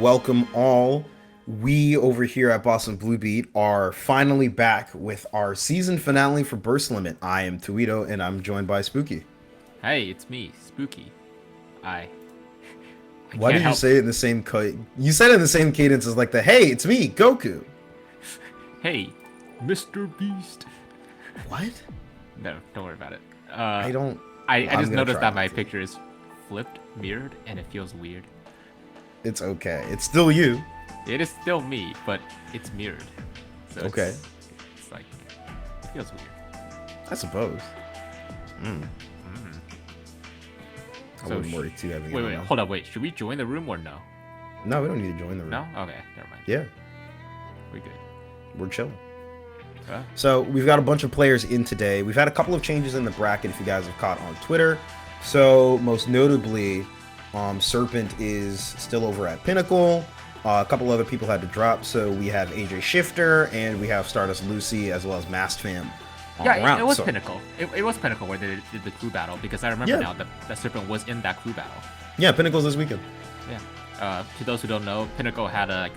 welcome all. We over here at Boston Blue Beat are finally back with our season finale for Burst Limit. I am Tuito, and I'm joined by Spooky. Hey, it's me, Spooky. I Why can't did you help. say it in the same You said it in the same cadence as like the "Hey, it's me, Goku." Hey, Mr. Beast. What? No, don't worry about it. I don't. I I'm just gonna noticed try that my not to. picture is flipped, mirrored, and it feels weird. It's okay. It's still you. It is still me, but it's mirrored. So Okay. It's like it feels weird. I suppose. I So wouldn't worry too heavily. Wait, hold up, wait. Should we join the room or no? No, we don't need to join the room. No? Okay, never mind. Yeah, We good. we're chilling. Uh, So we've got a bunch of players in today. We've had a couple of changes in the bracket if you guys have caught on Twitter. So most notably, Serpent is still over at Pinnacle. A couple other people had to drop. So we have AJShifter and we have StardustLucy as well as Mastfam. yeah, it was So, Pinnacle. It was Pinnacle where they did the crew battle because I remember Yeah. now that Serpent was in that crew battle. yeah, Pinnacle's this weekend. Yeah. To those who don't know, Pinnacle had a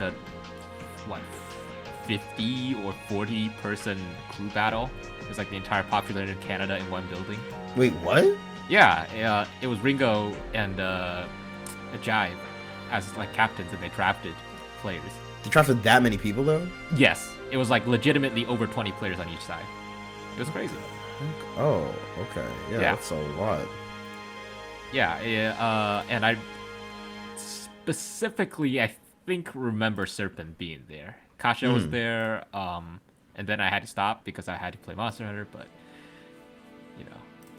50 or 40 person crew battle. It was like the entire population in Canada in one building. Wait, what? Yeah, it was Ringo and Jive as like captains, and they drafted players. They drafted that many people though? Yes, it was like legitimately over 20 players on each side. It was crazy. Oh, okay. Yeah, Yeah. that's a lot. Yeah, and I specifically, I think, remember Serpent being there. Kasha was there, and then I had to stop because I had to play Monster Hunter, but, you know.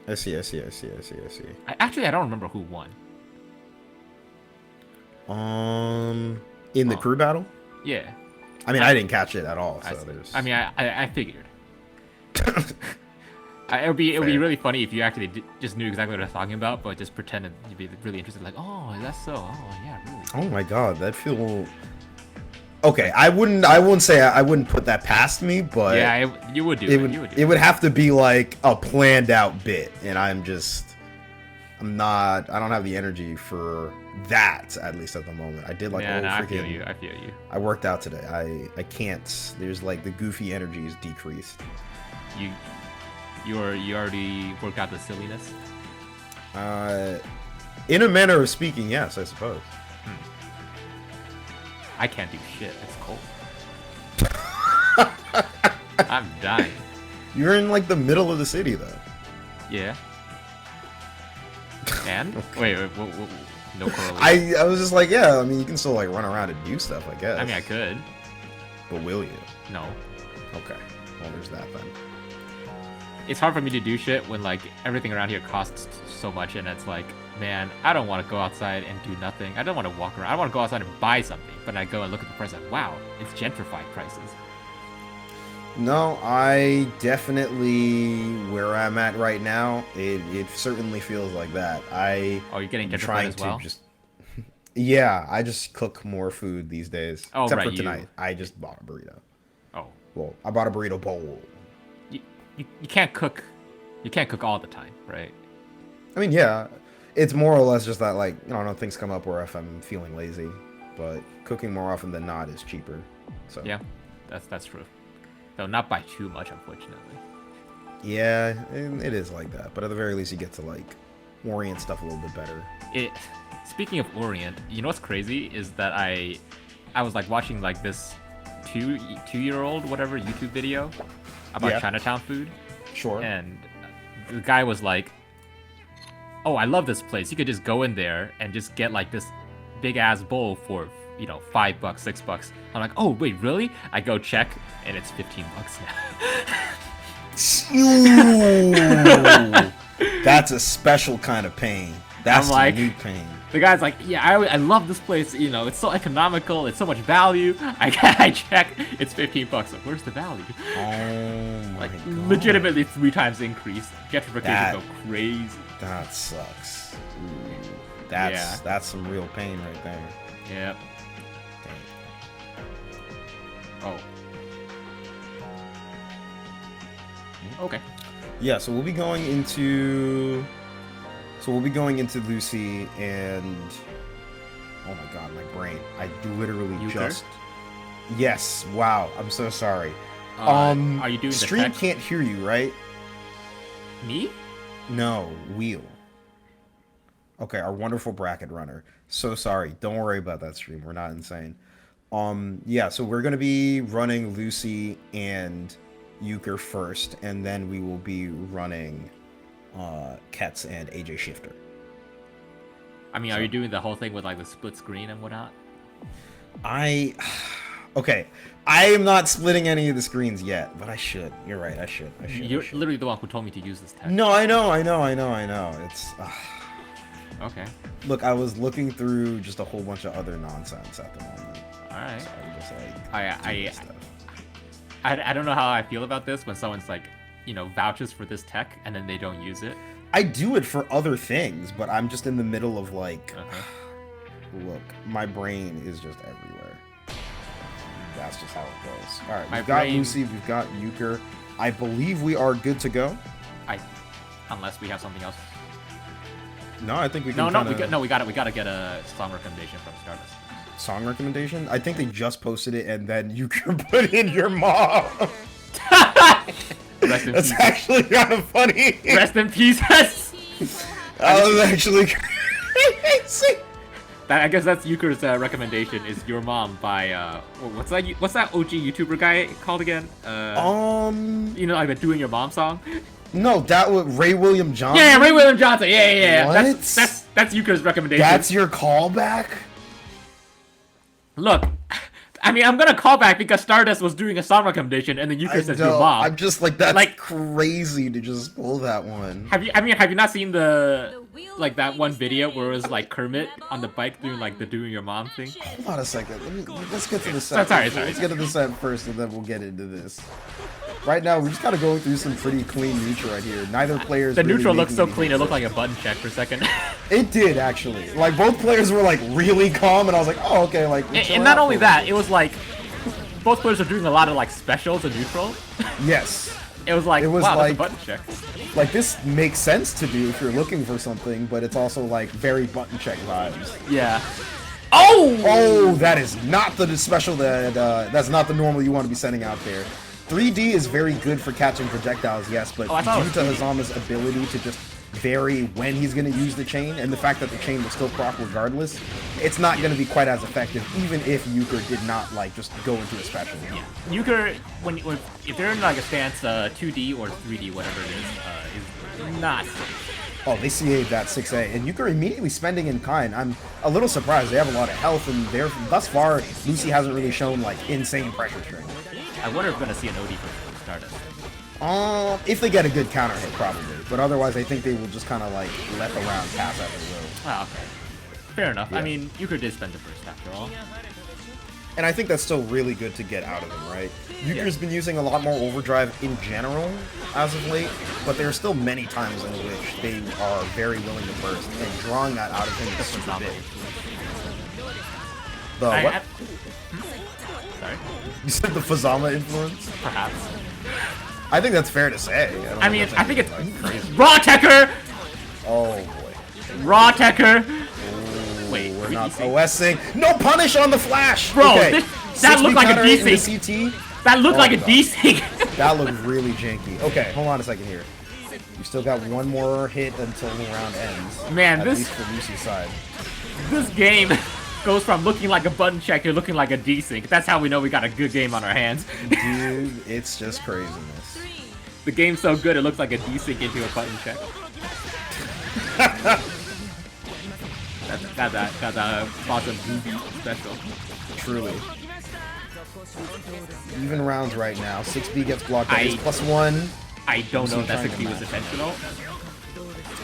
I see. I don't remember who won. In the crew battle? Yeah. I mean, I didn't catch it at all. I, So there's. I mean, I figured. It would be Fair. really funny if you actually just knew exactly what I was talking about, but just pretended you'd be really interested, like, oh, that's so, oh, yeah, really. Oh my god, that feel. Okay, I wouldn't say I wouldn't put that past me, but Yeah, you would do it it. would You would do it would have to be like a planned out bit, and I don't have the energy for that, at least at the moment. I did like Yeah, no, I feel freaking. you. I feel you. I worked out today. I can't. There's like the goofy energy is decreased. You already worked out the silliness. In a manner of speaking, yes, I suppose. I can't do shit. It's cold. I'm dying. You're in like the middle of the city though. Yeah. And wait, no correlation. I was just like, yeah. I mean, you can still like run around and do stuff, I guess. I mean, I could. But will you? No. Okay. Well, there's that then. It's hard for me to do shit when like everything around here costs so much, and it's like, man, I don't want to go outside and do nothing. I don't want to walk around. I want to go outside and buy something, but I go and look at the price like, wow, it's gentrified prices. No, I definitely where I'm at right now. It certainly feels like that. Oh, you're getting I'm gentrified trying as to well. just. Yeah, I just cook more food these days. Oh, Except right, for you. tonight. I just bought a burrito. Oh, Well, I bought a burrito bowl. you can't cook. You can't cook all the time, right? I mean, yeah, it's more or less just that, like, I don't know, things come up where if I'm feeling lazy, but cooking more often than not is cheaper. So Yeah, that's true. Though not by too much, unfortunately. yeah, it is like that. But at the very least, you get to like orient stuff a little bit better. Speaking of Orient, you know what's crazy is that I was like watching like this two-year-old whatever YouTube video about Yeah. Chinatown food, Sure. and the guy was like, "Oh, I love this place. You could just go in there and just get like this big ass bowl for $5, $6." I'm like, "Oh wait, really?" I go check, and it's $15 now. Ooh, that's a special kind of pain. That's I'm like- unique pain. The guy's like, "Yeah, I love this place. It's so economical. It's so much value." I check, it's $15. Like, where's the value? Oh my Like, god. legitimately 3 times increase. Gentrification That- go crazy. That sucks. Ooh, Yeah. that's some real pain right there. Yep. Dang. Oh. Okay. Yeah, so we'll be going into Lucy, and Oh my god, my brain. I literally Euchre? just... Yes, wow, I'm so sorry. Are you doing the Stream tech? can't hear you, right? Me? No, wheel. Okay, our wonderful bracket runner. So sorry. Don't worry about that stream. We're not insane. Yeah, so we're gonna be running Lucy and Euchre first, and then we will be running Kets and AJShifter. I mean, are you doing the whole thing with like the split screen and whatnot? Okay, I am not splitting any of the screens yet, but I should. You're right, I should. You're literally the one who told me to use this tech. No, I know. It's... Okay. Look, I was looking through just a whole bunch of other nonsense at the moment. Alright. So I'm just like... doing stuff. I don't know how I feel about this when someone's like, you know, vouches for this tech and then they don't use it. I do it for other things, but I'm just in the middle of like... Look, my brain is just everywhere. That's just how it goes. Alright, we've got Lucy, we've got Euchre. I believe we are good to go. Unless we have something else. No, I think we can we gotta get a song recommendation from Stardust. Song recommendation? I think they just posted it and then you can put in your mom. That's actually kind of funny. Rest in peace. That was actually crazy. I guess that's Euchre's recommendation. Is Your Mom by what's that OG YouTuber guy called again? You know, like the Doing Your Mom song. No, that was Ray William Johnson. Yeah, Ray William Johnson. Yeah. What? That's Euchre's recommendation. That's your callback? Look, I mean, I'm gonna call back because Stardust was doing a song recommendation, and then Euchre says Your Mom. I'm just like, that's like crazy to just pull that one. Have you not seen the that one video where it was like Kermit on the bike doing like the Doing Your Mom thing? Hold on a second. Let's get to the set. Sorry. Let's get to the set first, and then we'll get into this. Right now, we're just kind of going through some pretty clean neutral right here. Neither player's the really neutral looks so making clean. It looked like a button check for a second. It did actually. Like both players were like really calm, and I was like, oh okay. Like, and not only that, it was like both players are doing a lot of like specials and neutral. Yes. It was like, wow, like, that's a button check. Like, this makes sense to do if you're looking for something, but it's also, like, very button check vibes. Yeah. Oh! Oh, that is not the special that's not the normal you want to be sending out there. 3D is very good for catching projectiles, yes, but due to Fuzzama's ability to just vary when he's going to use the chain, and the fact that the chain will still proc regardless, it's not going to be quite as effective, even if Euchre did not, like, just go into a special. Yeah. Euchre, if they're in, like, a stance 2D or 3D, whatever it is not safe. Oh, they CA'd that 6A, and Euchre immediately spending in kind. I'm a little surprised. They have a lot of health, and thus far, Lucy hasn't really shown, like, insane pressure strength. I wonder if we're going to see an OD from Stardust. If they get a good counter hit, probably. But otherwise, I think they will just kind of, like, let the round pass at the will. Oh, okay. Fair enough. Yeah. I mean, Euchre did spend the first after all. And I think that's still really good to get out of him, right? Euchre's been using a lot more overdrive in general as of late, but there are still many times in which they are very willing to burst, and drawing that out of him is super big. What? Sorry? You said the Fuzzama influence? Perhaps. I think that's fair to say. I mean, I think it's crazy. Raw Tekker! Oh boy. Raw Tekker! Wait, we're not OSing. No punish on the flash! Bro, okay. that looked like a D-Sync. That looked like a D-Sync. That looked really janky. Okay, hold on a second here. You still got one more hit until the round ends. Man, at least for Lucy's side. This game goes from looking like a button check to looking like a D-Sync. That's how we know we got a good game on our hands. Dude, it's just craziness. The game's so good it looks like a D-Sync into a button check. Got that bostonbluebeat special. Truly. Even rounds right now. 6B gets blocked by +1. I don't know if that 6B was intentional.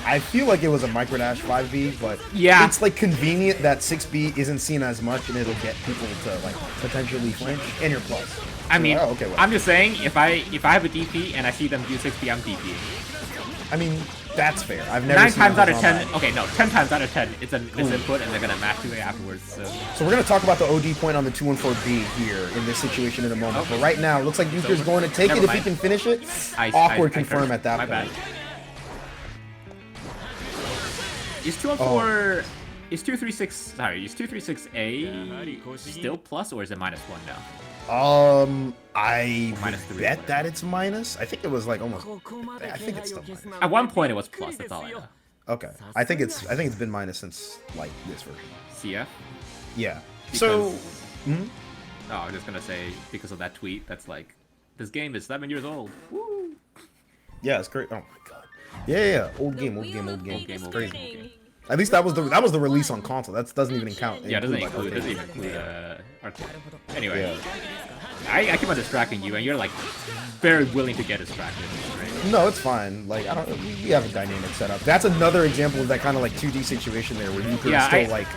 I feel like it was a microdash 5B, but yeah, it's like convenient that 6B isn't seen as much, and it'll get people to like potentially flinch, and you're plus. I mean, okay, well. I'm just saying, if I have a DP and I see them do 6B, I'm DPing. I mean, that's fair. I've never 9 seen times out of 10. That. Okay, no, 10 times out of 10, it's an input, and they're gonna match to it afterwards. So we're gonna talk about the OD point on the 214B here in this situation in a moment. Okay. But right now, it looks like Euchre's going to take it if he can finish it. Awkward confirm at that point. Bad. Is 214 Is 236? Sorry, is 236A still plus or is it -1 now? I -3. bet that it's minus. I think it was like almost. I think it's still minus. At one point it was plus. That's all I know. Okay, I think it's been minus since like this version. CF? Yeah. Because, so. Oh, I was just gonna say because of that tweet. That's like, this game is 7 years old. Woo! Yeah, it's great. Oh my god. Yeah. Old game. Crazy. At least that was the release on console. That doesn't even count. Yeah, it doesn't include arcade. Anyway, I keep on distracting you, and you're like very willing to get distracted. Right? No, it's fine. Like I don't. We have a dynamic setup. That's another example of that kind of like 2D situation there, where you could still like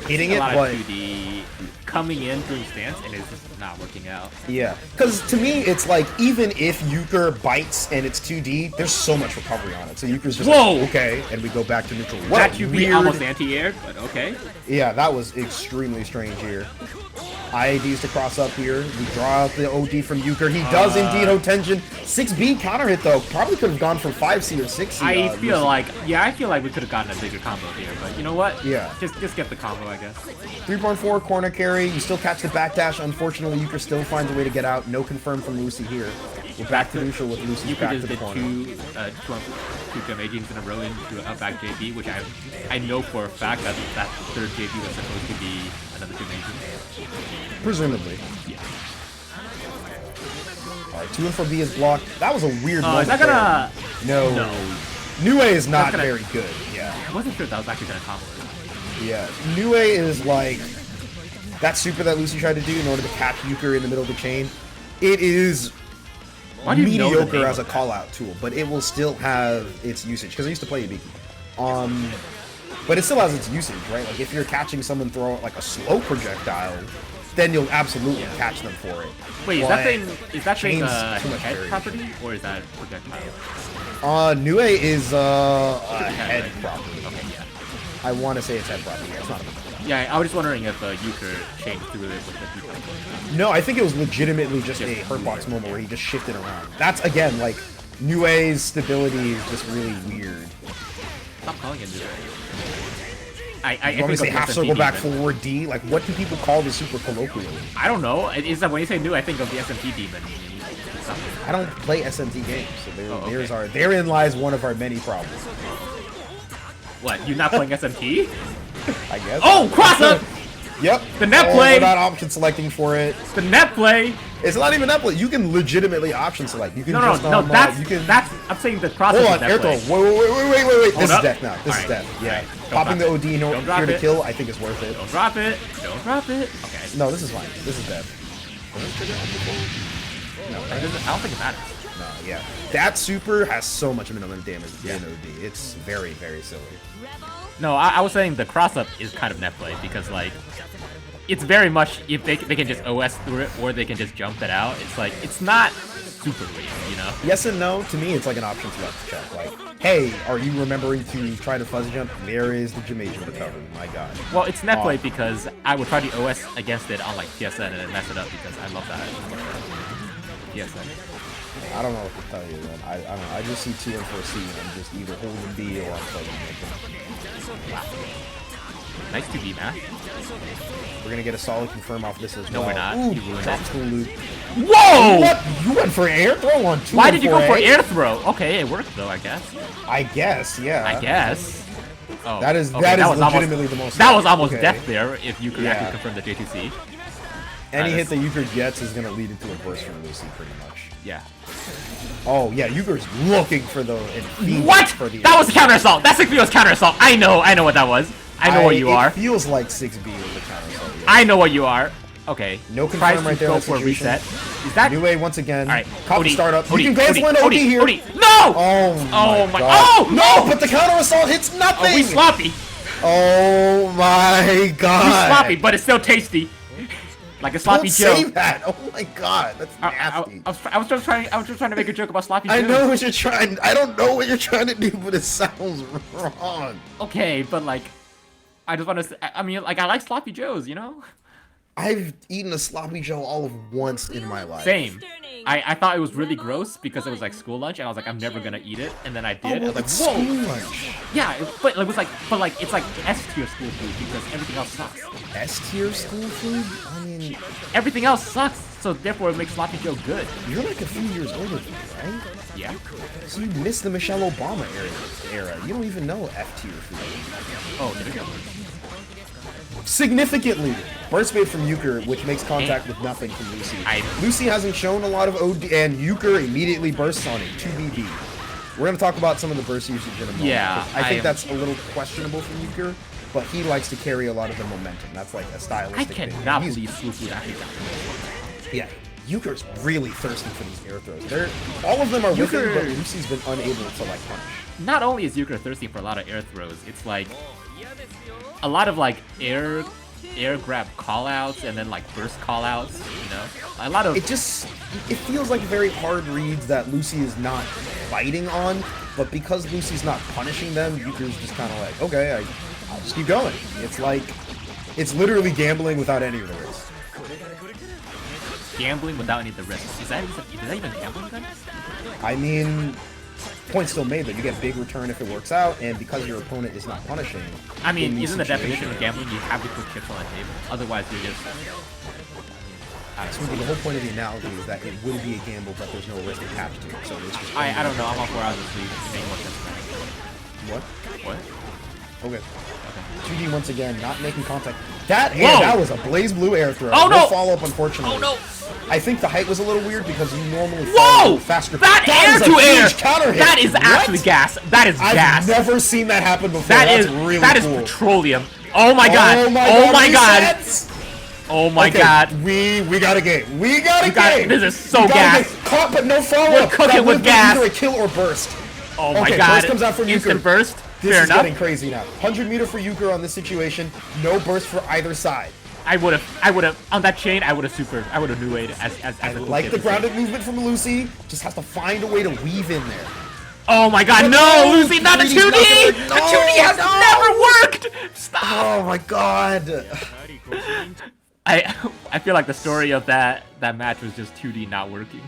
hitting it, but 2D coming in through stance, and it's just not working out. Yeah, because to me, it's like even if Euchre bites and it's 2D, there's so much recovery on it. So Euchre's just Whoa! like, okay, and we go back to neutral. What That you be weird... almost anti-aired, but okay. Yeah, that was extremely strange here. IADs to cross up here. We draw out the OD from Euchre. He does indeed hold tension. 6B counter hit though. Probably could have gone for 5C or 6C. I feel like we could have gotten a bigger combo here, but you know what? Yeah. Just get the combo, I guess. 3.4 corner carry. You still catch the backdash. Unfortunately, Euchre still finds a way to get out. No confirm from Lucy here. We're back to neutral with Lucy back to the corner. two gem agents in a row into a back JB, which I know for a fact that that third JB was supposed to be another gem agent. Presumably. Yeah. Alright, 2 and 4B is blocked. That was a weird moment. Is that gonna... No. No. Nue is not very good. Yeah. I wasn't sure if that was actually gonna combo or not. Yeah. Nue is like that super that Lucy tried to do in order to catch Euchre in the middle of the chain. It is mediocre as a call-out tool, but it will still have its usage because I used to play Ibiki. But it still has its usage, right? Like if you're catching someone throw like a slow projectile, then you'll absolutely catch them for it. Wait, is that thing too much head variation. property or is that projectile? Nue is a head property. Okay, yeah. I want to say it's head property. It's not. Yeah, I was just wondering if Euchre changed through it with the detail. No, I think it was legitimately just a hurtbox moment where he just shifted around. That's again like Nue's stability is just really weird. Stop calling it Nue. I want to say half circle back forward D. Like, what do people call the super colloquially? I don't know. Is that when you say Nue, I think of the SMT demon. I don't play SMT games, so therein lies one of our many problems. What? You not playing SMT? I guess. Oh, cross up! Yep. The net play! We're not option selecting for it. The net play! It's not even net play. You can legitimately option select. You can no, that's I'm saying the cross up. Hold on, air throw. Wait. This is death now. This is death. Yeah. Right. Popping the OD here to kill, I think is worth it. Don't drop it. Don't drop it. Okay. No, this is fine. This is death. No, I don't think it matters. No, yeah. That super has so much minimum damage in OD. It's very, very silly. No, I was saying the cross-up is kind of net play because, like, it's very much, if they can just OS through it or they can just jump it out, it's like, it's not super weird, you know? Yes and no. To me, it's like an option select check. Like, hey, are you remembering to try to fuzz jump? There is the Jamaican recovery. My god. Well, it's net play because I would try to OS against it on, like, PSN and then mess it up because I love that. PSN. I don't know what to tell you, man. I don't know. I just see 2 and 4C and I'm just either holding B or I'm fuzzing making. Nice 2B, man. We're gonna get a solid confirm off this as well. No, we're not. Ooh, You ruined drops it. the loop. Whoa! What? You went for air throw on 2. Why did you go for air throw? Okay, it worked though, I guess. I guess, yeah. I guess. Oh, that is okay, legitimately the most. That was almost death there. If you could actually confirm the J2C. Any hit that Euchre gets is gonna lead into a burst from Lucy, pretty much. Yeah. Oh yeah, Euchre's looking for the what? For the that was counter assault. That 6B was counter assault. I know what that was. I know what you are. It feels like 6B was a counter assault. Yeah. I know what you are. Okay. No confirm right there. Go for a reset. Is that Nue once again? All right. Copy startup. You can cancel an OD OD here. No! Oh my god. Oh no! But the counter assault hits nothing. Oh, we sloppy. Oh my god. We sloppy, but it's still tasty. Like a sloppy Don't Joe. say that. Oh my god, that's nasty. I was just trying to make a joke about sloppy Joe. I know what you're trying. I don't know what you're trying to do, but it sounds wrong. Okay, but like, I just want to. I mean, like, I like sloppy Joes, you know. I've eaten a sloppy Joe all of once in my life. Same. I thought it was really gross because it was like school lunch, and I was like, I'm never gonna eat it, and then I did. Oh, I was it's like, whoa. school lunch. Yeah, but it was like, it's like S tier school food because everything else sucks. S tier school food? I mean, Everything else sucks, so therefore it makes Sloppy Joe good. you're like a few years older than me, right? Yeah. So you missed the Michelle Obama era. You don't even know F tier food. Oh, there we go. Significantly, burst made from Euchre, which makes contact with nothing from Lucy. Lucy hasn't shown a lot of OD, and Euchre immediately bursts on it. 2BB. We're gonna talk about some of the burst usage in a moment. Yeah, I think that's a little questionable from Euchre, but he likes to carry a lot of the momentum. That's like a stylistic I thing. cannot believe Sloopy actually got the Yeah, Euchre's really thirsty for these air throws. All of them are with him, but Lucy's been unable to like punish. Not only is Euchre thirsty for a lot of air throws, it's like a lot of like air grab callouts and then like burst callouts, you know? A lot of it feels like very hard reads that Lucy is not fighting on, but because Lucy's not punishing them, Euchre's just kind of like, okay, I'll just keep going. It's like, it's literally gambling without any of the risk. Gambling without any of the risks. Is that even gambling then? I mean, point still made that you get big return if it works out, and because your opponent is not punishing. I mean, in isn't the situations- definition of gambling you have to put chips on the table? Otherwise, you're just. So the whole point of the analogy is that it would be a gamble, but there's no risk attached to it. So it's just. I don't know. I'm on 4 hours of sleep. It makes more sense to me. What? What? Okay. 2D once again, not making contact. That was a BlazBlue air throw. Oh, no! follow up, unfortunately. Oh no! I think the height was a little weird because you normally Whoa! faster. That is air a to air! huge counter hit. That is actually What? gas. That is gas. I've never seen that happen before. That's really cool. petroleum. Oh my god! Oh my Oh my god! resets! Oh my Okay, god! We got a game. We got a game. This is so We got a gas. game. Caught but no follow We're up. cooking That with would be gas. Either a kill or burst. Oh my Okay, god! burst comes out from Instant Euchre. burst. This Fair is enough. getting crazy now. 100 meter for Euchre on this situation. No burst for either side. I would have on that chain. I would have new way as I a cool like kid the to say. grounded movement from Lucy. Just has to find a way to weave in there. Oh my god, But no, no, Lucy, not the 2D! 3D's not gonna- The 2D has no. never worked! Stop! Oh my god. I feel like the story of that match was just 2D not working.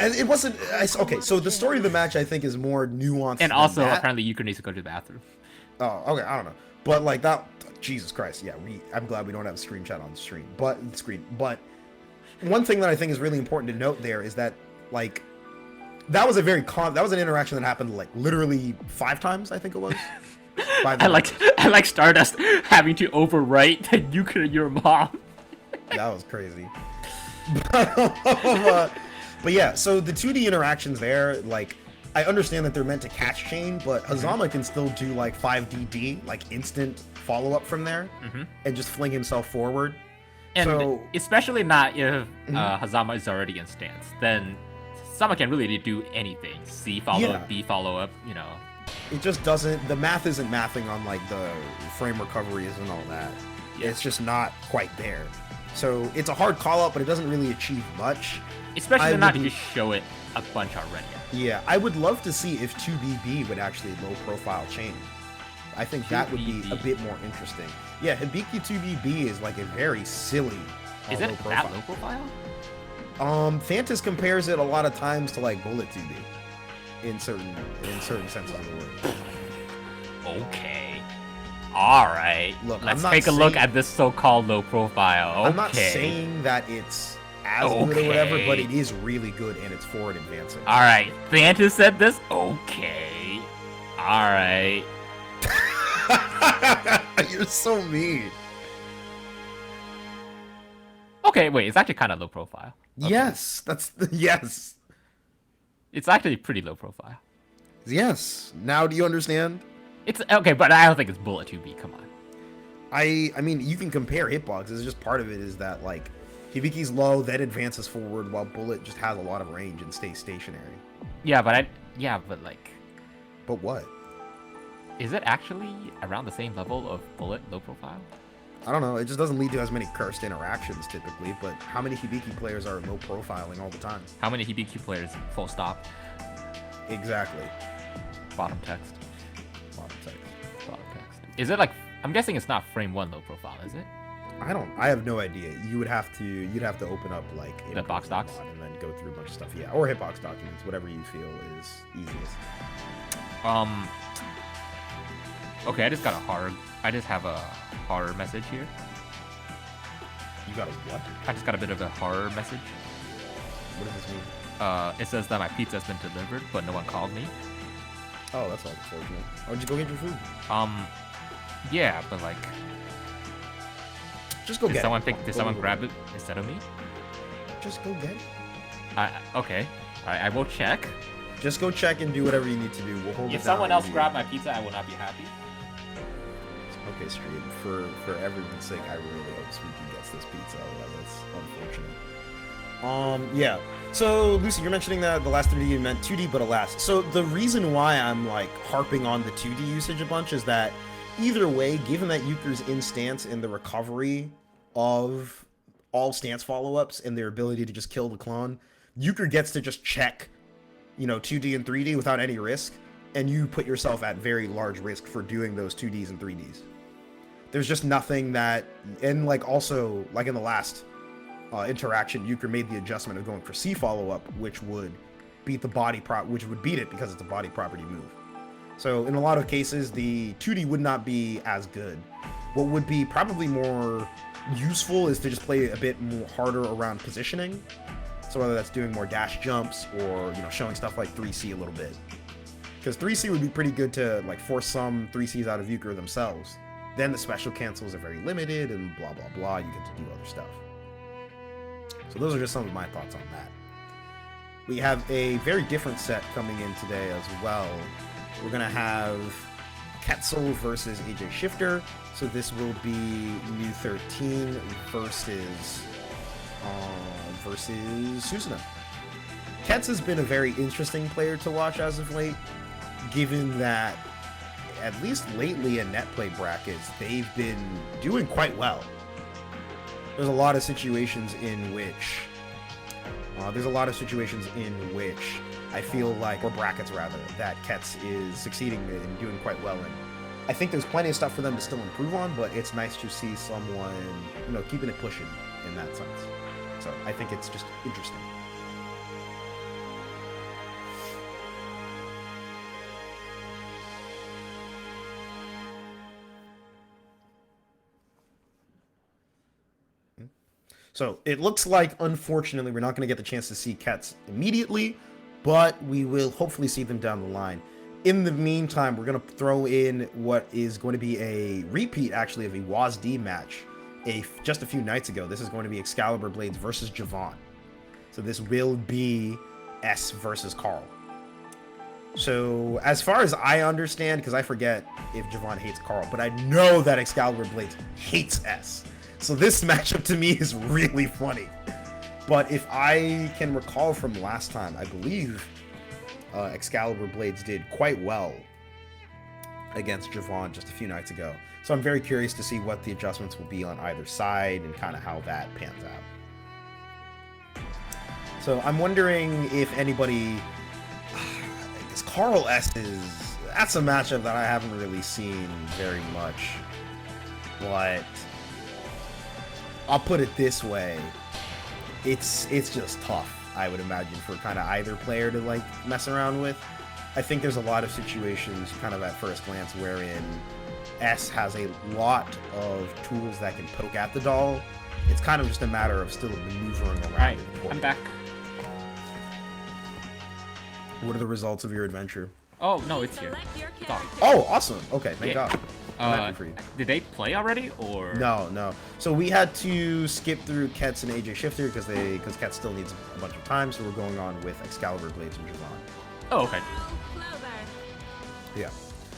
And it wasn't. Okay, so the story of the match I think is more nuanced. And than also, that. apparently, Euchre needs to go to the bathroom. Oh, okay, I don't know. But like that, Jesus Christ, yeah. I'm glad we don't have a screenshot on the screen. But one thing that I think is really important to note there is that like that was an interaction that happened like literally 5 times, I think it was. I like Stardust having to overwrite that Euchre your mom. That was crazy. But yeah, so the 2D interactions there, like, I understand that they're meant to catch chain, but Fuzzama can still do like 5DD, like instant follow-up from there, and just fling himself forward. And so, especially not if Fuzzama is already in stance, then Fuzzama can really do anything. C follow-up, B follow-up, you know. it just doesn't, the math isn't mathing on like the frame recoveries and all that. It's just not quite there. So it's a hard call-out, but it doesn't really achieve much. Especially not to just show it a bunch already. Yeah, I would love to see if 2BB would actually low-profile change. I think that would be a bit more interesting. Yeah, Hibiki 2BB is like a very silly Is it that low profile? Fantas compares it a lot of times to like Bullet 2B in certain senses of the word. Okay. Alright. Look, let's take a look at this so-called low profile. Okay. I'm not saying that it's as good or whatever, but it is really good and it's forward advancing. Alright. Fantas said this? Okay. Alright. You're so mean. Okay, wait, it's actually kind of low profile. Okay. Yes, yes. It's actually pretty low profile. Yes. Now do you understand? It's okay, but I don't think it's Bullet 2B. Come on. I mean, you can compare hitboxes. It's just part of it is that like Hibiki's low, then advances forward, while Bullet just has a lot of range and stays stationary. Yeah, but like. But what? Is it actually around the same level of Bullet low profile? I don't know. It just doesn't lead to as many cursed interactions typically. But how many Hibiki players are low profiling all the time? How many Hibiki players full stop? Exactly. Bottom text. Bottom text. Bottom text. Is it like? I'm guessing it's not frame 1 low profile, is it? I have no idea. You'd have to open up like The box docs? and then go through a bunch of stuff. Yeah, or hitbox documents, whatever you feel is easiest. Okay, I just have a horror message here. You got a what? I just got a bit of a horror message. What does this mean? It says that my pizza's been delivered, but no one called me. Oh, that's all unfortunate. Why don't you go get your food? Yeah, but like, just go get it. Did someone grab it instead of me? Just go get it. Okay. I will check. Just go check and do whatever you need to do. We'll hold it down. If someone else grabbed my pizza, I will not be happy. Okay, Street. For everyone's sake, I really hope Squeaky gets this pizza. Otherwise, that's unfortunate. Yeah. So, Lucy, you're mentioning that the last 3D you meant 2D, but alas. So, the reason why I'm, like, harping on the 2D usage a bunch is that either way, given that Euchre's in stance and the recovery of all stance follow-ups and their ability to just kill the clone, Euchre gets to just check, 2D and 3D without any risk, and you put yourself at very large risk for doing those 2Ds and 3Ds. There's just nothing that, and like also, like in the last interaction, Euchre made the adjustment of going for C follow-up, which would beat which would beat it because it's a body property move. So in a lot of cases, the 2D would not be as good. What would be probably more useful is to just play a bit more harder around positioning. So whether that's doing more dash jumps or, showing stuff like 3C a little bit. Because 3C would be pretty good to like force some 3Cs out of Euchre themselves. Then the special cancels are very limited and blah, blah, blah. You get to do other stuff. So those are just some of my thoughts on that. We have a very different set coming in today as well. We're going to have XCaLiburbladez versus AJShifter. So this will be New 13 versus Susanna. Kets has been a very interesting player to watch as of late, given that at least lately in net play brackets, they've been doing quite well. There's a lot of situations in which I feel like, or brackets rather, that Kets is succeeding and doing quite well in. I think there's plenty of stuff for them to still improve on, but it's nice to see someone, keeping it pushing in that sense. So I think it's just interesting. So it looks like, unfortunately, we're not going to get the chance to see Kets immediately, but we will hopefully see them down the line. In the meantime, we're going to throw in what is going to be a repeat, actually, of a WASD match just a few nights ago. This is going to be XCaLiburbladez versus Jahvahn. So this will be S versus Carl. So as far as I understand, because I forget if Jahvahn hates Carl, but I know that XCaLiburbladez hates S. So this matchup to me is really funny. But if I can recall from last time, I believe XCaLiburbladez did quite well against Jahvahn just a few nights ago. So I'm very curious to see what the adjustments will be on either side and kind of how that pans out. So I'm wondering if anybody... Because Carl S that's a matchup that I haven't really seen very much. But I'll put it this way. It's just tough, I would imagine, for kind of either player to like mess around with. I think there's a lot of situations kind of at first glance wherein S has a lot of tools that can poke at the doll. It's kind of just a matter of still maneuvering around. Right, I'm back. What are the results of your adventure? Oh, no, it's here. It's on. Oh, awesome. Okay, thank God. Did they play already, or? No. So we had to skip through Kets and AJShifter because Kets still needs a bunch of time, so we're going on with XCaLiburbladez and Jahvahn. Oh, okay. Yeah.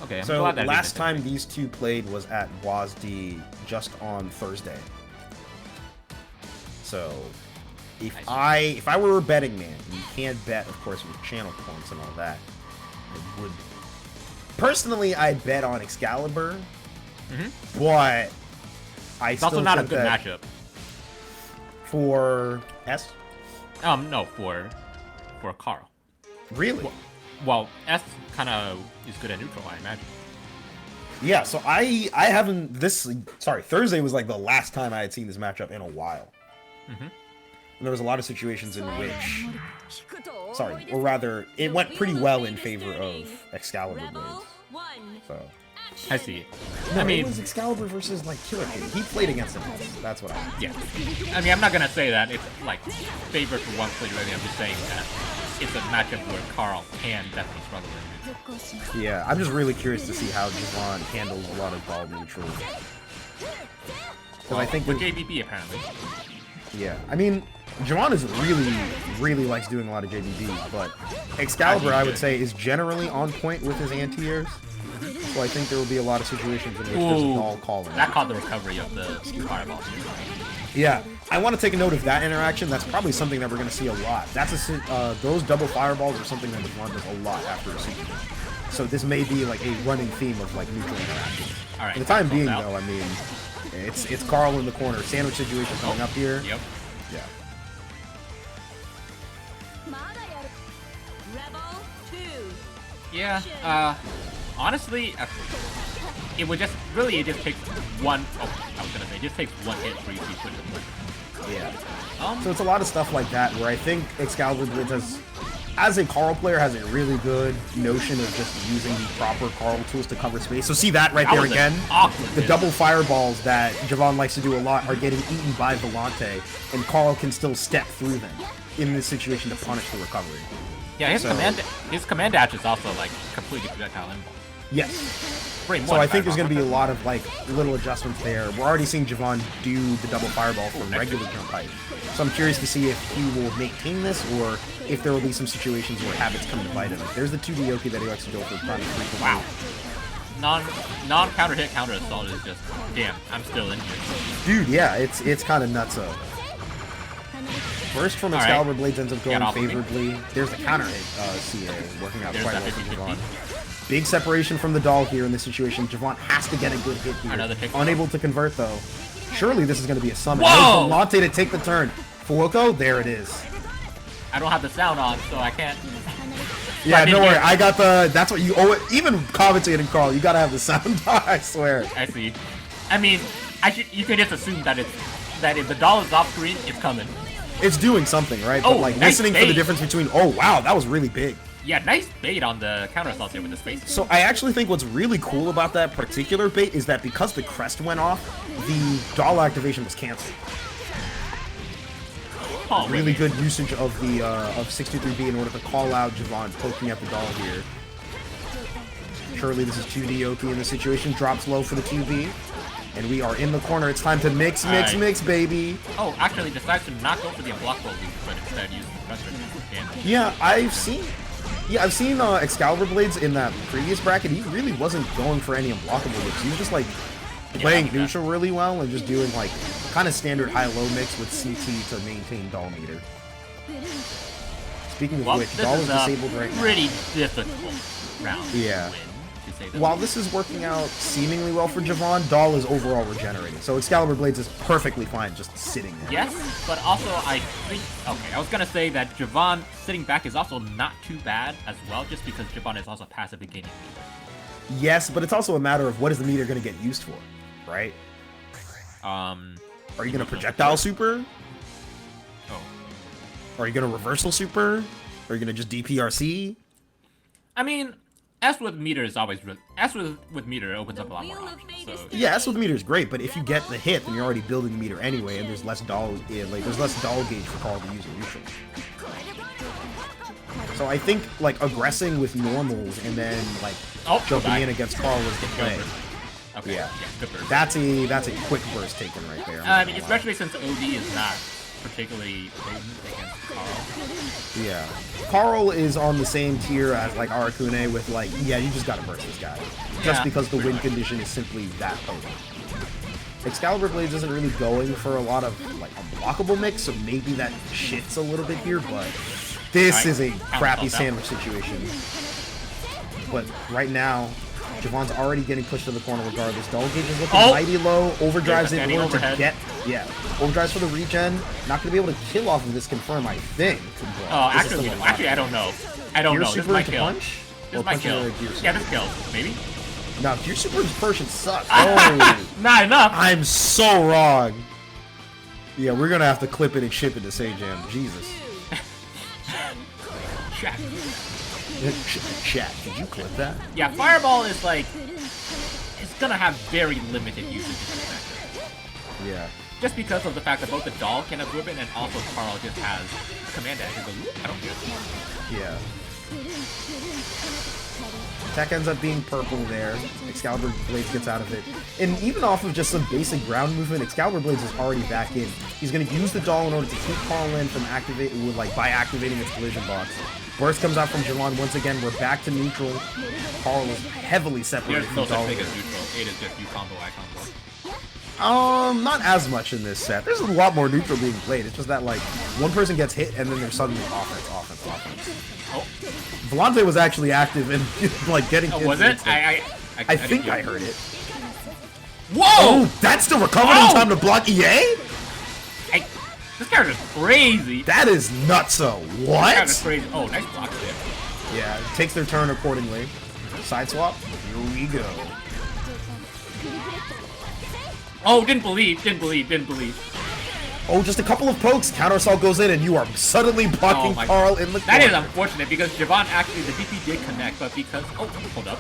Okay, I'm so glad that last time these two played was at WASD just on Thursday. So if I were a betting man, you can't bet, of course, with channel points and all that, I would. Personally, I'd bet on XCalibur, but it's also not a good matchup for S. No, for Carl. Really? Well, S kind of is good at neutral, I imagine. Yeah, so I haven't Thursday was like the last time I had seen this matchup in a while. Mm-hmm. And there was a lot of situations in which, or rather, it went pretty well in favor of XCaLiburbladez. So. I see. No, I mean, it was Excalibur versus like Killer Kid. He played against him. That's what I mean. Yeah. I mean, I'm not gonna say that it's like favored for one player. I'm just saying that it's a matchup where Carl can definitely struggle in. Yeah, I'm just really curious to see how Jahvahn handles a lot of ball neutral. Well, I think with JBB apparently. Yeah, I mean, Jahvahn is really likes doing a lot of JBB, but Excalibur, I would say, is generally on point with his anti-airs. So I think there will be a lot of situations in which there's a doll calling. That caught the recovery of the fireball. Yeah, I want to take a note of that interaction. That's probably something that we're going to see a lot. That's those double fireballs are something that Jahvahn does a lot after a super. So this may be like a running theme of like neutral interactions. All right. For the time being, though, I mean, it's Carl in the corner. Sandwich situation coming up here. Yep. Yeah. Yeah. Honestly, it would just it just takes one. Oh, I was gonna say, it just takes one hit for you to put it in. Yeah. So it's a lot of stuff like that where I think XCaLiburbladez, as a Carl player, has a really good notion of just using the proper Carl tools to cover space. So see that right there again? The double fireballs that Jahvahn likes to do a lot are getting eaten by Volante, and Carl can still step through them in this situation to punish the recovery. Yeah, his command dash is also like completely projectile involved. Yes. So I think there's going to be a lot of like little adjustments there. We're already seeing Jahvahn do the double fireball from regular jump height. So I'm curious to see if he will maintain this or if there will be some situations where habits come to bite him. There's the 2D Yoki that he likes to go for prime frequently. Wow. Non-counter hit, counter assault is just, damn, I'm still in here. Dude, yeah, it's kind of nutso. First from XCaLiburbladez ends up going favorably. There's the counter hit CA working out quite well for Jahvahn. Big separation from the doll here in this situation. Jahvahn has to get a good hit here. Unable to convert though. Surely this is going to be a summon. Whoa! Volante to take the turn. Fuoco, there it is. I don't have the sound on, so I can't. Yeah, don't worry. I got the. That's what you owe it. Even commentating, Carl, you gotta have the sound on. I swear. I see. I mean, you can just assume that if the doll is off screen, it's coming. It's doing something, right? But like listening for the difference between, oh wow, that was really big. Yeah, nice bait on the counter assault there with the space. So I actually think what's really cool about that particular bait is that because the crest went off, the doll activation was canceled. Oh, really good usage of the of 623B in order to call out Jahvahn poking at the doll here. Surely this is 2D Yoki in this situation. Drops low for the 2B. And we are in the corner. It's time to mix, baby. Oh, actually decides to not go for the unblockable loop, but instead use the pressure damage. Yeah, I've seen XCaLiburbladez in that previous bracket. He really wasn't going for any unblockable loops. He was just like playing neutral really well and just doing like kind of standard high-low mix with CT to maintain doll meter. Speaking of which, doll is disabled right now. Pretty difficult round. Yeah. While this is working out seemingly well for Jahvahn, doll is overall regenerating. So XCaLiburbladez is perfectly fine just sitting there. Yes, but also I think, okay, I was going to say that Jahvahn sitting back is also not too bad as well, just because Jahvahn is also passively gaining meter. Yes, but it's also a matter of what is the meter going to get used for, right? Are you going to projectile super? Oh. Are you going to reversal super? Are you going to just DPRC? I mean, S with meter is always with meter opens up a lot more options. So. Yeah, S with meter is great, but if you get the hit, then you're already building the meter anyway, and there's less doll there's less doll gauge for Carl to use in neutral. So I think like aggressing with normals and then like jumping in against Carl was the play. Okay. Yeah. Good burst. That's a quick burst taken right there. I mean, especially since OD is not particularly potent against Carl. Yeah. Carl is on the same tier as like Arakune with like, yeah, you just gotta burst this guy. Just because the win condition is simply that potent. XCaLiburbladez isn't really going for a lot of like unblockable mix, so maybe that shifts a little bit here, but this is a crappy sandwich situation. But right now, Jahvahn's already getting pushed to the corner regardless. Doll gauge is looking mighty low. Overdrives in order to get... Yeah. Overdrives for the regen. Not going to be able to kill off of this confirm, I think. Actually, I don't know. I don't know. This might kill. Punch? This might kill. Yeah, this kills. Maybe? No, your super version sucks. Oh, Not enough. I'm so wrong. Yeah, we're gonna have to clip it and ship it to Sajam. Jesus. Chat. Chat, did you clip that? Yeah, Fireball is like, it's gonna have very limited usage in this matchup. Yeah. Just because of the fact that both the doll can absorb it and also Carl just has command edge. I don't care. Yeah. Tech ends up being purple there. XCaLiburbladez gets out of it. And even off of just some basic ground movement, XCaLiburbladez is already back in. He's going to use the doll in order to keep Carl in from by activating its collision box. Burst comes out from Jahvahn once again. We're back to neutral. Carl is heavily separated There's from no such doll. thing as neutral. It is just you combo, I combo. Not as much in this set. There's a lot more neutral being played. It's just that, like, one person gets hit and then there's suddenly offense. Oh. Volante was actually active and, like, getting hit. Was it? I think I heard it. Whoa! Oh, that's still recovering in time to block EA? This character's crazy. That is nutso. This What? character's crazy. Oh, nice block there. Yeah, takes their turn accordingly. Side swap. Here we go. Oh, didn't believe. Oh, just a couple of pokes. Counter assault goes in, and you are suddenly blocking Carl in the corner. That is unfortunate because Jahvahn actually, the DP did connect, but because... Oh, hold up.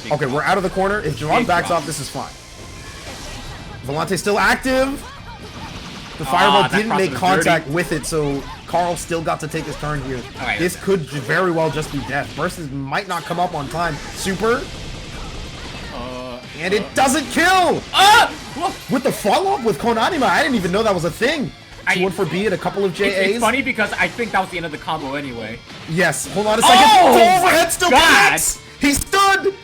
Big Okay, drop. we're out of the corner. If Jahvahn Big backs drop. off, this is fine. Volante's still active. The fireball that didn't cross make was contact dirty. with it, so Carl still got to take his turn here. Alright, This could very well just be death. Burst might not come up on time. Super. And it doesn't kill! With the follow-up with Konanima, I didn't even know that was a thing. 2-1 for B and a couple of JAs. It's funny because I think that was the end of the combo anyway. Yes, hold on a second. Oh, overhead still God. connects! He stood!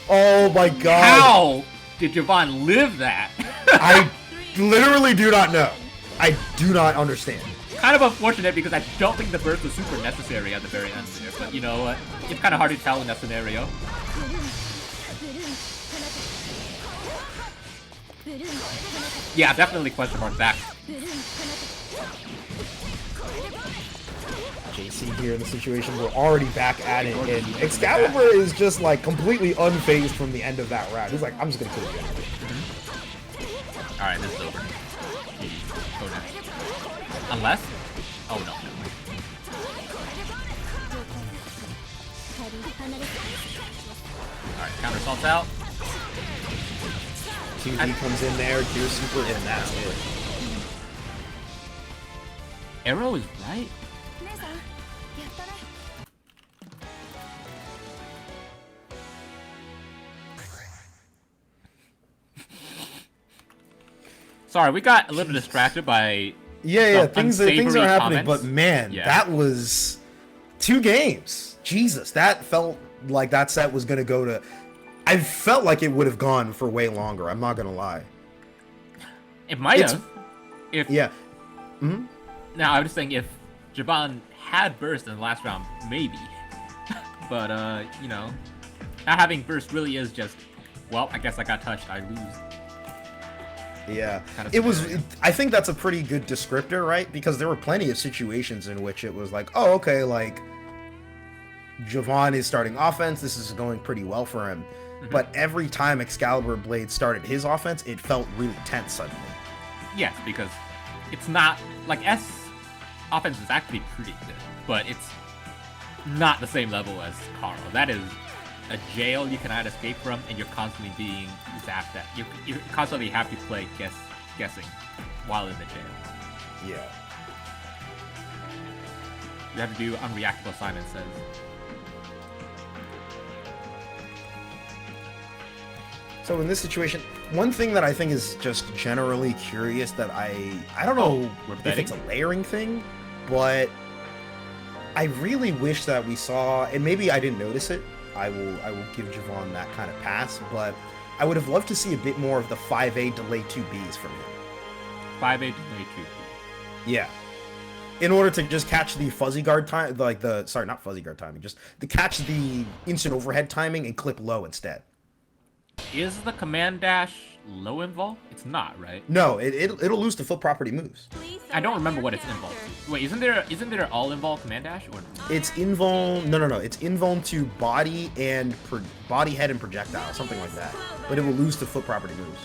Oh my god. How did Jahvahn live that? I literally do not know. I do not understand. Kind of unfortunate because I don't think the burst was super necessary at the very end there, but you know what? It's kind of hard to tell in that scenario. Yeah, definitely question mark back. JC here in the situation, we're already back at it, and XCalibur is just like completely unfazed from the end of that round. He's like, I'm just gonna kill you. Alright, this is over. Go next. Unless? Oh no. Alright, counter assault's out. 2D comes in there, Gear Super, and that's it. Arrow is right? Sorry, we got a little distracted by Yeah, things are unsavory happening, comments. but man, Yeah. that was 2 games. Jesus, that felt like that set was gonna go to. I felt like it would have gone for way longer. I'm not gonna lie. It might It's- have. If Yeah. Hmm. Now, I was just saying if Jahvahn had burst in the last round, maybe. But, you know, not having burst really is just, well, I guess I got touched, I lose. Yeah, Kind of it was. scenario. I think that's a pretty good descriptor, right? Because there were plenty of situations in which it was like, oh, okay, like Jahvahn is starting offense. This is going pretty well for him. But every time XCaLiburbladez started his offense, it felt really tense suddenly. Yes, because it's not, like, S offense is actually pretty good, but it's not the same level as Carl. That is a jail you cannot escape from, and you're constantly being zapped at. You constantly have to play guessing while in the jail. Yeah. You have to do unreactable assignments as So in this situation, one thing that I think is just generally curious that I don't know we're if betting? it's a layering thing, but I really wish that we saw, and maybe I didn't notice it. I will give Jahvahn that kind of pass, but I would have loved to see a bit more of the 5A delay 2Bs from him. 5A delay 2. Yeah. In order to just catch the fuzzy guard time, like the, sorry, not fuzzy guard timing, just to catch the instant overhead timing and clip low instead. Is the command dash low invul? It's not, right? No, it'll lose to flip property moves. I don't remember what it's invul to. Wait, isn't there all invul command dash or? It's invuln. No. It's invuln to body and body, head, and projectile, something like that. But it will lose to flip property moves.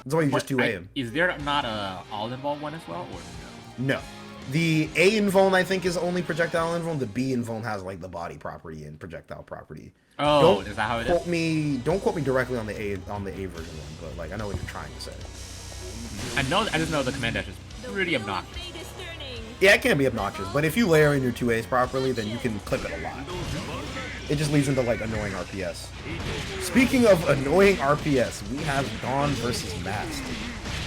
That's why you just 2A him. Is there not a all invul one as well, or no? No. The A invuln I think is only projectile invuln. The B invuln has like the body property and projectile property. Oh, is that how it is? Don't quote me directly on the A version one, but like I know what you're trying to say. I just know the command dash is pretty obnoxious. Yeah, it can be obnoxious, but if you layer in your 2As properly, then you can clip it a lot. It just leads into like annoying RPS. Speaking of annoying RPS, we have Dawn versus Mast.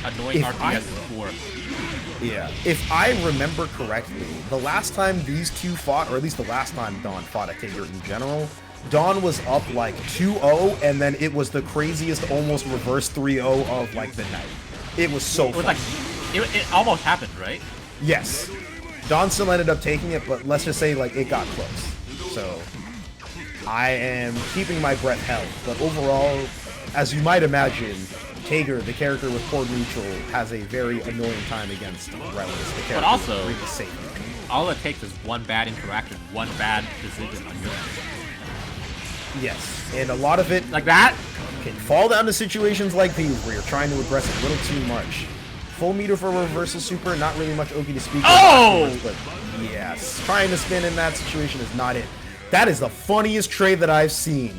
Annoying RPS is 4. Yeah. If I remember correctly, the last time these two fought, or at least the last time Dawn fought a Tager in general, Dawn was up like 2-0, and then it was the craziest almost reverse 3-0 of like the night. It was so fun. Like, it almost happened, right? Yes. Dawn still ended up taking it, but let's just say like it got close. So I am keeping my breath held. But overall, as you might imagine, Tager, the character with poor neutral, has a very annoying time against Relics, the character but also, with really safe. All it takes is one bad interaction, one bad decision on your end. Yes, and a lot of it like that can fall down to situations like these where you're trying to aggress a little too much. Full meter for reversal super, not really much Oki to speak of, but yes, trying to spin in that situation is not it. That is the funniest trade that I've seen.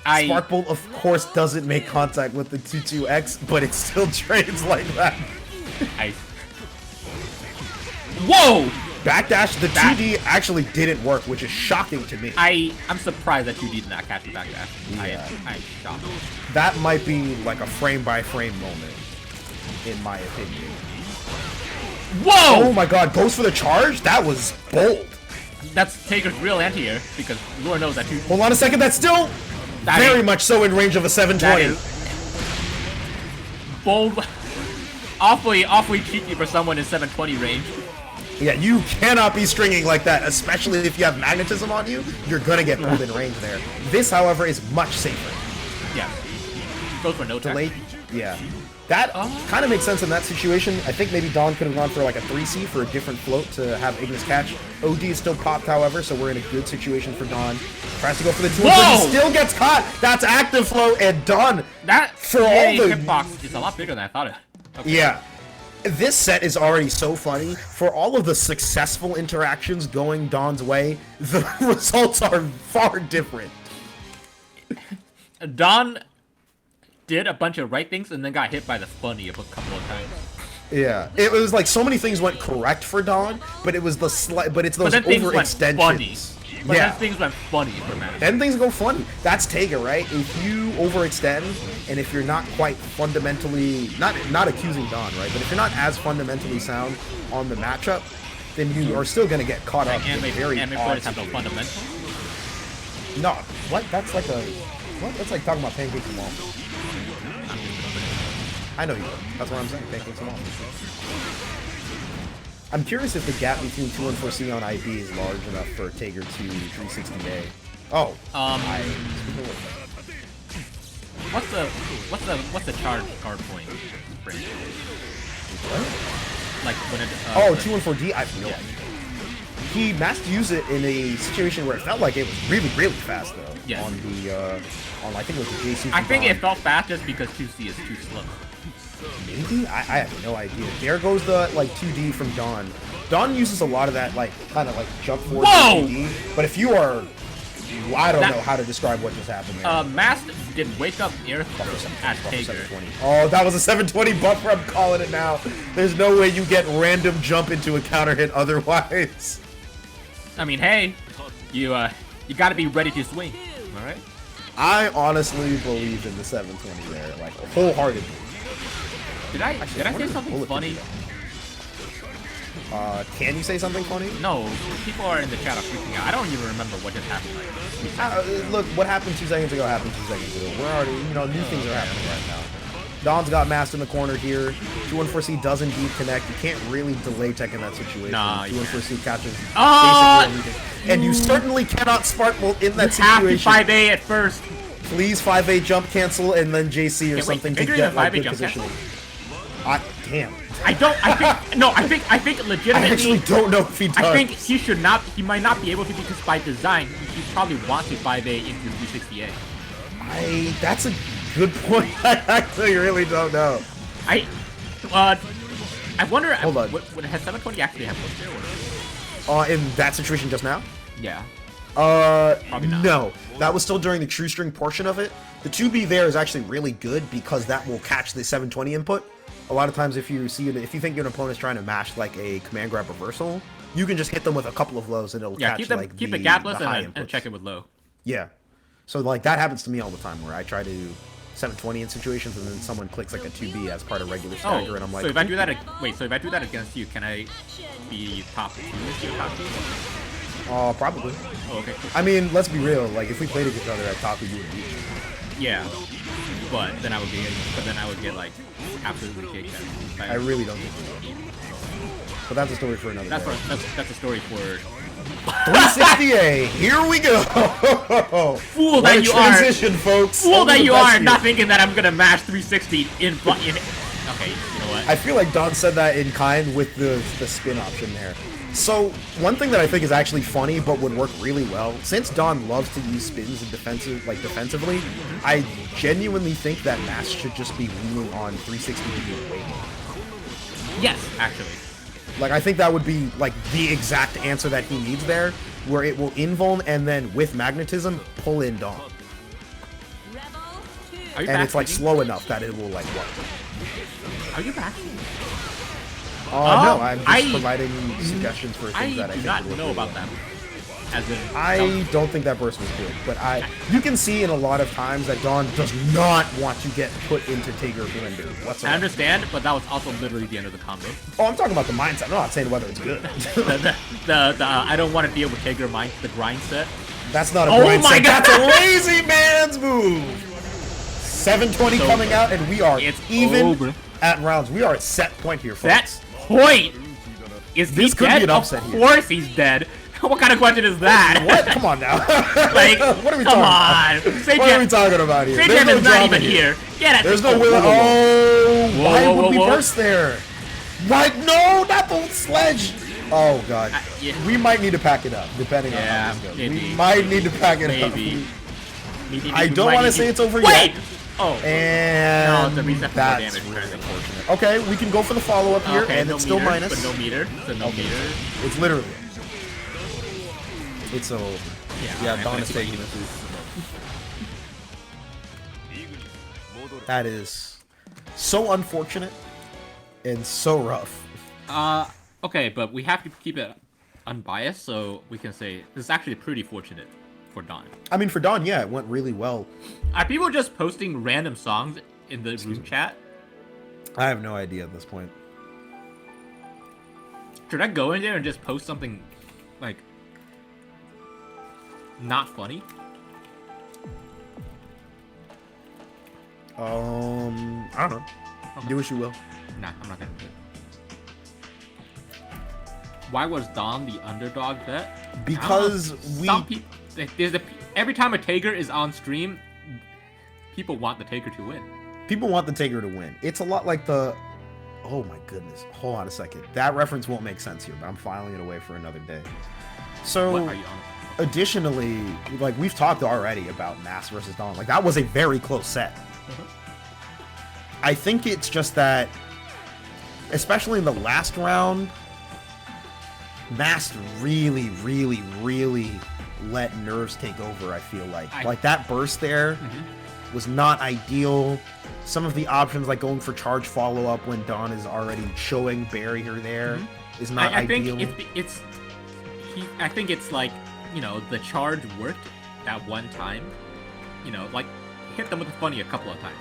Sparkbolt, of course, doesn't make contact with the 2-2X, but it still trades like that. Whoa! Backdash, the 2D actually didn't work, which is shocking to me. I'm surprised that 2D did not catch the backdash. Yeah. I'm shocked. That might be like a frame-by-frame moment, in my opinion. Whoa! Oh my god, goes for the charge? That was bold. That's Tager's real anti-air, because Lord knows that 2D... Hold on a second, that's still very much so in range of a 720. Bold. Awfully cheeky for someone in 720 range. Yeah, you cannot be stringing like that, especially if you have magnetism on you. You're gonna get pulled in range there. This, however, is much safer. Yeah. Goes for no delayed. Yeah. That kind of makes sense in that situation. I think maybe Dawn could have gone for like a 3C for a different float to have Ignis catch. OD is still popped, however, so we're in a good situation for Dawn. Tries to go for the 2, but he still gets caught. That's active flow, and Dawn. That for all the hitbox is a lot bigger than I thought it. Okay. Yeah. This set is already so funny. For all of the successful interactions going Dawn's way, the results are far different. Dawn did a bunch of right things and then got hit by the funny a couple of times. Yeah, it was like so many things went correct for Dawn, but it was the it's those overextensions. But then things went funny for Mast. Then things go funny. That's Tager, right? If you overextend, and if you're not quite fundamentally, not accusing Dawn, right? But if you're not as fundamentally sound on the matchup, then you are still gonna get caught up in very odd have no fundamentals. No, what? That's like a what? That's like talking about pancakes and waffles. I know you would. That's what I'm saying. Pancakes and waffles. I'm curious if the gap between 2 and 4C on IB is large enough for Tager to 360A. Oh. What's the charge guard point? What? Like when it 2 and 4D? I have no idea. He Mast used it in a situation where it felt like it was really, really fast though. Yeah. On the on I think it was the JC. I think it felt fast just because 2C is too slow. Maybe? I have no idea. There goes the like 2D from Dawn. Dawn uses a lot of that like kind of like jump forward 2D. But if you are, I don't know how to describe what just happened there. Mast did wake up air throw at Tager. Oh, that was a 720 buffer. I'm calling it now. There's no way you get random jump into a counter hit otherwise. I mean, hey, you got to be ready to swing. All right. I honestly believe in the 720 there, like wholeheartedly. Did I say something funny? Can you say something funny? No, people are in the chat are freaking out. I don't even remember what just happened. Look, what happened 2 seconds ago happened 2 seconds ago. We're already, new things are happening right now. Dawn's got Mast in the corner here. 2 and 4C does indeed connect. You can't really delay tech in that situation. Nah, 2 and 4C catches basically everything. And you certainly cannot Sparkbolt in that situation. You have to 5A at first. Please 5A jump cancel and then JC or Okay, something wait, to Taker get in a like 5A good jump positioning. Damn. I think legitimately. I actually don't know if he does. I think he should not. He might not be able to because by design he probably wants to 5A into 360A. That's a good point. I actually really don't know. I wonder. Hold on. Has 720 actually have post there? In that situation just now? Yeah. Probably not. No. That was still during the true string portion of it. The 2B there is actually really good because that will catch the 720 input. A lot of times if you think your opponent's trying to mash like a command grab reversal, you can just hit them with a couple of lows and it'll catch keep the it gapless the high and check it with low. Yeah. So like that happens to me all the time where I try to 720 in situations and then someone clicks like a 2B as part of regular stagger and I'm like, so if I do that against you, can I be top 2 if you're top 2? Probably. Oh, okay. I mean, let's be real. Like, if we played against each other at top, we would beat. Yeah, but then I would get like absolutely kicked out. I really don't think we would. But that's a story for another day. That's a story for 360A. Here we go. Fool that you are, transition, folks. Fool that you are, not thinking that I'm gonna mash 360 in. Okay, you know what? I feel like Don said that in kind with the spin option there. So, one thing that I think is actually funny but would work really well, since Don loves to use spins in defensively, I genuinely think that Mass should just be leaning on 360 to be way more. Yes, actually. Like, I think that would be, like, the exact answer that he needs there, where it will invuln and then, with magnetism, pull in Don. And it's, like, slow enough that it will, like, work. Are you back? No, I'm just providing suggestions for things that I think do not know about them. As in, I don't think that burst was good, but you can see in a lot of times that Dawn does not want to get put into Tager Blender whatsoever. I understand, but that was also literally the end of the combo. Oh, I'm talking about the mindset. I'm not saying whether it's good. I don't want to deal with Tager the grind set. That's not a grind set. God. That's a lazy man's move. 720 coming out, and we are even at rounds. We are at set point here, folks. Set point. Is this could be an upset here? Of course he's dead. What kind of question is that? What? Come on now. Like, what are we talking about? What are we talking about here? There's no not even here. Get it. There's no will. Oh, why would we burst there? Like, no, not the sledge. Oh god. Yeah. We might need to pack it up, depending on how this goes. Maybe. We might need to pack it up. I don't want to say it's over yet. Oh. And no, it's that's really unfortunate. Okay, we can go for the follow-up here, and it's still minus. But no meter. So no meter. It's literally. It's so. Yeah, Dawn is taking it. That is so unfortunate and so rough. Okay, but we have to keep it unbiased, so we can say this is actually pretty fortunate for Dawn. I mean, for Dawn, yeah, it went really well. Are people just posting random songs in the room chat? I have no idea at this point. Should I go in there and just post something, like, not funny? I don't know. Okay. Do what you will. Nah, I'm not gonna do it. Why was Dawn the underdog bet? Because every time a Tager is on stream, people want the Tager to win. People want the Tager to win. It's a lot like the... Oh my goodness. Hold on a second. That reference won't make sense here, but I'm filing it away for another day. So, what are you on? Additionally, like, we've talked already about Mass versus Dawn. Like, that was a very close set. I think it's just that, especially in the last round, Mass really, really, really let nerves take over, I feel like. Like, that burst there was not ideal. Some of the options, like going for charge follow-up when Dawn is already showing barrier there, is not ideal. I think it's like, you know, the charge worked at one time. You know, like, hit them with the funny a couple of times.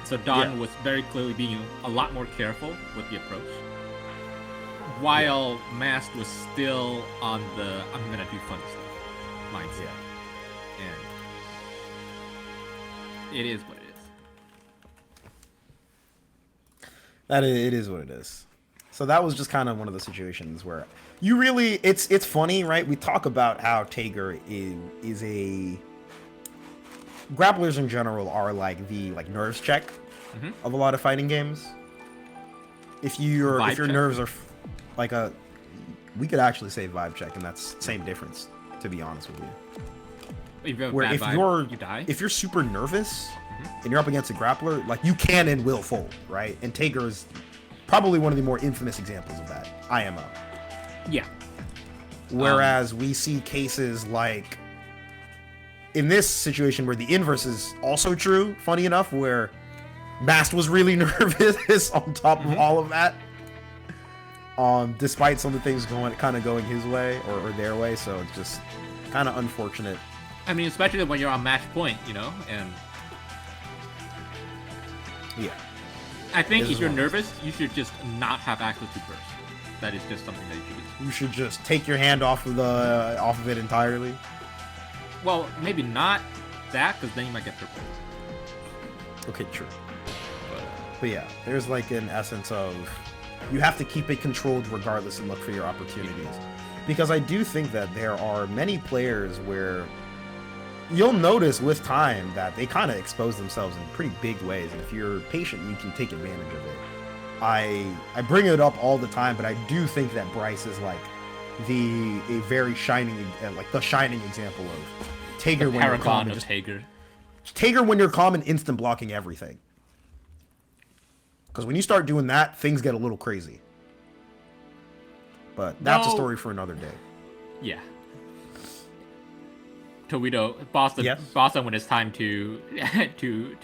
So Dawn was very clearly being a lot more careful with the approach. While Mast was still on the I'm gonna do funny stuff mindset. And it is what it is. It is what it is. So that was just kind of one of the situations where you really, it's funny, right? We talk about how Tager is a grapplers in general are like the nerves check of a lot of fighting games. If your nerves are like we could actually say vibe check, and that's same difference, to be honest with you. If you're super nervous and you're up against a grappler, like you can and will fold, right? And Taker is probably one of the more infamous examples of that. IMO. Yeah. Whereas we see cases like in this situation where the inverse is also true, funny enough, where Mast was really nervous on top of all of that. Despite some of the things going his way or their way, so it's just kind of unfortunate. I mean, especially when you're on match point, you know, and yeah. I think if you're nervous, you should just not have access to burst. That is just something that you should do. You should just take your hand off of it entirely. Well, maybe not that, because then you might get purple. Okay, true. But yeah, there's like an essence of you have to keep it controlled regardless and look for your opportunities. Because I do think that there are many players where you'll notice with time that they kind of expose themselves in pretty big ways, and if you're patient, you can take advantage of it. I bring it up all the time, but I do think that Bryce is like the shining example of Taker when you're calm and Taker when you're calm and instant blocking everything. Because when you start doing that, things get a little crazy. But that's a story for another day. Yeah. Toledo, Boston, yes? Boston, when it's time to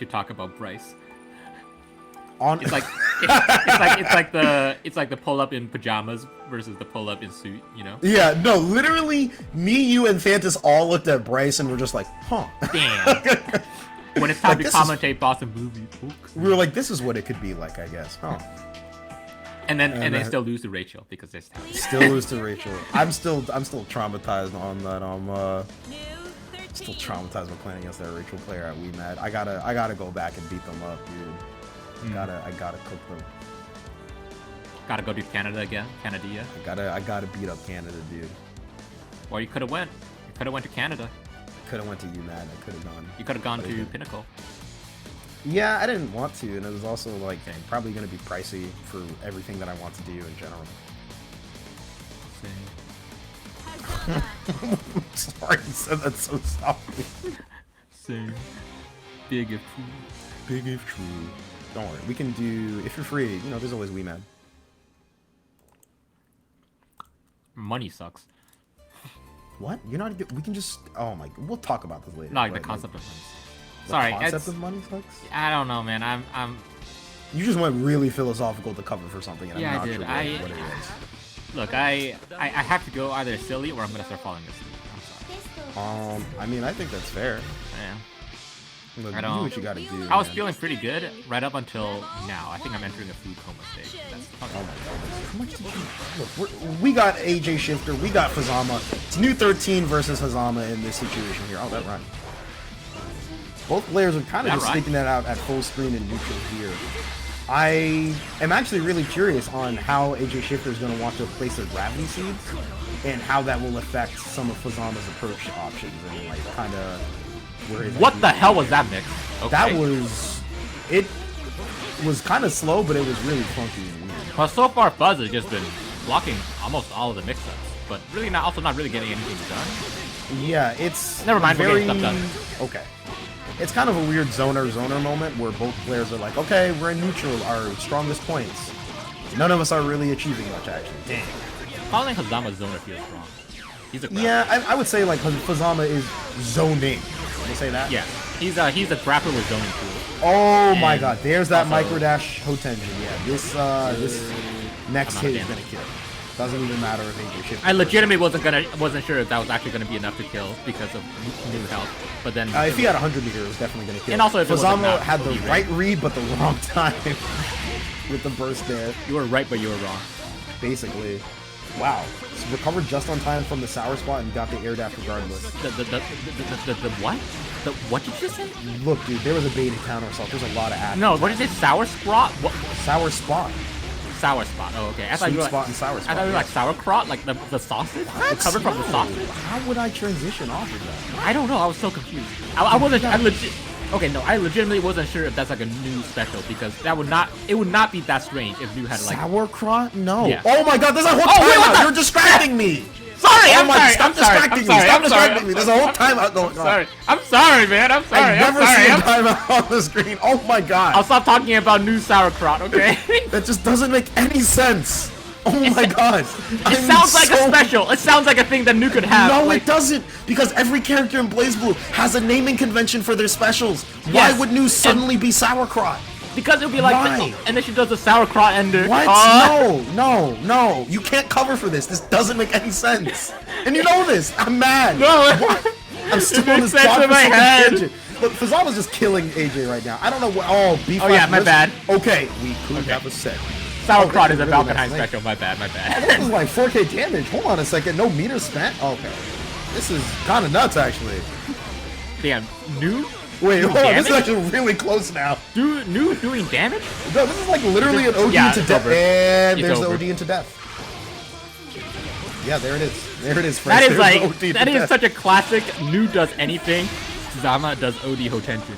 talk about Bryce. It's like the pull up in pajamas versus the pull up in suit, you know? Yeah, no, literally, me, you, and Thantis all looked at Bryce and were just like, huh. Damn. When it's time to commentate Boston Bluebeat, we were like, this is what it could be like, I guess, huh? And they still lose to Rachel because they're still lose to Rachel. I'm still traumatized on that. Still traumatized by playing against that Rachel player at WeMad. I gotta go back and beat them up, dude. I gotta cook them. Gotta go to Canada again, Canada. I gotta beat up Canada, dude. Or you could have went. You could have went to Canada. Could have went to UMAD. I could have gone. You could have gone to Pinnacle. Yeah, I didn't want to, and it was also like probably gonna be pricey for everything that I want to do in general. Sorry, you said that so softly. Same. Big if true. Big if true. Don't worry, we can do, if you're free, you know, there's always WeMad. Money sucks. What? You're not, we can just, oh my, we'll talk about this later. No, like the concept of money. Sorry, the concept of money sucks? I don't know, man. I'm. You just went really philosophical to cover for something, and yeah, I'm not sure what it is. Look, I have to go either silly or I'm gonna start falling asleep. I'm sorry. I mean, I think that's fair. Yeah. Look, do what you gotta do. I was feeling pretty good right up until now. I think I'm entering a food coma stage. That's oh my goodness. How much did you... Look, we got AJShifter, we got Fuzzama. It's new 13 versus Fuzzama in this situation here. Oh, that run. Both players are kind of just sticking that out at full screen and neutral here. I am actually really curious on how AJShifter is going to want to place their gravity seeds and how that will affect some of Fuzzama's approach options and like kind of where his what the hell was that mix? Okay. That was it was kind of slow, but it was really funky and weird. Well, so far Fuzz has just been blocking almost all of the mix-ups, but really not really getting anything done. Yeah, it's never mind. Very... We're getting stuff done. Okay. It's kind of a weird zoner moment where both players are like, okay, we're in neutral, our strongest points. None of us are really achieving much, actually. Dang. Calling Fuzzama zoner feels wrong. He's a grappler. Yeah, I would say like Fuzzama is zoning. Can you say that? Yeah, he's a grappler with zoning tools. Oh my god, there's that micro dash Hotenjin. Yeah, this next hit is gonna kill. Doesn't even matter if AJShifter. I legitimately wasn't sure if that was actually gonna be enough to kill because of new health. But then if he had 100 meters, it was definitely gonna kill. And also, if Fuzzama had the right read but the wrong time with the burst there. You were right, but you were wrong. Basically, wow. So recovered just on time from the sour spot and got the air dash regardless. The what? What did you say? Look, dude, there was a baited counter assault. There's a lot of action. No, what is it? Sour spot? What? Sour spot. sour spot. Oh, okay. I thought you Sweet were spot like, and sour spot. I thought you were like sauerkraut, like the sausage, the covered from the sausage. How would I transition off of that? I don't know. I was so confused. I wasn't. I legit. Okay, no, I legitimately wasn't sure if that's like a new special because that would not. It would not be that strange if you had like sauerkraut. No. Yeah. Oh my God! There's a whole wait, timeout. what the- You're distracting me. Sorry, Oh I'm my! sorry. Stop I'm sorry. distracting I'm me! sorry. Stop I'm sorry. distracting me! There's a whole timeout going on. Sorry. I'm sorry, man. I'm sorry. I never I'm sorry. see a I'm- timeout on the screen. Oh my God! I'll stop talking about new sauerkraut, okay? That just doesn't make any sense. Oh my God! It sounds like a special. It sounds like a thing that New could have. No, like, it doesn't, because every character in BlazBlue has a naming convention for their specials. Why Yes, would New suddenly be sauerkraut? because it would be like, Why? and then she does the sauerkraut ender. What? No. You can't cover for this. This doesn't make any sense. And you know this. I'm mad. No. What? I'm still It on makes this sense in my godforsaken head. tangent. Look, Fuzzama's just killing AJ right now. I don't know what. Oh, B5. Oh, yeah, my bad. Okay, we could have a set. Sauerkraut Oh, is a that's a really Falconheim nice link. special. My bad. My This bad. is like 4K damage. Hold on a second. No meter spent. Okay. This is kind of nuts, actually. Damn, New. Wait, hold on. This is damage? actually really close now. New doing damage? No, this is like literally an OD Yeah, into it's death. over. And It's there's over. the OD into death. Yeah, there it is. There it is, That friends. is There's like the OD to that is death. such a classic. New does anything. Zama does OD Hotention.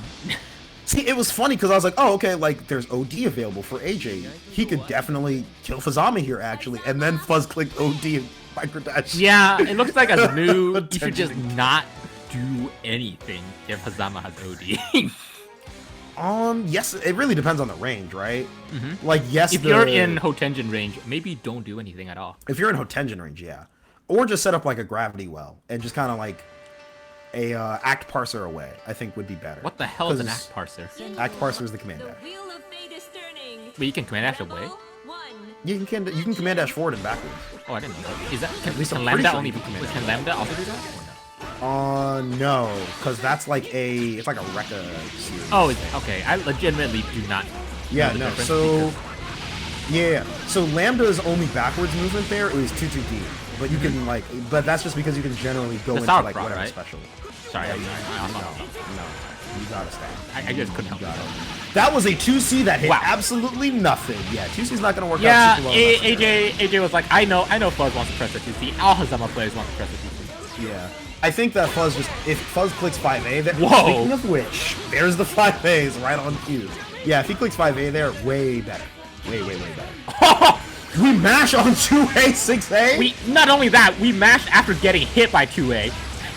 See, it was funny because I was like, oh, okay, like there's OD available for AJ. He could definitely kill Fuzzama here, actually. And then Fuzz clicked OD and microdash. Yeah, it looks like a New. You Attention. should just not do anything if Hazama has OD. Yes, it really depends on the range, right? Like, yes, If you're in Hotenjin range, maybe don't do anything at all. If you're in Hotenjin range, yeah. Or just set up like a gravity well and just kind of like a act parser away, I think would be better. What the hell is an 'Cause act parser? Act parser is the command dash. Wheel of fate is turning. But you can command dash away? You can command dash forward and backwards. Oh, I didn't know that. Is that can, least I'm can pretty Lambda sure only you can command dash. can Lambda also do that? Or no? No, because that's like it's like a Rekka series. Oh, is it? Okay. I legitimately do not. yeah, know the no. difference So because- yeah, so Lambda is only backwards movement there. It was 2-2D, but you can like, but that's just because you can generally go The into like sauerkraut, whatever right? special. Sorry, I'm No, sorry. you gotta stop. I just couldn't help Got it. it. That was a 2C that hit Wow. absolutely nothing. Yeah, 2C's not gonna work Yeah, out super well. AJ was like, I know Fuzz wants to press the 2C. All Hazama players want to press the 2C. Yeah. I think that Fuzz just, if Fuzz clicks 5A, then Whoa. speaking of which, there's the 5As right on cue. Yeah, if he clicks 5A there, way better. Way better. We mash on 2A, 6A, We not only that, we mashed after getting hit by 2A.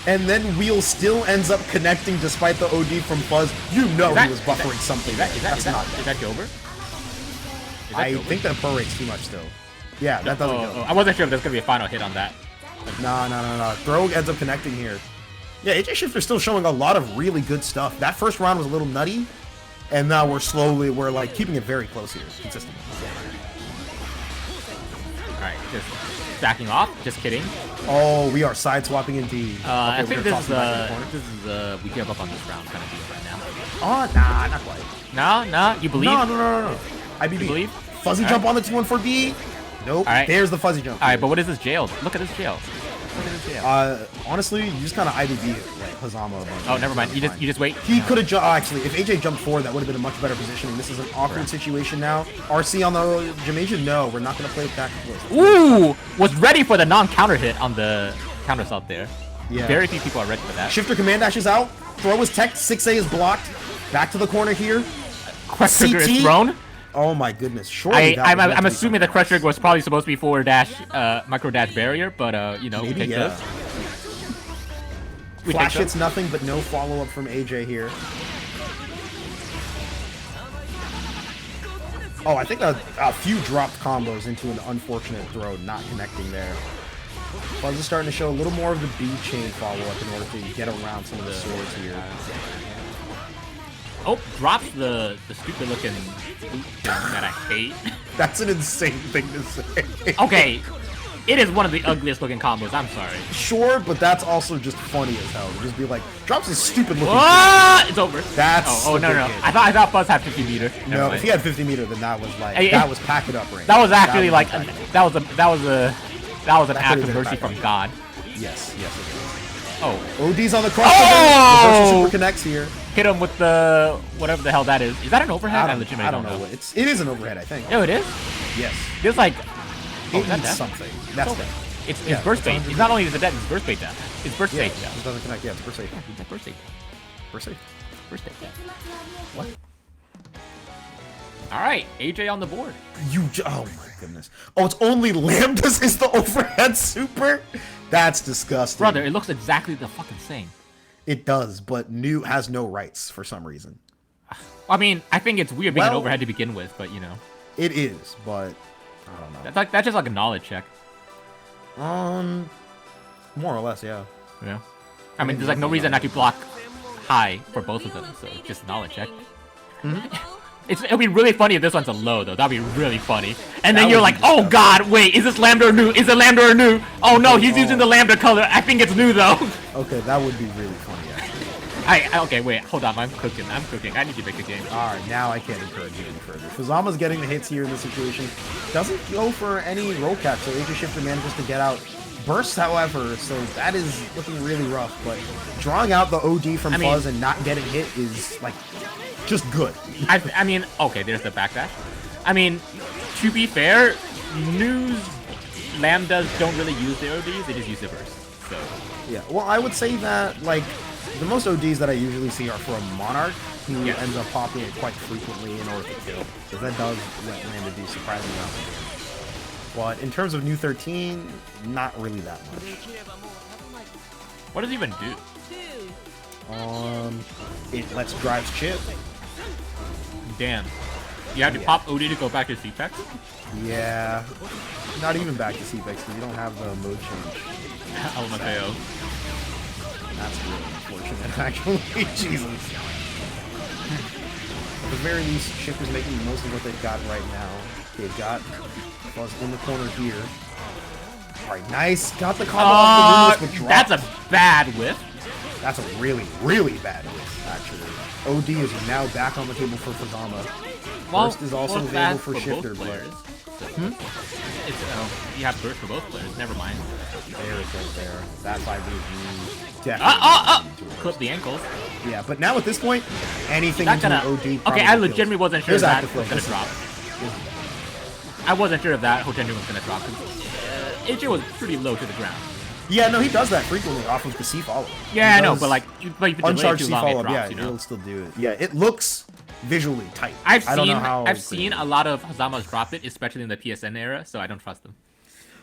and then Wheel still ends up connecting despite the OD from Fuzz. You know that- he was buffering something. That's not is that Jover? I think that prorate's too much still. Yeah, that doesn't go. I wasn't sure if there's gonna be a final hit on that. No. Throw ends up connecting here. Yeah, AJShifter's still showing a lot of really good stuff. That first round was a little nutty, and now we're like keeping it very close here, consistently. All right, just backing off. Just kidding. Oh, we are side swapping indeed. I Okay, think we're this is tossing back in the corner. we give up on this round kind of deal right now. Oh, nah, not quite. No, you believe? No. IBB. You believe? Fuzzy All jump right. on the 214B. Nope. All right. There's the fuzzy jump. All right, but what is this jail? Look at this jail. Look at this jail. Honestly, you just kind of IBB it, like Fuzzama. Oh, never mind. You just wait. He could have jumped. Actually, if AJ jumped forward, that would have been a much better positioning. This is an awkward situation now. RC on the Jamaican? No, we're not going to play it back and forth. Ooh, was ready for the non-counter hit on the counter assault there. Yeah. Very few people are ready for that. Shifter command dash is out. Throw is tech. 6A is blocked. Back to the corner here. Crush trigger CT? is thrown. Oh my goodness. Surely that was meant I'm to be assuming the something crush else. trigger was probably supposed to be forward dash, micro dash barrier, but you know, we Maybe, take yeah. those. We Flash take hits those. nothing, but no follow-up from AJ here. Oh, I think a few dropped combos into an unfortunate throw, not connecting there. Fuzz is starting to show a little more of the B chain follow-up in order to get around some of the swords here. Oh, drops the stupid looking boot that I hate. That's an insane thing to say. Okay, it is one of the ugliest looking combos. I'm sorry. Sure, but that's also just funny as hell. To just be like, drops a stupid looking. What? It's over. That's oh a no big no. hit. I thought Fuzz had 50 meter. Never No, mind. if he had 50 meter, then that was like Hey, that was pack it up range. That was actually That like pack it up. that was an That act could've of been a mercy back from up. God. Yes, it is. Oh, OD's on the cross. Oh! Reversal super connects here. hit him with the whatever the hell that is. Is that an overhead? I legitimately don't know what it is an overhead, I think. No, it is. Yes. There's like, It that means death? something. That's It's death. It's Yeah, burst it's bait. 100%. It's not only is it death, it's burst bait death. It's burst Yeah, bait it death. doesn't connect. Yeah, it's per se. It's like burst bait. Per se. Burst bait death. What? All right, AJ on the board. Oh my goodness. Oh, it's only Lambdas is the overhead super? That's disgusting. Brother, it looks exactly the fucking same. It does, but New has no rights for some reason. I mean, I think it's weird being an Well- overhead to begin with, but you know. It is, but I don't know. That's just like a knowledge check. More or less, yeah. You know? I mean, there's like no reason not to block high for both of them, so just knowledge check. It'll be really funny if this one's a low, though. That'd be really funny. And then That you're would like, be oh disgusting. god, wait, is this lambda or new? Is it lambda or new? Oh no, he's using the lambda color. I think it's new though. Okay, that would be really funny, actually. Okay, wait, hold on, I'm cooking. I need to make a game. Alright, now I can't encourage you any further. Fuzzama's getting the hits here in this situation. Doesn't go for any roll catch, so AJShifter manages to get out. Bursts, however, so that is looking really rough, but drawing out the OD from Fuzz and not getting hit is, like, just good. I mean, okay, there's the backdash. I mean, to be fair, News lambdas don't really use the ODs, they just use the burst. So Yeah, well, I would say that, like, the most ODs that I usually see are from Monarch, who ends up popping it quite frequently in order to kill. Because that does let Lambda do surprising amounts of damage. But in terms of New 13, not really that much. what does it even do? It lets drives chip. Damn. You have to pop OD to go back to CPEX? Yeah. Not even back to CPEX because you don't have the mode change. LMFAO. That's really unfortunate, actually. Jesus. At the very least, Shifter's making most of what they've got right now. They've got Fuzz in the corner here. Alright, nice. Got the combo off the Luminous, but That's dropped. a bad whiff. That's a really, really bad whiff, actually. OD is now back on the table for Fuzzama. Burst is also available for Shifter, but You have burst for both players. Never mind. there it goes there. That 5 definitely. Clip the ankles. Yeah, but now at this point, anything Not into gonna. an OD Okay, probably I kills. legitimately wasn't sure Here's if that active was flip. gonna drop. I wasn't sure if that Hotendu was gonna drop. AJ was pretty low to the ground. Yeah, no, he does that frequently off of the C follow. Yeah, I He know, does but like, if you delay uncharged too C long, it follow, drops. yeah, You know. he'll still do it. Yeah, it looks visually tight. I've I don't know how seen a lot of Fuzzama's drop it, especially in the PSN era, so I don't trust them.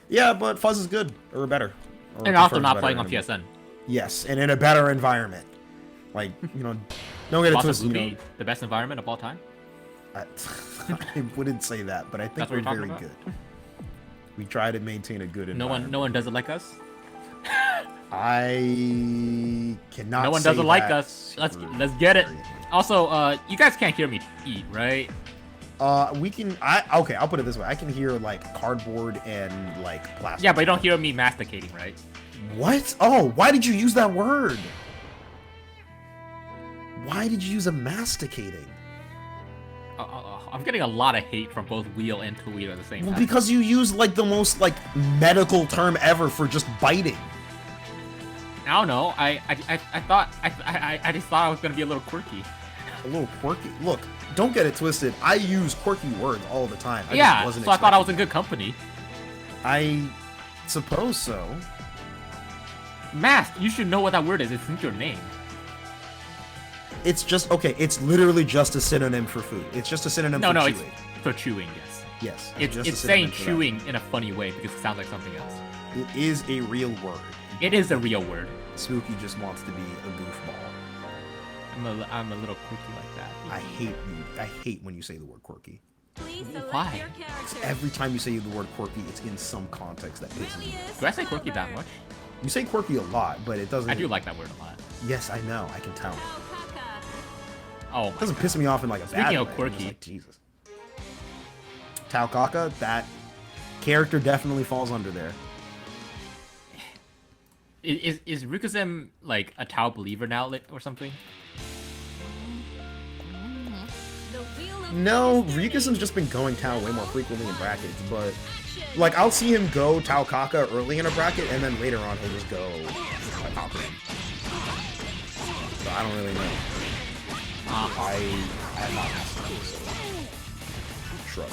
Yeah, but Fuzz is good or better. Or And also prefers not better playing on anyway. PSN. Yes, and in a better environment. Like, you know, don't get it twisted. You know, BBB, the best environment of all time. I wouldn't say that, but I think That's what we're you're very talking good. We try to maintain a good No environment. one does it like us. I cannot. No one say does it like that us. Let's for get it. certain. Also, you guys can't hear me eat, right? We can. Okay. I'll put it this way. I can hear like cardboard and like plastic. Yeah, but you don't hear me masticating, right? What? Oh, why did you use that word? Why did you use a masticating? I'm getting a lot of hate from both wheel and two wheel at the same Well, time. because you use like the most like medical term ever for just biting. I don't know. I thought I just thought I was gonna be a little quirky. A little quirky. Look, don't get it twisted. I use quirky words all the time. I Yeah, just wasn't so I thought I was expecting in good company. it. I suppose so. Mast, you should know what that word is. It's in your name. It's just okay. It's literally just a synonym for food. It's just a synonym No, for no, chewing. it's for chewing. Yes. Yes. It's just a saying synonym for that. chewing in a funny way because it sounds like something else. It is a real word. It is a real word. Spooky just wants to be a goofball. I'm a little quirky like that. I hate you. I hate when you say the word quirky. Please select Why? your character. Every time you say the word quirky, it's in some context that pisses me off. Do I say quirky that much? You say quirky a lot, but it doesn't. I do like that word a lot. Yes, I know. I can tell. Oh, It doesn't piss me off in like a bad Speaking way. of I'm just quirky. like, Jesus. Taokaka, that character definitely falls under there. Is Rikuzem like a Tao believer now or something? The wheel of No, fate is Rikuzem's just been going Tao way more frequently in brackets, but like I'll see him go Taokaka early in a bracket, and then later on he'll just go Valkyrie. So I don't really know. I have not asked him, so shrug.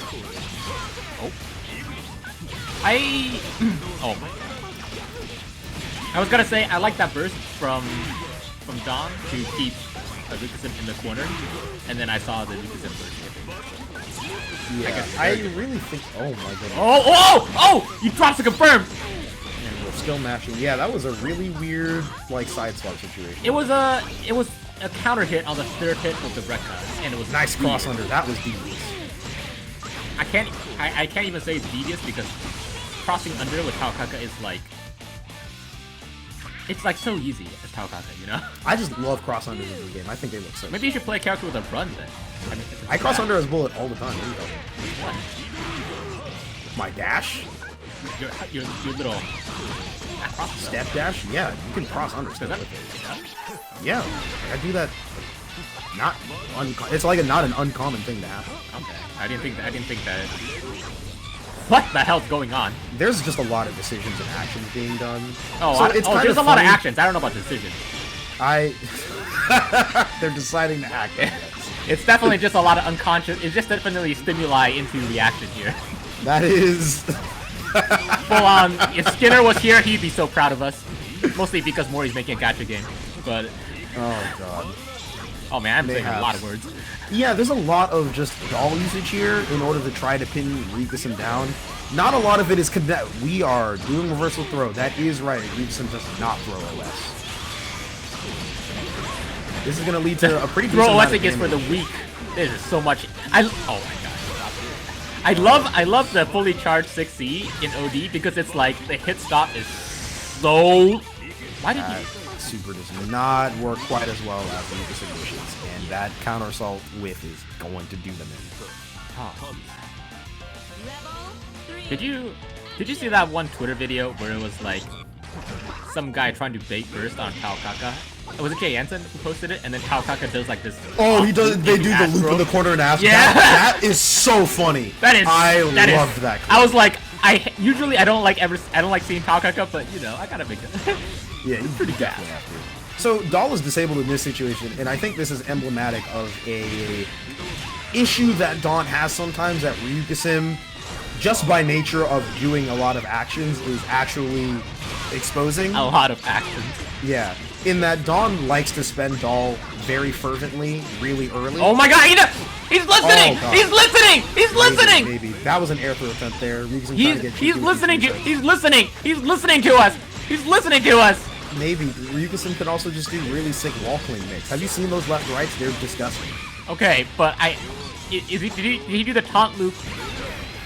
Oh. Oh my. I was gonna say I like that burst from Dawn to keep Euchre in the corner, and then I saw the Euchre burst. Yeah, I really think. Oh my goodness. Oh! You dropped to confirm. And we're still mashing. Yeah, that was a really weird like side swap situation. It was a counter hit on the third hit with the Rekka, and it was Nice cross weird. under. That was devious. I can't even say it's devious because crossing under with Taokaka is like. It's like so easy as Taokaka, you know? I just love cross unders in this game. I think they look so. Maybe you should play a character with a run then. I mean, I cross under as bullet all the time. What are you talking What? about? My dash? Your little Step dash? Yeah, you can cross under still Does with it. that? Yeah, I do that. Not it's like not an uncommon thing to happen. Okay. I didn't think that. What the hell's going on? There's just a lot of decisions and actions being done. Oh, so it's kind there's of a lot of funny. actions. I don't know about decisions. They're deciding to act. It's definitely just a lot of unconscious. It's just definitely stimuli into reaction here. That is. Full on. If Skinner was here, he'd be so proud of us. Mostly because Mori's making a gacha game. But Oh god. oh man, I'm saying a Mayhaps. lot of words. Yeah, there's a lot of just doll usage here in order to try to pin Euchre down. Not a lot of it is connect. We are doing reversal throw. That is right. Euchre does not throw OS. This is going to lead to a pretty decent Throw amount OS of is for the damage. weak. There's so much. Oh my god. I love the fully charged 6C in OD because it's like the hit stop is so. Why did you? Super does not work quite as well as the Euchre wishes, and that counter assault whiff is going to do them in. Oh. Level 3. Did you see that one Twitter video where it was like some guy trying to bait burst on Taokaka? Was it Jay Anson who posted it? And then Taokaka does like this. Oh, he does. They do the ass loop throw. in the corner and ass. Yeah. That is so funny. That is. I that is- loved that. I was like, usually I don't like seeing Taokaka, but you know I gotta make it. Yeah, he's pretty bad. So Doll is disabled in this situation, and I think this is emblematic of a issue that Dawn has sometimes that Ryukisim, just by nature of doing a lot of actions, is actually exposing. A lot of actions. Yeah, in that Dawn likes to spend Doll very fervently, really early. Oh my god, he's listening! Oh, God. He's listening! He's listening! Maybe. That was an air throw attempt there. Ryukisim trying to get He's cheeky with listening his to research. he's listening! He's listening to us! He's listening to us! Maybe. Ryukisim could also just do really sick wall cling mix. Have you seen those left rights? They're disgusting. Okay, but did he do the taunt loop?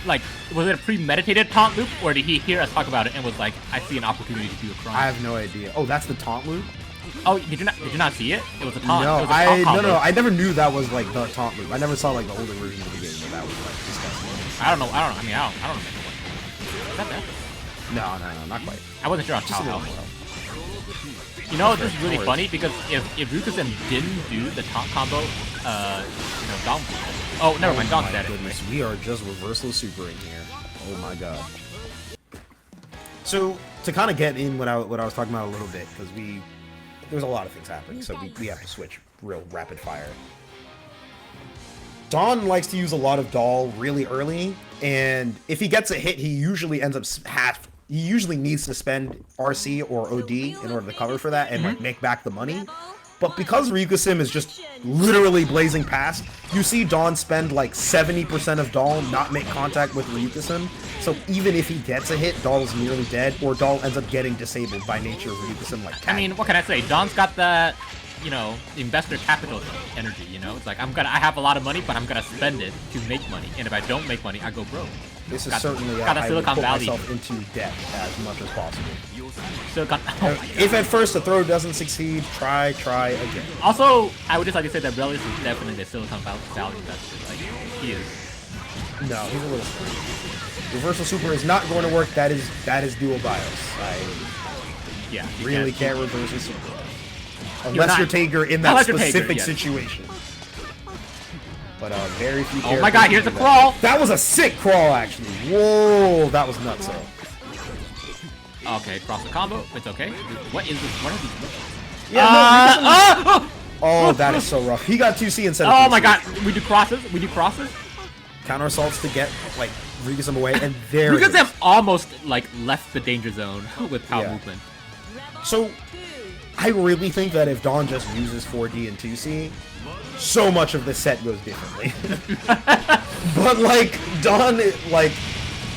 Like, was it a premeditated taunt loop, or did he hear us talk about it and was like, I see an opportunity to do a crime? I have no idea. Oh, that's the taunt loop? Oh, did you not see it? It was a taunt. No, it was a taunt combo. no. I never knew that was like the taunt loop. I never saw like the older versions of the game where that was like disgusting. I don't know. I mean, I don't know. Is that bad? No, not quite. I wasn't sure on Just how a little helpful. more. You know, this is really No worries. funny because if Ryukisim didn't do the taunt combo, Dom. Oh, never mind. Dom's dead anyway. Goodness, we are just reversal supering here. Oh my god. So to kind of get in what I was talking about a little bit, because there's a lot of things happening, so we have to switch real rapid fire. Dawn likes to use a lot of Doll really early, and if he gets a hit, he usually ends up he usually needs to spend RC or OD in order to cover for that and like make back the money. But because Ryukisim is just literally blazing past, you see Dawn spend like 70% of Doll not make contact with Ryukisim. So even if he gets a hit, Doll's nearly dead, or Doll ends up getting disabled by nature of Ryukisim like I mean, what can I say? Don's got that, investor capital energy. It's like I have a lot of money, but I'm gonna spend it to make money, and if I don't make money, I go broke. this is got- certainly got a I would Silicon put Valley. myself into debt as much as possible. Silicon. Oh my God. If at first the throw doesn't succeed, try again. Also, I would just like to say that Relius is definitely the Silicon Valley investor. Like he is. No, he's a little screwed. Reversal super is not going to work. That is dual bios. Yeah. I you really can't reverse a super. You're Unless not- you're Tager in that unless you're Tager, specific yes. situation. But very few Oh my characters God! Here's do a that. crawl. That was a sick crawl, actually. Whoa, that was nuts. Okay, cross the combo. It's okay. What is this? What are these? Yeah, oh, that is so rough. He got 2C instead of Oh 3C. my God! We do crosses. Counter assaults to get like Rikisum away, and there. Rikisum almost like left the danger zone with power movement. So, I really think that if Dawn just uses 4D and 2C, so much of the set goes differently. But like Dawn, like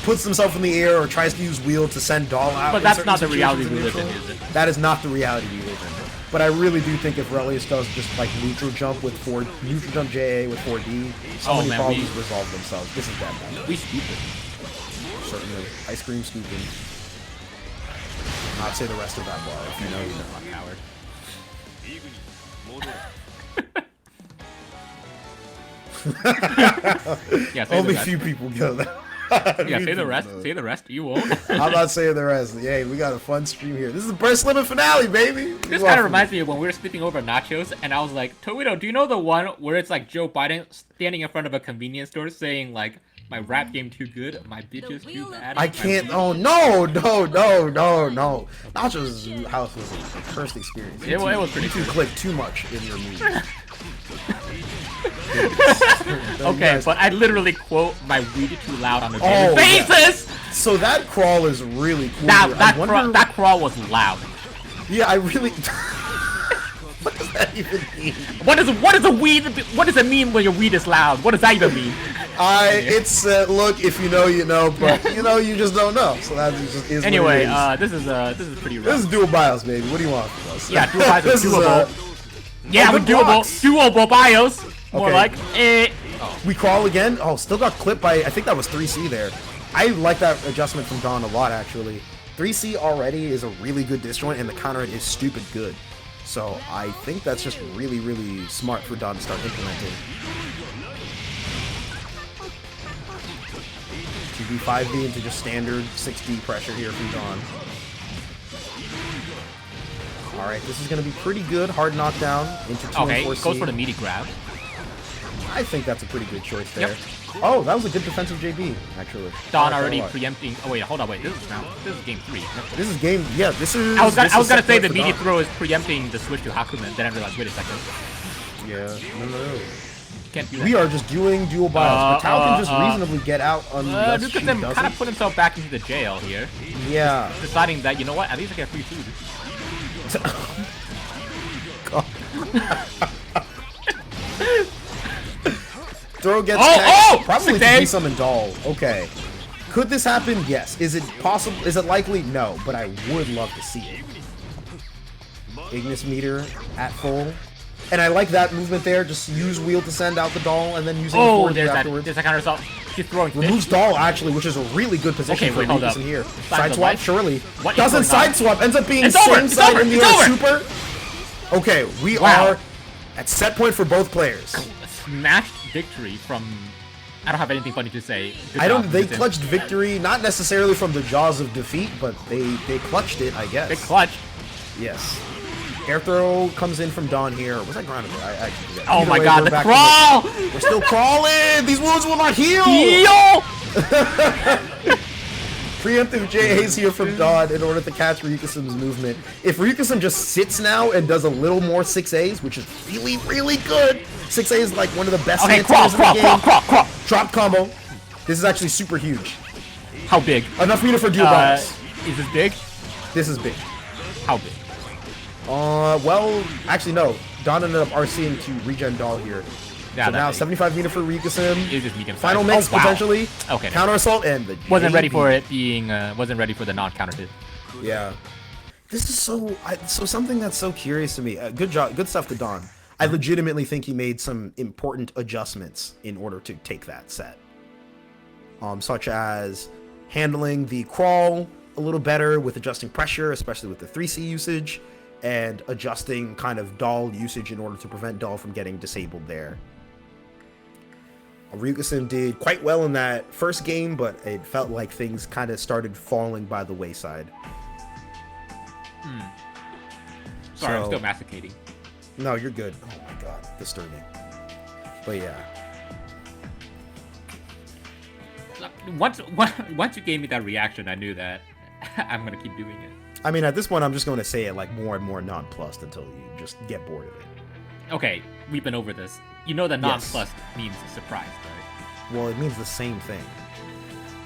puts himself in the air or tries to use wheel to send Doll out. But that's not the reality we live in, is it? That is not the reality we live in. But I really do think if Relius does just like neutral jump JA with 4D, so many problems resolve themselves. This is bad. We stupid. Certainly. Ice cream scooping. Not say the rest of that bar if you know you're not coward. Yeah, only few people go there. Yeah, say the rest. Say the rest. You won't. I'm not saying the rest. Yeah, we got a fun stream here. This is the Burst Limit finale, baby. This kind of reminds me of when we were sleeping over nachos, and I was like, Toledo, do you know the one where it's like Joe Biden standing in front of a convenience store saying like, my rap game too good, my bitch is too bad. I can't. Oh no. Nacho's house was a cursed experience. It was pretty. You click too much in your music. Okay, but I literally quote my weed too loud on the daily basis. Yeah. So that crawl is really cool. That crawl was loud. Yeah, I really. What does that even mean? What does a weed? What does it mean when your weed is loud? What does that even mean? It's look, if you know, you know, but you know, you just don't know. So that just is. Anyway, this is pretty rough. This is dual BIOS, baby. What do you want from us? Yeah, dual BIOS is doable. Yeah, with doable BIOS. More like We crawl again. Oh, still got clipped by. I think that was 3C there. I like that adjustment from Dawn a lot, actually. 3C already is a really good disjoint, and the counter is stupid good. So I think that's just really, really smart for Dawn to start implementing. 2D, 5D into just standard 6D pressure here from Dawn. Alright, this is going to be pretty good. Hard knockdown into 2 and 4C. Goes for the meaty grab. I think that's a pretty good choice there. Yep. Oh, that was a good defensive JB, actually. Dawn already preempting. Oh wait, hold on, wait. This is game 3. This is game. Yeah, this is. I was gonna say the meaty throw is preempting the switch to Hakumen. Then I realized, wait a second. Yeah, no. Can't do that. We are just doing dual bios, but Tao can just reasonably get out unless she doesn't. kind of put himself back into the jail here. Yeah. Just deciding that, you know what? At least I get free food. Throw gets probably to be summon Doll. Okay. Could this happen? Yes. Is it possible? Is it likely? No. But I would love to see it. Ignis meter at full. And I like that movement there. Just use wheel to send out the Doll and then using the forward afterwards. There's that counter assault. She's throwing removes Doll, actually, which is a really good position for Lucas in here. Side swap, surely. What doesn't side swap. Ends up being same side in the air super. Okay, we are at set point for both players. Smashed victory from... I don't have anything funny to say. They clutched victory, not necessarily from the jaws of defeat, but they clutched it, I guess. They clutched. Yes. Air throw comes in from Dawn here. Was that grounded? I actually forget. Oh my god, the crawl! We're still crawling! These wounds will not heal! Preemptive JAs here from Dawn in order to catch Ryukusum's movement. If Ryukusum just sits now and does a little more 6As, which is really, really good. 6A is like one of the best answers in the game. Drop combo. This is actually super huge. How big? Enough meter for dual bonus. Is this big? This is big. How big? Well, actually no. Dawn ended up RCing to regen Doll here. Yeah, so now 75 meter for Ryukusum. It is medium Final mix potentially. Okay. Counter assault and the wasn't ready for it being wasn't ready for the non-counter hit. Yeah. This is so something that's so curious to me. Good job, good stuff to Dawn. I legitimately think he made some important adjustments in order to take that set. Such as handling the crawl a little better with adjusting pressure, especially with the 3C usage, and adjusting kind of Doll usage in order to prevent Doll from getting disabled there. Ryukusum did quite well in that first game, but it felt like things kind of started falling by the wayside. Sorry, I'm still masticating. No, you're good. Oh my god, disturbing. But yeah. Once you gave me that reaction, I knew that I'm gonna keep doing it. I mean, at this point, I'm just going to say it like more and more nonplussed until you just get bored of it. Okay, we've been over this. You know that nonplussed means surprised, right? Well, it means the same thing.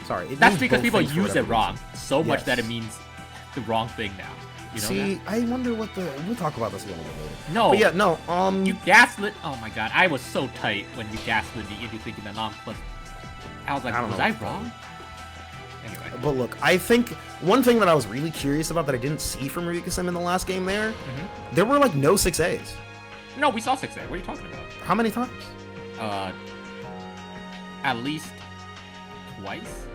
Sorry. That's means because both people things for use it whatever wrong reason. so much Yes. that it means the wrong thing now. You know See, that? I wonder what the. We'll talk about this a little bit later. No. But yeah, no. You gaslit. Oh my god, I was so tight when you gaslit me into thinking that non-plus. I was like, I don't was know I what's wrong? Anyway. But look, I think one thing that I was really curious about that I didn't see from Ryuka-sim in the last game there were like no 6As. No, we saw 6A. What are you talking about? How many times? At least twice.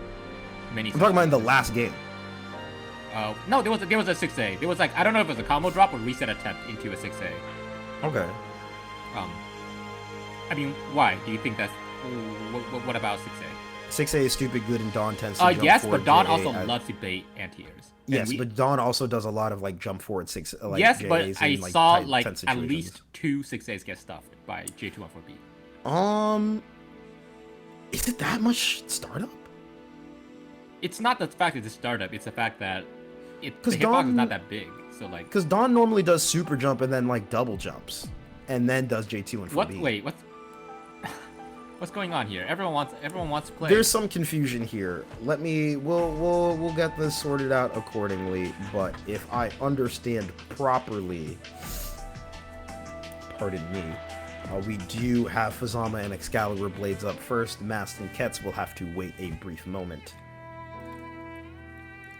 Many. I'm talking about in the last game. No, there was a 6A. There was like, I don't know if it was a combo drop or reset attempt into a 6A. Okay. I mean, why do you think that's? What about 6A? 6A is stupid good and Dawn tends to jump Yes, forward but Dawn JA also as- loves to bait anti-airs. Yes, but Dawn also does a lot of like jump forward 6. Like, yes, JAs but in, I like, saw tight, like tense at situations. least 2 6As get stuffed by J214B. Is it that much startup? It's not the fact that it's a startup; it's the fact that the 'Cause hitbox Dawn- is not that big. So like, Because Dawn normally does super jump and then like double jumps, and then does J2 and 4B. what? Wait, what's going on here? Everyone wants to play. There's some confusion here. We'll get this sorted out accordingly. But if I understand properly, pardon me, we do have Fuzzama and XCaLiburbladez up first. Mast and Kets will have to wait a brief moment.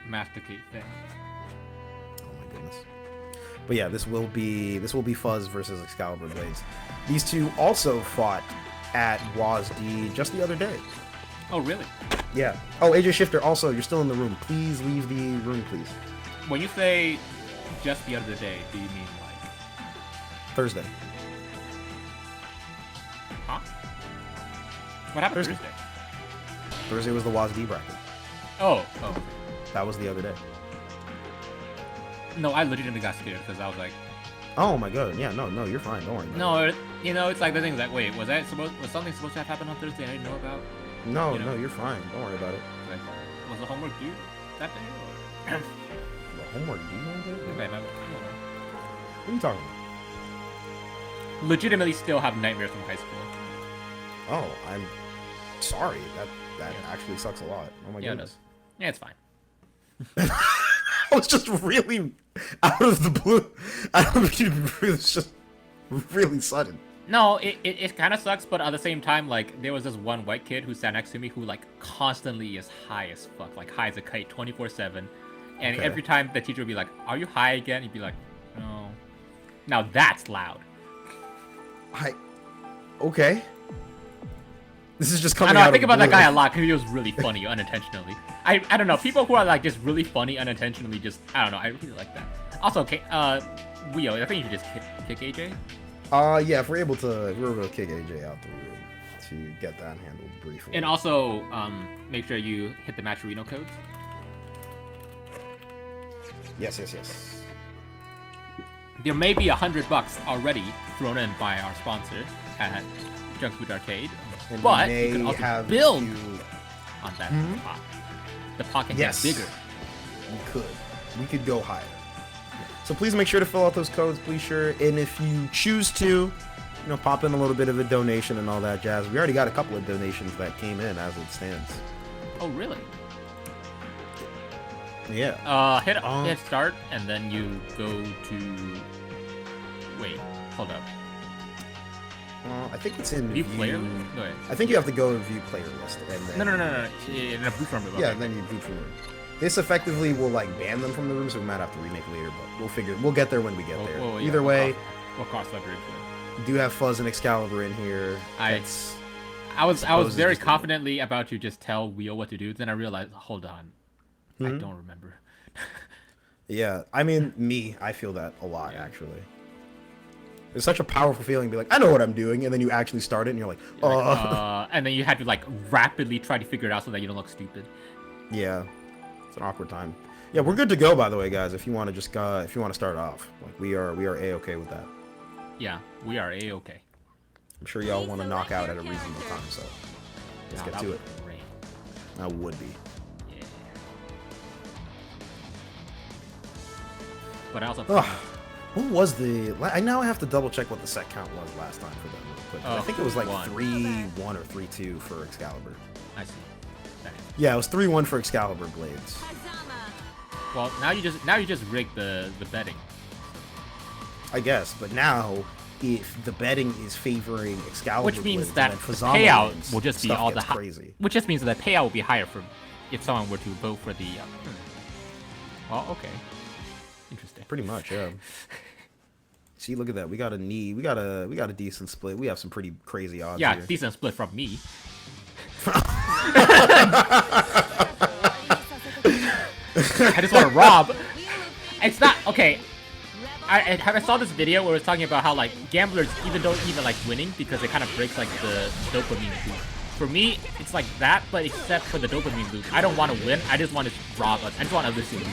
masticate thing. Oh my goodness. But yeah, this will be Fuzz versus XCaLiburbladez. These two also fought at WASD just the other day. Oh really? Yeah. Oh, AJShifter, also, you're still in the room. Please leave the room, please. When you say just the other day, do you mean like? Thursday. Huh? What happened Thursday. Thursday? Thursday was the WASD bracket. Oh. That was the other day. No, I legitimately got scared because I was like, Oh my god. Yeah, no, you're fine. Don't worry about no, it's like the thing is like, wait, was something supposed to have happened on Thursday I didn't know about? it. No, you know? no, you're fine. Don't worry about it. Like, was the homework due that day? Or... The homework, do you know that? Okay, no, I don't know. What are you talking about? Legitimately still have nightmares from high school. Oh, I'm sorry. That actually sucks a lot. Oh my Yeah, it goodness. does. Yeah, it's fine. I was just really out of the blue. It was just really sudden. No, it kind of sucks, but at the same time, like, there was this one white kid who sat next to me who, like, constantly is high as fuck. Like, high as a kite, 24/7. And Okay. every time the teacher would be like, are you high again? He'd be like, no. Now that's loud. Okay. This is just I coming know, out I think of about the that guy a blue. lot because he was really funny unintentionally. I don't know, people who are, like, just really funny unintentionally just, I don't know, I really like that. Also, okay, Wio, I think you should just kick AJ. Yeah, if we're able to kick AJ out the room to get that handled briefly. And also, make sure you hit the Matcherino codes. Yes. There may be $100 already thrown in by our sponsor at Junk Food Arcade, And but we you can may also have build to- on that pot. The pot can Yes. get bigger. We could go higher. So please make sure to fill out those codes, please sure. And if you choose to, pop in a little bit of a donation and all that jazz. We already got a couple of donations that came in as it stands. Oh, really? Yeah. Hit start, and then you go to. Wait, hold up. I think it's in View player list? No, wait. I think you have to go to view player list and then. No. In a boot from it. Yeah, okay. then you boot from the room. This effectively will like ban them from the room, so we might have to remake later, but we'll get there when we get there. Yeah, Either way, we'll cross that bridge. we do have Fuzz and Excalibur in here. I was suppose very it's just- confidently about to just tell Wheel what to do, then I realized, hold on, I don't remember. Yeah, I mean, I feel that a lot, Yeah. actually. It's such a powerful feeling to be like, I know what I'm doing, and then you actually start it, and you're like, And then you had to like rapidly try to figure it out so that you don't look stupid. Yeah, it's an awkward time. Yeah, we're good to go, by the way, guys. If you want to just if you want to start off, like we are a-okay with that. Yeah, we are a-okay. I'm sure y'all want to knock out at a reasonable time, so let's get that to would it. be great. That would be. Yeah. But I also Ugh. What was the? I now have to double check what the set count was last time for them. Real quick. I think it was like 3-1 or 3-2 for Excalibur. I see. Yeah, it was 3-1 for Excalibur-Blades. Fuzzama. Well, now you just rigged the betting. I guess, but now if the betting is favoring Excalibur, Which means Blades, that and then the Fuzzama payout wins, will just be stuff all the gets high. crazy. Which just means that the payout will be higher for if someone were to vote for the. Well, okay. Interesting. Pretty much, yeah. See, look at that. We got a decent split. We have some pretty crazy odds. Yeah, here. decent split from me. I just want to rob. It's not okay. I saw this video where it's talking about how like gamblers don't even like winning because it kind of breaks like the dopamine loop. For me, it's like that, but except for the dopamine loop. I don't want to win. I just want to rob us. I just want others to lose.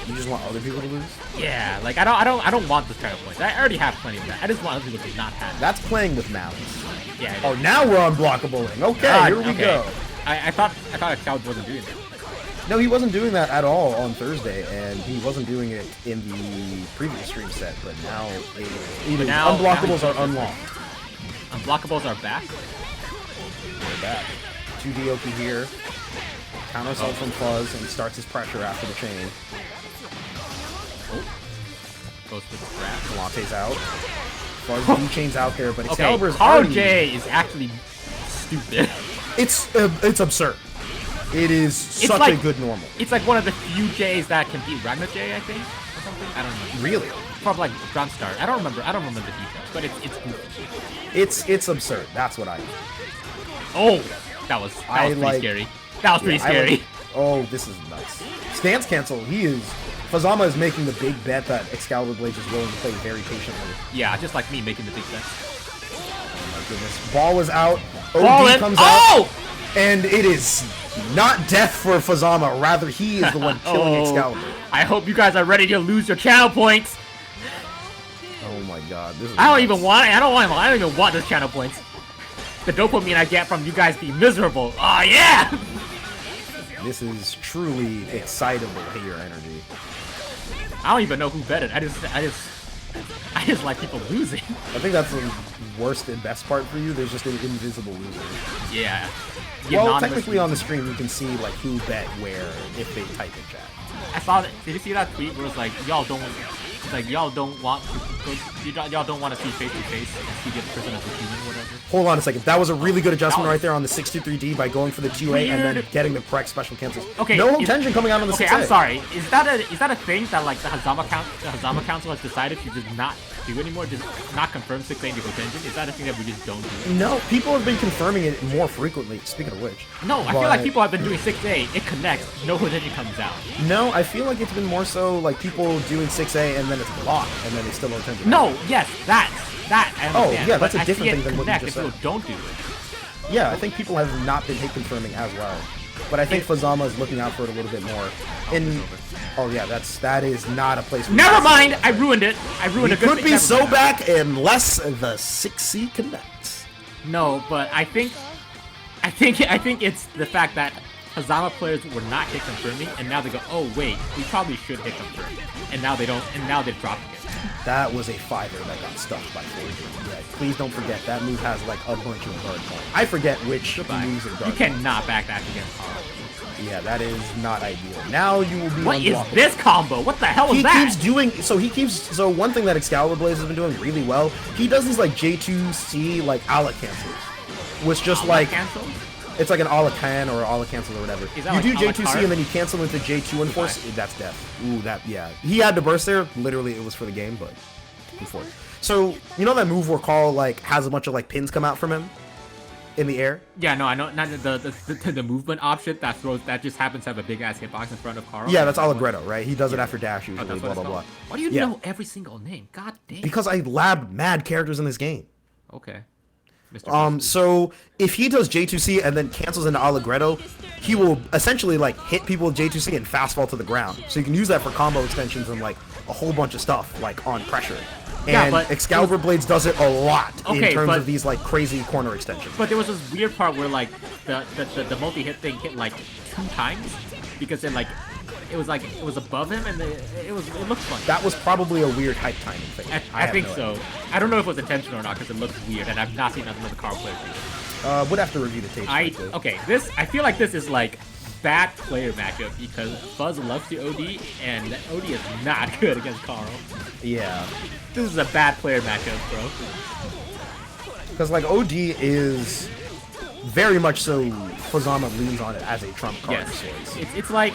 You just want other people to lose? Yeah, like I don't want this kind of points. I already have plenty of that. I just want other people to not have. That's playing with malice. Yeah. Oh, now we're unblockabling. Okay, here we go. I thought Excalibur wasn't doing that. No, he wasn't doing that at all on Thursday, and he wasn't doing it in the previous stream set, but now unblockables are unlocked. Unblockables are back. We're back. 2D Euchre here. Counter assault from Fuzz, and starts his pressure after the chain. Goes with the grab. Galante's out. Fuzz D-chain's out there, but Excalibur's RJ is actually stupid. It's absurd. It is such like, a good normal. It's like one of the few J's that can beat Ragnar J, I think, or something. I don't know. Really? From like Ground Star. I don't remember the details, but it's goofy. It's absurd. That's what I mean. Oh, that was pretty scary. That was pretty scary. Oh, this is nuts. Stance cancel. Fuzzama is making the big bet that Excaliburbladez is willing to play very patiently. Yeah, just like me making the big bet. Oh my goodness. Ball is out. OD comes out. And it is not death for Fuzzama. Rather, he is the one killing Excalibur. I hope you guys are ready to lose your channel points. Oh my god. This is I don't even want those channel points. The dopamine I get from you guys being miserable. Oh yeah! This is truly excitable hater energy. I don't even know who betted. I just like people losing. I think that's the worst and best part for you. There's just an invisible loser. Yeah. Well, technically on the stream you can see like who bet where if they type in chat. I saw that. Did you see that tweet where it's like y'all don't want to go, y'all don't want to see face to face and see the person as a human, whatever. Hold on a second. That was a really good adjustment right there on the 623D by going for the 2A and then getting the correct special cancels. Okay. No home tension coming out on the 6A. Okay, I'm sorry. Is that a thing that like the Fuzzama Council has decided to just not do anymore? Just not confirm 6A into contention? Is that a thing that we just don't do? No, people have been confirming it more frequently. Speaking of which. No, I feel like people have been doing 6A. It connects. No contention comes out. No, I feel like it's been more so like people doing 6A and then it's blocked and then they still don't tension. No, yes, that I understand. Oh, yeah, that's a but different I see thing than what you just said. People don't do it. Yeah, I think people have not been hit confirming as well. But I think Fuzzama is looking out for it a little bit more. Oh yeah, that is not a place. Never mind, I ruined it. I ruined it. Could be so back unless the 6C connects. No, but I think it's the fact that Fuzzama players were not hit confirming, and now they go, oh wait, we probably should hit confirm, and now they don't, and now they're dropping it. That was a fighter that got stuffed by 4. Yeah, please don't forget that move has like a bunch of guard points. I forget which moves are guard. You cannot backdash against Carl. Yeah, that is not ideal. Now you will be What is this combo? What the hell is that? He keeps doing so one thing that Excalibur has been doing really well, he does these like J2C like a la cancels. Which just like cancels? It's like an a la can or a la cancel or whatever. You like do J2C and then you cancel into J2 Enforce. That's death. Ooh, yeah. He had to burst there. Literally, it was for the game, but before. So you know that move where Carl like has a bunch of like pins come out from him in the air. Yeah, no, I know. Not the movement option that just happens to have a big ass hitbox in front of Carl. Yeah, that's Allegretto, right? He does it after dash usually. Blah blah blah. Why do you know every single name? God damn. Because I labbed mad characters in this game. Okay. So if he does J2C and then cancels into Allegretto, he will essentially like hit people with J2C and fast fall to the ground. So you can use that for combo extensions and like a whole bunch of stuff like on pressure. And Excaliburbladez does it a lot in terms of these like crazy corner extensions. But there was this weird part where like the multi-hit thing hit like 2 times because then like it was like it was above him, and it looked funny. That was probably a weird hype timing thing. I think so. I don't know if it was intentional or not because it looked weird, and I've not seen nothing with the Carl player. Would have to review the tape. Okay, I feel like this is like bad player matchup because Fuzz loves to OD, and OD is not good against Carl. Yeah. This is a bad player matchup, bro. Because like OD is very much so. Fuzzama leans on it as a trump card. Yes. It's like,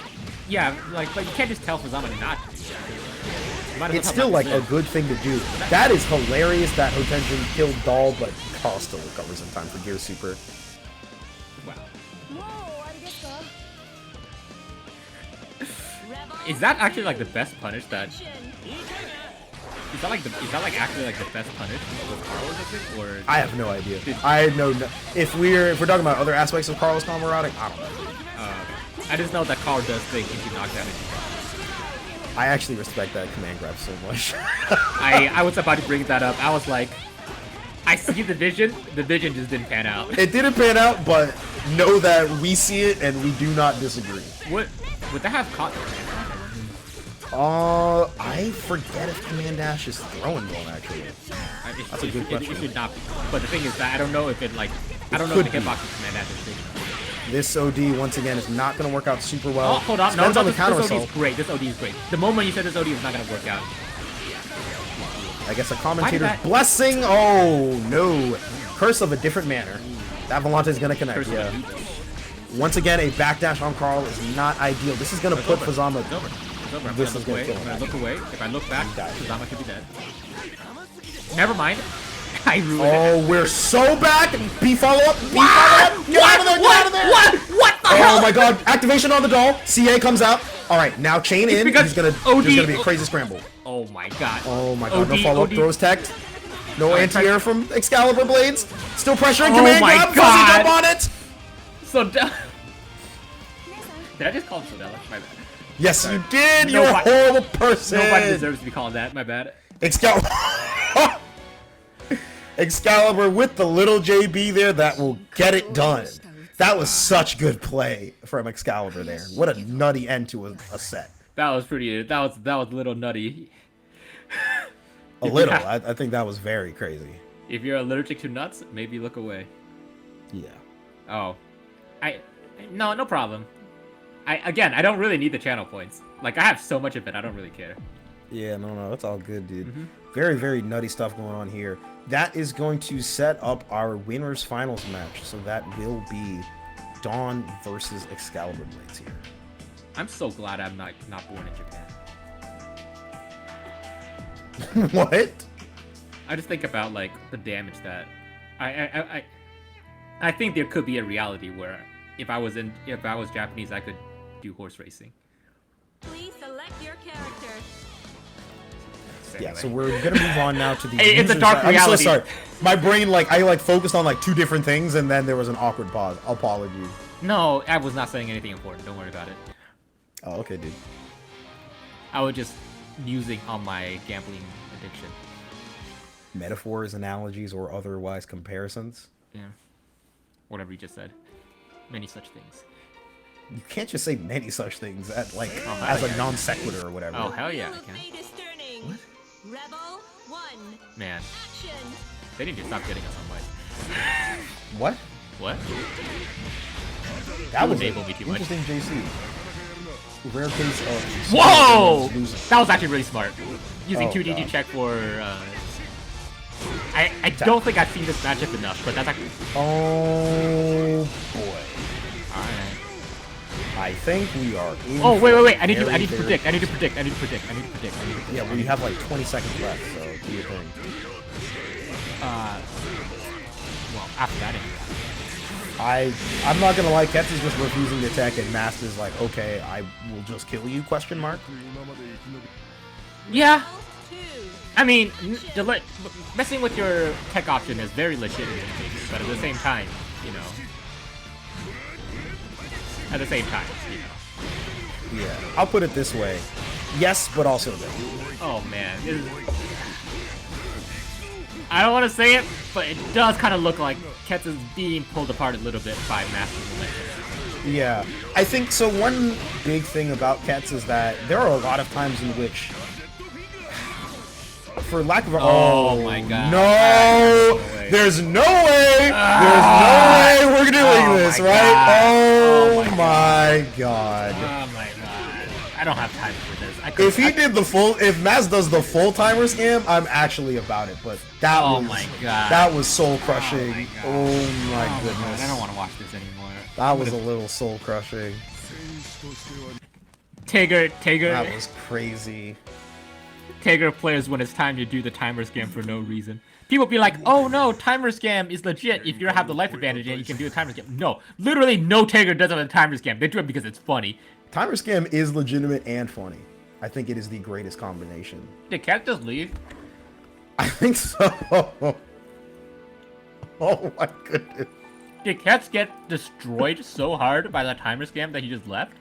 yeah, like, but you can't just tell Fuzzama not to. It's still like a good thing to do. That is hilarious that Hotenjin killed Doll, but Carl still recovers in time for Gear Super. Wow. Is that actually like the best punish that? Is that like actually like the best punish with Carl or something? Or I have no idea. I know if we're talking about other aspects of Carl's camaraderie, I don't know. I just know that Carl does think he can knock down into Carl. I actually respect that command grab so much. I was about to bring that up. I was like, I see the vision. The vision just didn't pan out. It didn't pan out, but know that we see it and we do not disagree. Would that have caught? I forget if Command Dash is throwing ball actually. That's a good question. It should not be. But the thing is that I don't know if it like I don't know if the hitbox of Command Dash is big. This OD once again is not going to work out super well. Oh, hold on, Depends on the counter this OD is great. This OD is great. The moment you said this OD was not going to work out. I guess a commentator's blessing. Oh no, curse of a different manner. That Volante is going to connect. Yeah. Once again, a backdash on Carl is not ideal. This is going to put Fuzzama. This is going to kill him. I'm going to look away. If I look back, Fuzzama could be dead. Never mind. I ruined it. Oh, we're so back. B follow-up. B follow-up. Get out of there. Get out of there. What the hell? Oh my god. Activation on the doll. CA comes out. All right, now chain in. There's going to be a crazy scramble. Oh my god. Oh my god. No follow-up. Throws tech. No anti-air from XCaLiburbladez. Still pressuring command grab. Fuzzy jump on it. So did I just call him Sodella? My bad. Yes, sorry. You did. You're a horrible person. Nobody deserves to be called that. My bad. Excalibur with the little JB there. That will get it done. That was such good play from Excalibur there. What a nutty end to a set. That was pretty. That was a little nutty. A little. I think that was very crazy. If you're allergic to nuts, maybe look away. Yeah. Oh. No problem. I don't really need the channel points. Like, I have so much of it, I don't really care. Yeah, no, that's all good, dude. Very, very nutty stuff going on here. That is going to set up our winners finals match. So that will be Dawn versus XCaLiburbladez here. I'm so glad I'm not born in Japan. What? I just think about, like, the damage that... I think there could be a reality where if I was Japanese, I could do horse racing. Please select your character. Anyway. Yeah, so we're gonna move on now to the. It's a dark reality. I'm so sorry. My brain, I focused on two different things, and then there was an awkward pause. Apology. No, I was not saying anything important. Don't worry about it. Oh, okay, dude. I was just musing on my gambling addiction. Metaphors, analogies, or otherwise comparisons. Yeah. Whatever you just said. Many such things. You can't just say many such things as yeah. a non sequitur or whatever. Oh hell yeah, I can. What? Rebel 1. Man. Action. They need to stop getting us on mic. What? What? That was enable me too much. Interesting, JC. Rare case of. Whoa! That was actually really smart. Using 2DG God. check for. I don't think I've seen this matchup enough, but that's actually. Oh boy. Alright. I think we are in. Oh wait! I need to predict. Yeah, well, you have 20 seconds left, so do your thing. Well, after that, anyway. I'm not gonna lie, Ketz is just refusing to tech, and Mast is like, okay, I will just kill you? ? Yeah. I mean, messing with your tech option is very legitimate, but at the same time, you know. Yeah, I'll put it this way. Yes, but also no. Oh man. I don't want to say it, but it does kind of look like Ketz is being pulled apart a little bit by Master Momentum. Yeah, I think so. One big thing about Kets is that there are a lot of times in which, for lack of Oh my god. no, there's no way, we're doing this, my right? God. Oh, Oh my my god. Oh my god. I don't have time for this. If he did the full, if Maz does the full timer scam, I'm actually about it. But that was, my god. that was soul crushing. Oh my God, goodness, I don't want to watch this anymore. that was a little soul crushing. Tager, That was crazy. Tager plays when it's time to do the timer scam for no reason. People be like, oh no, timer scam is legit. If you have the life advantage and you can do a timer scam. No, literally no Tager does it with a timer scam. They do it because it's funny. Timer scam is legitimate and funny. I think it is the greatest combination. Did Cat just leave? I think so. Oh my goodness. Did Cats get destroyed so hard by that timer scam that he just left?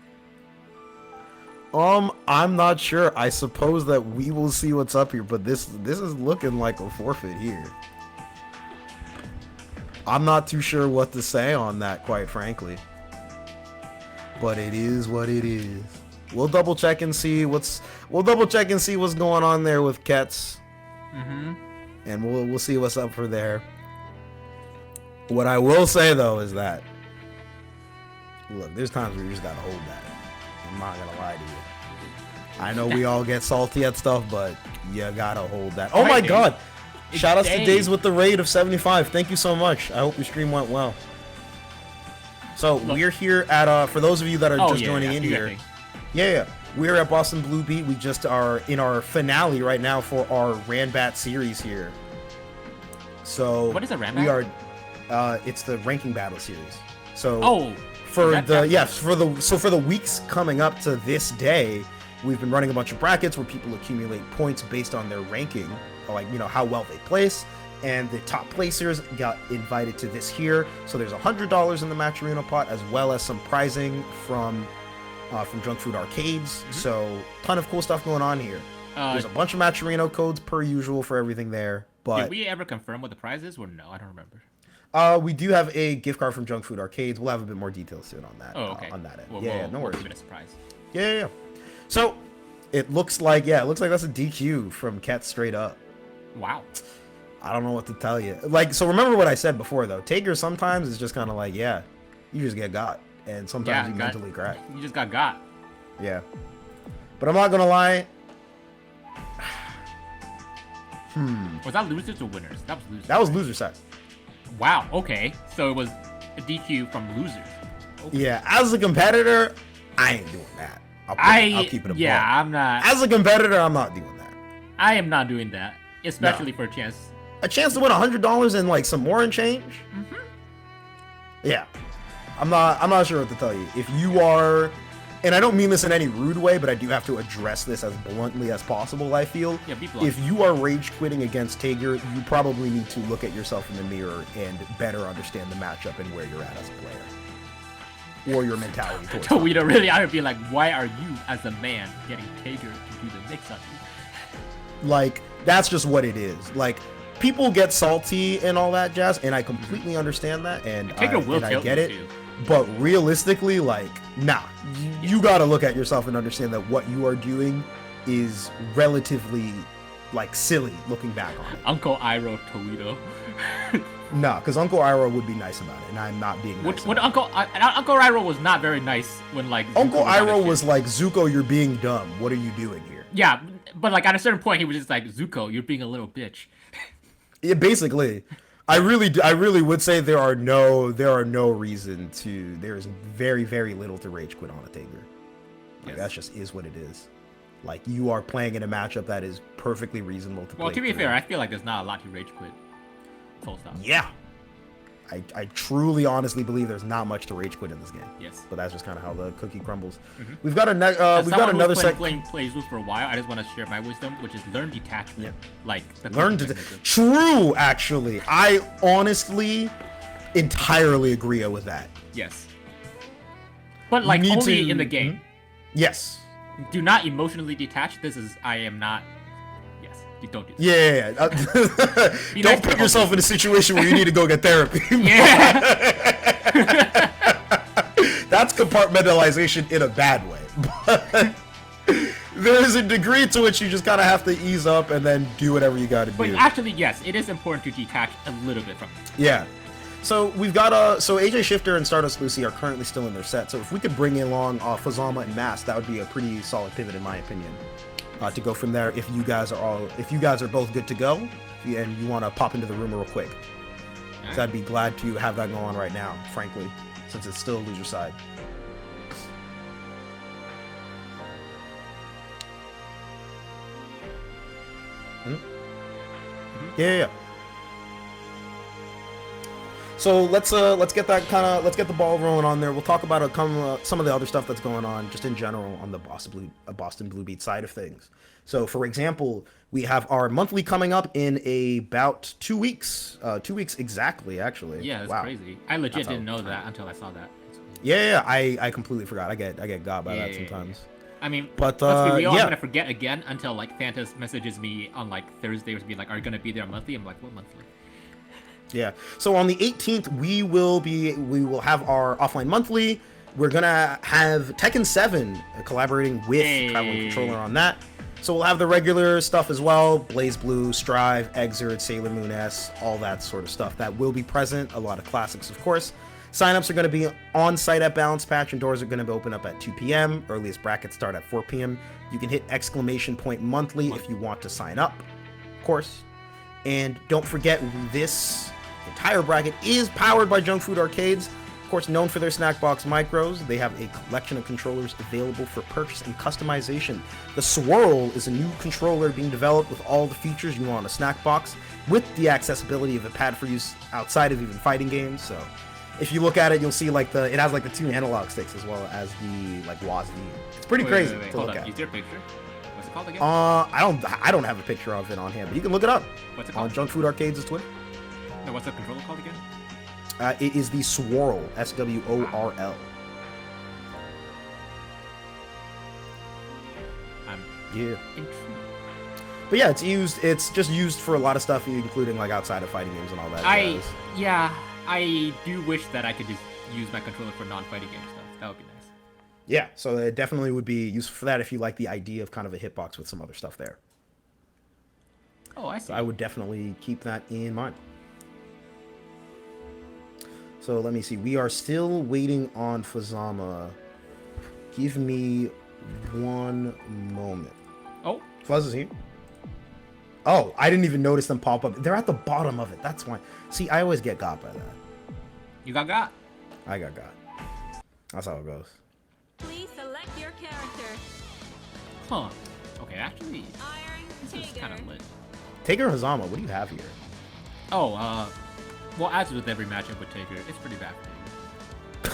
I'm not sure. I suppose that we will see what's up here, but this is looking like a forfeit here. I'm not too sure what to say on that, quite frankly. But it is what it is. We'll double check and see what's going on there with Kets. And we'll see what's up for there. What I will say though is that, look, there's times where you just gotta hold that. I'm not gonna lie to you. I know we all get salty at stuff, but you gotta hold that. Oh my god! Shout outs to Days with the raid of 75. Thank you so much. I hope your stream went well. So we're here at for those of you that are just joining in here. Yeah, we're at Boston Blue Beat. We just are in our finale right now for our Ranbat series here. So what is a Ranbat? We are it's the ranking battle series. So for the weeks coming up to this day, we've been running a bunch of brackets where people accumulate points based on their ranking, like, you know, how well they place. And the top placers got invited to this here. So there's $100 in the Match Arena pot, as well as some prizing from Junk Food Arcades. So ton of cool stuff going on here. There's a bunch of Match Arena codes per usual for everything there. But did we ever confirm what the prize is, or no? I don't remember. We do have a gift card from Junk Food Arcades. We'll have a bit more details soon on that. Oh, okay. On that end. Well, no worries. Keep it a surprise. Yeah. So it looks like that's a DQ from Cat straight up. Wow. I don't know what to tell you. Like, so remember what I said before though. Tager sometimes is just kind of like, you just get got, and sometimes you mentally crack. You just got. Yeah. But I'm not gonna lie. Was that losers or winners? That was losers. That was loser side. Wow. Okay. So it was a DQ from losers. Okay. Yeah. As a competitor, I ain't doing that. I'll keep it a yeah, ball. I'm not. As a competitor, I'm not doing that. I am not doing that, especially for a chance. A chance to win $100 and like some more and change. Yeah. I'm not sure what to tell you. If you are, and I don't mean this in any rude way, but I do have to address this as bluntly as possible, I feel. Yeah, be blunt. If you are rage quitting against Tager, you probably need to look at yourself in the mirror and better understand the matchup and where you're at as a player. Or your mentality towards it. Toledo, really, I would be like, why are you, as a man, getting Tager to do the mix on you? Like, that's just what it is. Like, people get salty and all that jazz, and I completely understand that, and I get it. Too. But realistically, like, nah, you gotta look at yourself and understand that what you are doing is relatively, like, silly looking back on it. Uncle Iroh Toledo. Nah, because Uncle Iroh would be nice about it, and I'm not being nice. Uncle Iroh was not very nice when, like, Uncle Iroh was like, Zuko, you're being dumb. What are you doing here? Yeah, but like at a certain point, he was just like, Zuko, you're being a little bitch. Yeah, basically. I really would say there are no reason to. There's very, very little to rage quit on a Tager. Like, that just is what it is. Like, you are playing in a matchup that is perfectly reasonable to play. Well, to be fair, I feel like there's not a lot to rage quit. Full stop. Yeah. I truly, honestly believe there's not much to rage quit in this game. Yes. But that's just kind of how the cookie crumbles. We've got another set. Playing BlazBlue for a while. I just want to share my wisdom, which is learn detachment. Yeah. Like True, actually. I honestly entirely agree with that. Yes. But like only in the game. Yes. Do not emotionally detach. I am not. Don't do that. Yeah. Don't put yourself in a situation where you need to go get therapy. Yeah. that's compartmentalization in a bad way. But there is a degree to which you just kind of have to ease up and then do whatever you got to But do. actually, yes, it is important to detach a little bit from it. Yeah. So we've got so AJShifter and StardustLucy are currently still in their set. So if we could bring along Fuzzama and Mast, that would be a pretty solid pivot in my opinion. To go from there, if you guys are both good to go, and you want to pop into the room real quick. So I'd be glad to have that go on right now, frankly, since it's still loser side. Yeah. So let's get the ball rolling on there. We'll talk about some of the other stuff that's going on just in general on the Boston Blue Beat side of things. So for example, we have our monthly coming up in about 2 weeks. 2 weeks exactly, actually. Yeah, that's crazy. I legit didn't know that until I saw that. Yeah, I completely forgot. I get got by that sometimes. I mean, but let's be real, I'm gonna forget again until like Fantas messages me on like Thursday to be like, "Are you gonna be there monthly?" I'm like, "What monthly?" Yeah. So on the 18th, we will have our offline monthly. We're gonna have Tekken 7 collaborating with Traveling Controller on that. So we'll have the regular stuff as well: BlazBlue, Strive, Exert, Sailor Moon S, all that sort of stuff that will be present. A lot of classics, of course. Signups are going to be on site at Balance Patch, and doors are going to open up at 2 p.m. Earliest brackets start at 4 p.m. You can hit !monthly if you want to sign up, of course. And don't forget, this entire bracket is powered by Junk Food Arcades. Of course, known for their snack box micros, they have a collection of controllers available for purchase and customization. The Swirl is a new controller being developed with all the features you want on a snack box, with the accessibility of a pad for use outside of even fighting games. So if you look at it, you'll see it has like the 2 analog sticks as well as the like WASD. It's pretty crazy to look at. Is there a picture? What's it called again? I don't have a picture of it on hand, but you can look it up. What's it called? On Junk Food Arcades' Twitter. No, what's the controller called again? It is the Swirl, SWORL. Yeah. But yeah, it's just used for a lot of stuff, including like outside of fighting games and all that. I do wish that I could just use my controller for non-fighting game stuff. That would be nice. Yeah, so it definitely would be useful for that if you like the idea of kind of a hitbox with some other stuff there. Oh, I see. So I would definitely keep that in mind. So let me see. We are still waiting on Fuzzama. Give me one moment. Oh. Fuzz is here. Oh, I didn't even notice them pop up. They're at the bottom of it. That's why. See, I always get got by that. You got? I got got. That's how it goes. Please select your character. Huh. Okay, actually, Iron this is kind of lit. Taker Hazama, what do you have here? Oh, well, as with every matchup with Taker, it's pretty bad for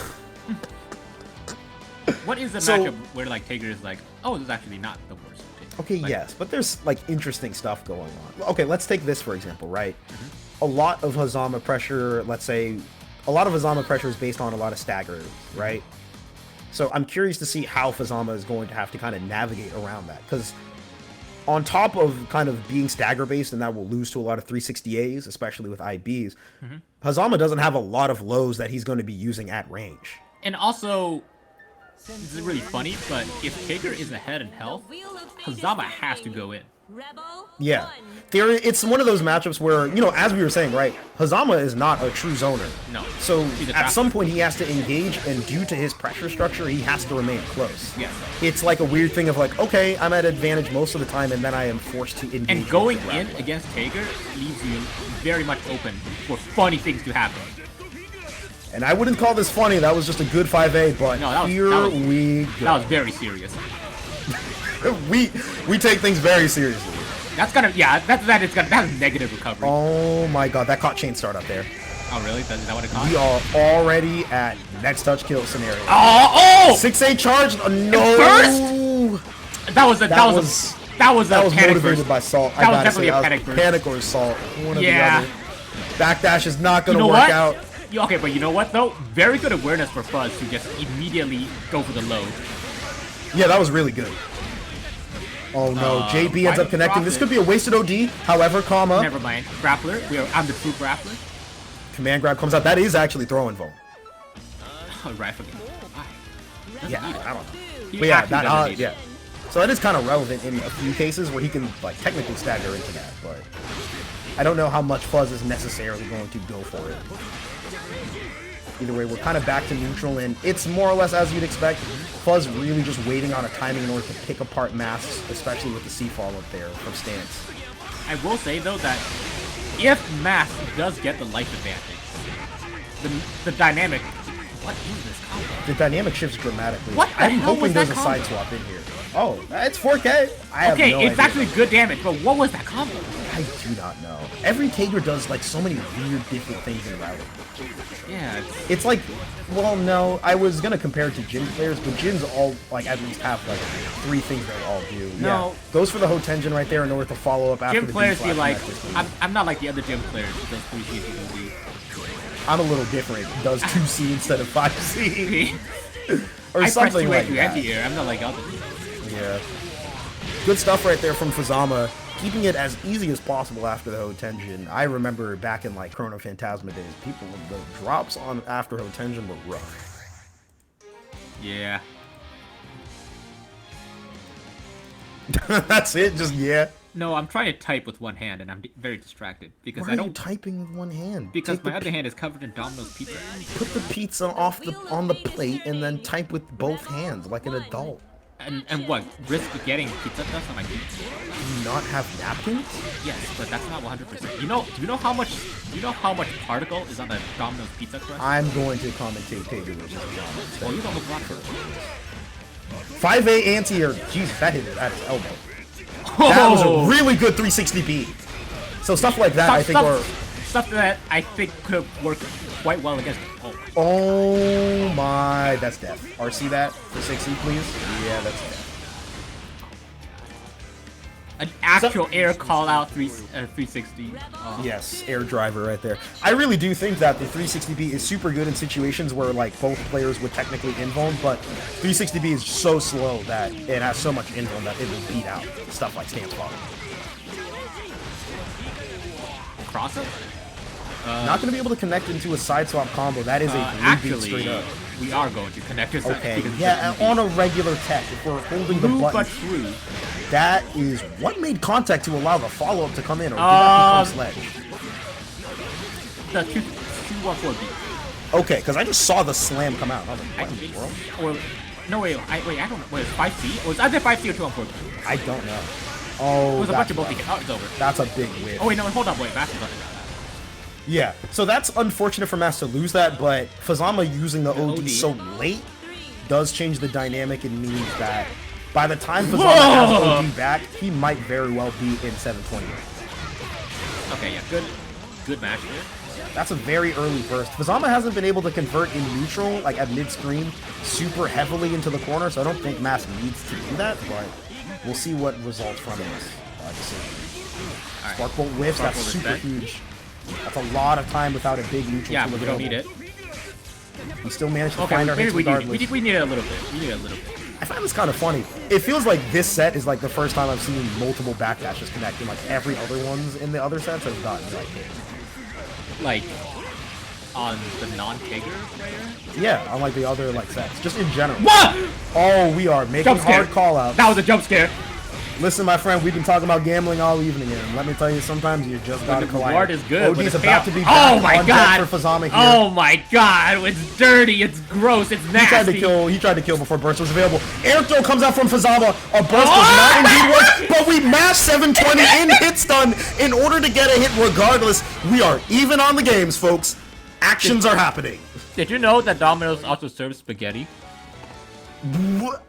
you. What is the matchup where like Taker is like, oh, this is actually not the worst? Okay, like, yes, but there's like interesting stuff going on. Okay, let's take this for example, right? A lot of Hazama pressure, let's say, a lot of Hazama pressure is based on a lot of staggers, right? So I'm curious to see how Fuzzama is going to have to kind of navigate around that, because on top of kind of being stagger based, and that will lose to a lot of 360As, especially with IBs, Hazama doesn't have a lot of lows that he's going to be using at range. And also, this is really funny, but if Taker is ahead in health, Fuzzama has to go in. Yeah. It's one of those matchups where, you know, as we were saying, right, Hazama is not a true zoner. No. So at some point he has to engage, and due to his pressure structure, he has to remain close. Yeah. It's like a weird thing of like, okay, I'm at advantage most of the time, and then I am forced to engage. And going in against Taker leaves you very much open for funny things to happen. And I wouldn't call this funny. That was just a good 5A, but no, we go. That was very serious. we take things very seriously. That's that's negative recovery. Oh my god, that caught chain start up there. Oh really? Is that what it caught? We are already at next touch kill scenario. Oh! 6A charge? No! First? That was motivated burst. by Salt. That was definitely a panic burst. Panic or Salt. One or the other. Backdash is not going to work what? out. Okay, but you know what though? Very good awareness for Fuzz to just immediately go for the low. Yeah, that was really good. Oh no, JB ends up connecting. This could be a wasted OD. However, comma. Never mind. Grappler. I'm the true grappler. Command grab comes out. That is actually throwing Vol. Oh, right. Yeah, I don't know. He But yeah, actually that doesn't need yeah. it. So that is kind of relevant in a few cases where he can like technically stagger into that, but I don't know how much Fuzz is necessarily going to go for it. Either way, we're kind of back to neutral, and it's more or less as you'd expect. Fuzz really just waiting on a timing in order to pick apart masks, especially with the C-fall up there from stance. I will say though that if Mask does get the life advantage, the dynamic. What is this combo? The dynamic shifts dramatically. What the I'm hell hoping was that there's a combo? side swap in here. Oh, it's 4K. I have Okay, no it's idea. actually good damage, but what was that combo? I do not know. Every Tager does like so many weird different things in routing. Yeah, It's like, well, no, I was gonna compare it to Jin players, but Jin's all like at least have like 3 things they all do. No. Yeah, goes for the Hotenjin right there in order to follow up after gym the players be D-slash like, connector. I'm not like the other gym players who does 3 I'm a little different. Does 2C instead of 5C. Or I something press 2A like through that. anti-air, I'm not like others. Yeah. Good stuff right there from Fuzzama, keeping it as easy as possible after the Hotenjin. I remember back in like Chrono Phantasma days, the drops on after Hotenjin were rough. Yeah. That's it, just yeah. No, I'm trying to type with one hand and I'm very distracted because Why I are you don't typing with one hand? because Take the my other hand is covered in Domino's pizza. Put the pizza on the plate and then type with both hands like an adult. And what? Risk getting pizza dust on my feet? Do you not have napkins? Yes, but that's not 100%. Do you know how much particle is on the Domino's pizza crust? I'm going to commentate Tager versus Fuzzama. Well, you don't look rock 5A anti-air. Jesus, that hit it at his elbow. That was a really good 360 beat. So stuff like that, I think, are... Stuff that I think could have worked quite well against him. Oh. Oh my, that's death. RC that for 60, please. Yeah, that's death. An actual air call out 360. Oh. Yes, air driver right there. I really do think that the 360B is super good in situations where like both players would technically invuln, but 360B is so slow that it has so much invuln that it will beat out stuff like stance fall. Cross it? Not going to be able to connect into a side swap combo. That is a blue beat Actually, straight up. we are going to connect this. Okay, yeah, on a regular tech, if we're holding the Blue button, but true. that is what made contact to allow the follow-up to come in, or did that become sledge? The 2-1-4 beat. Okay, because I just saw the slam come out. I was like, what in the world? Or, no, wait, I don't know. Wait, 5C? Or was either 5C or 2-1-4 beat? I don't know. Oh, It was a bunch that's of both. rough. Oh, it's over. That's a big win. Oh, wait, no, hold up. Wait, Master button. Yeah, so that's unfortunate for Mass to lose that, but Fuzzama using the OD OD. so late does change the dynamic and means that by the time Fuzzama has OD back, he might very well be in 720. Okay, yeah, good match here. That's a very early burst. Fuzzama hasn't been able to convert in neutral, like at mid-screen, super heavily into the corner, so I don't think Mass needs to do that, but we'll see what results from this decision. Right. Spark Bolt whiffs, Spark that's Bolt super is back. huge. That's a lot of time without a big neutral. Yeah, tool but we don't need available. it. We still managed to Okay, find our hits maybe regardless. we need it a little bit. We need it a little bit. I find this kind of funny. It feels like this set is like the first time I've seen multiple backdashes connect, and like every other ones in the other sets have gotten like hit. Like, on the non-Tager player? Yeah, unlike the other like sets, just in general. What? Oh, we are making Jump scare. hard call-outs. That was a jump scare. Listen, my friend, we've been talking about gambling all evening, and let me tell you, sometimes you just gotta the collide. reward is good. when OD's the about payoff- to be Oh back my on god! deck for Fuzzama here. Oh my god! It's dirty. It's gross. It's nasty. He tried to kill before burst was available. Air throw comes out from Fuzzama. A burst was not indeed work, but we mash 720 in hit stun in order to get a hit regardless. We are even on the games, folks. Actions are happening. Did you know that Domino's also serves spaghetti? What?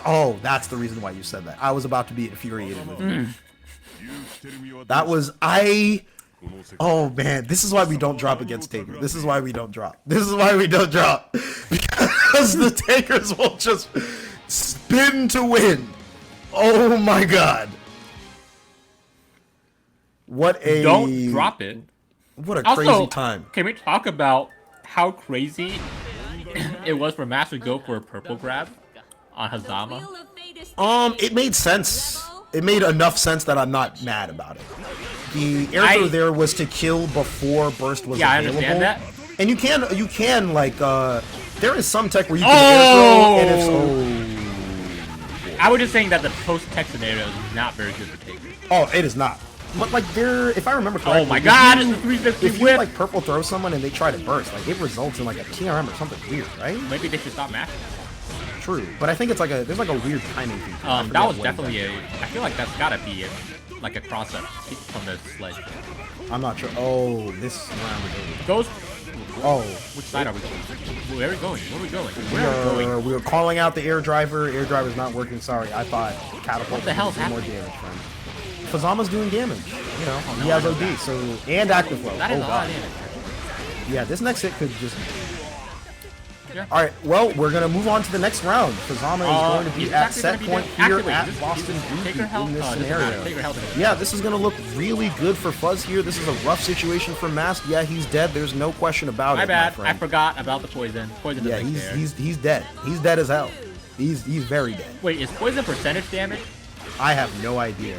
Oh, that's the reason why you said that. I was about to be infuriated with you. That was Oh man, this is why we don't drop against Taker. This is why we don't drop. This is why we don't drop. Because the Takers will just spin to win. Oh my god. What a Don't drop it. What a Also, crazy time. Can we talk about how crazy it was for Master to go for a purple grab on Fuzzama? It made sense. It made enough sense that I'm not mad about it. The air throw there was to kill before burst was Yeah, I available. understand that. And you can like There is some tech where you can air throw, and I was just saying that the post-tech scenario is not very good for Taker. oh, it is not. But like there, if I remember correctly, Oh my god, if it's a 350 if you whip! like purple throw someone and they try to burst, like it results in like a TRM or something weird, right? Maybe they should stop mashing. True, but I think it's like there's like a weird timing thing. I forget That was what definitely exactly. I feel like that's gotta be like a cross-up from the sledge. I'm not sure. Oh, this round is over. Goes. Oh, Which side are we going? Where are we going? Where are we going? we Where are we going? are calling out the air driver. Air driver's not working. Sorry, I thought catapult. What the hell's would do more happening? damage, friend. Fuzzama's doing damage. You know, he no, has I know OD, that. so and active flow. That is Oh a lot god. of damage. Yeah, this next hit could just. Yeah. All right, well, we're gonna move on to the next round. Fuzzama is going to be he's at actually set gonna be point doing- here activate. at This- Boston Take Bluebeat your health. in this Take scenario. your health. Yeah, this is gonna look really good for Fuzz here. This is a rough situation for Mast. Yeah, he's dead. There's no question about My it, bad. my friend. I forgot about the poison. Poison Yeah, doesn't care. he's dead. He's dead as hell. He's very dead. Wait, is poison percentage damage? I have no idea.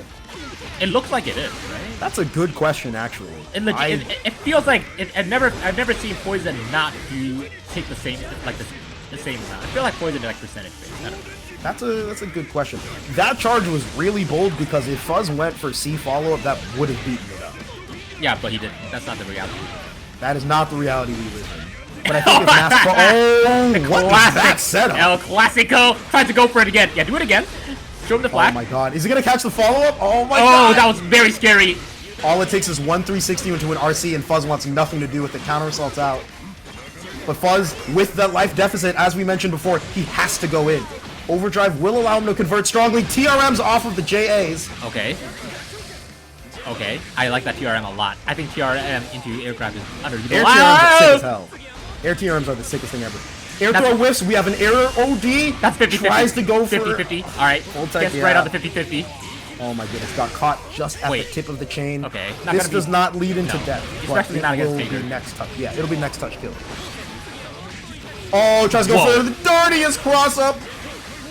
It looks like it is, right? That's a good question, actually. It feels like I've never seen poison not take the same the same amount. I feel like poison is like percentage based. I don't know. That's a good question. That charge was really bold because if Fuzz went for C follow-up, that would have beaten it up. Yeah, but he didn't. That's not the reality. That is not the reality we live in. But I think it's Mast. Oh, what is that setup? El Clasico tries to go for it again. Yeah, do it again. Show him the Oh flash. my god. Is he gonna catch the follow-up? Oh my god. Oh, that was very scary. All it takes is 1 360 into an RC, and Fuzz wants nothing to do with it. Counter assaults out. But Fuzz, with that life deficit, as we mentioned before, he has to go in. Overdrive will allow him to convert strongly. TRM's off of the JAs. Okay. Okay. I like that TRM a lot. I think TRM into aircraft is underusable. Air TRMs are sick as hell. Air TRMs are the sickest thing ever. Air throw whiffs. We have an error OD. That's 50-50. Tries to go for 50-50. All right. Full tech, Gets right yeah. on the 50-50. Oh my goodness, got caught just at Wait. the tip of the chain. Okay, not This gonna does be- not lead into no. death. Especially but not it against will Taker. be next touch. Yeah, it'll be next touch kill. Oh, tries to go Whoa. for the dirtiest cross up.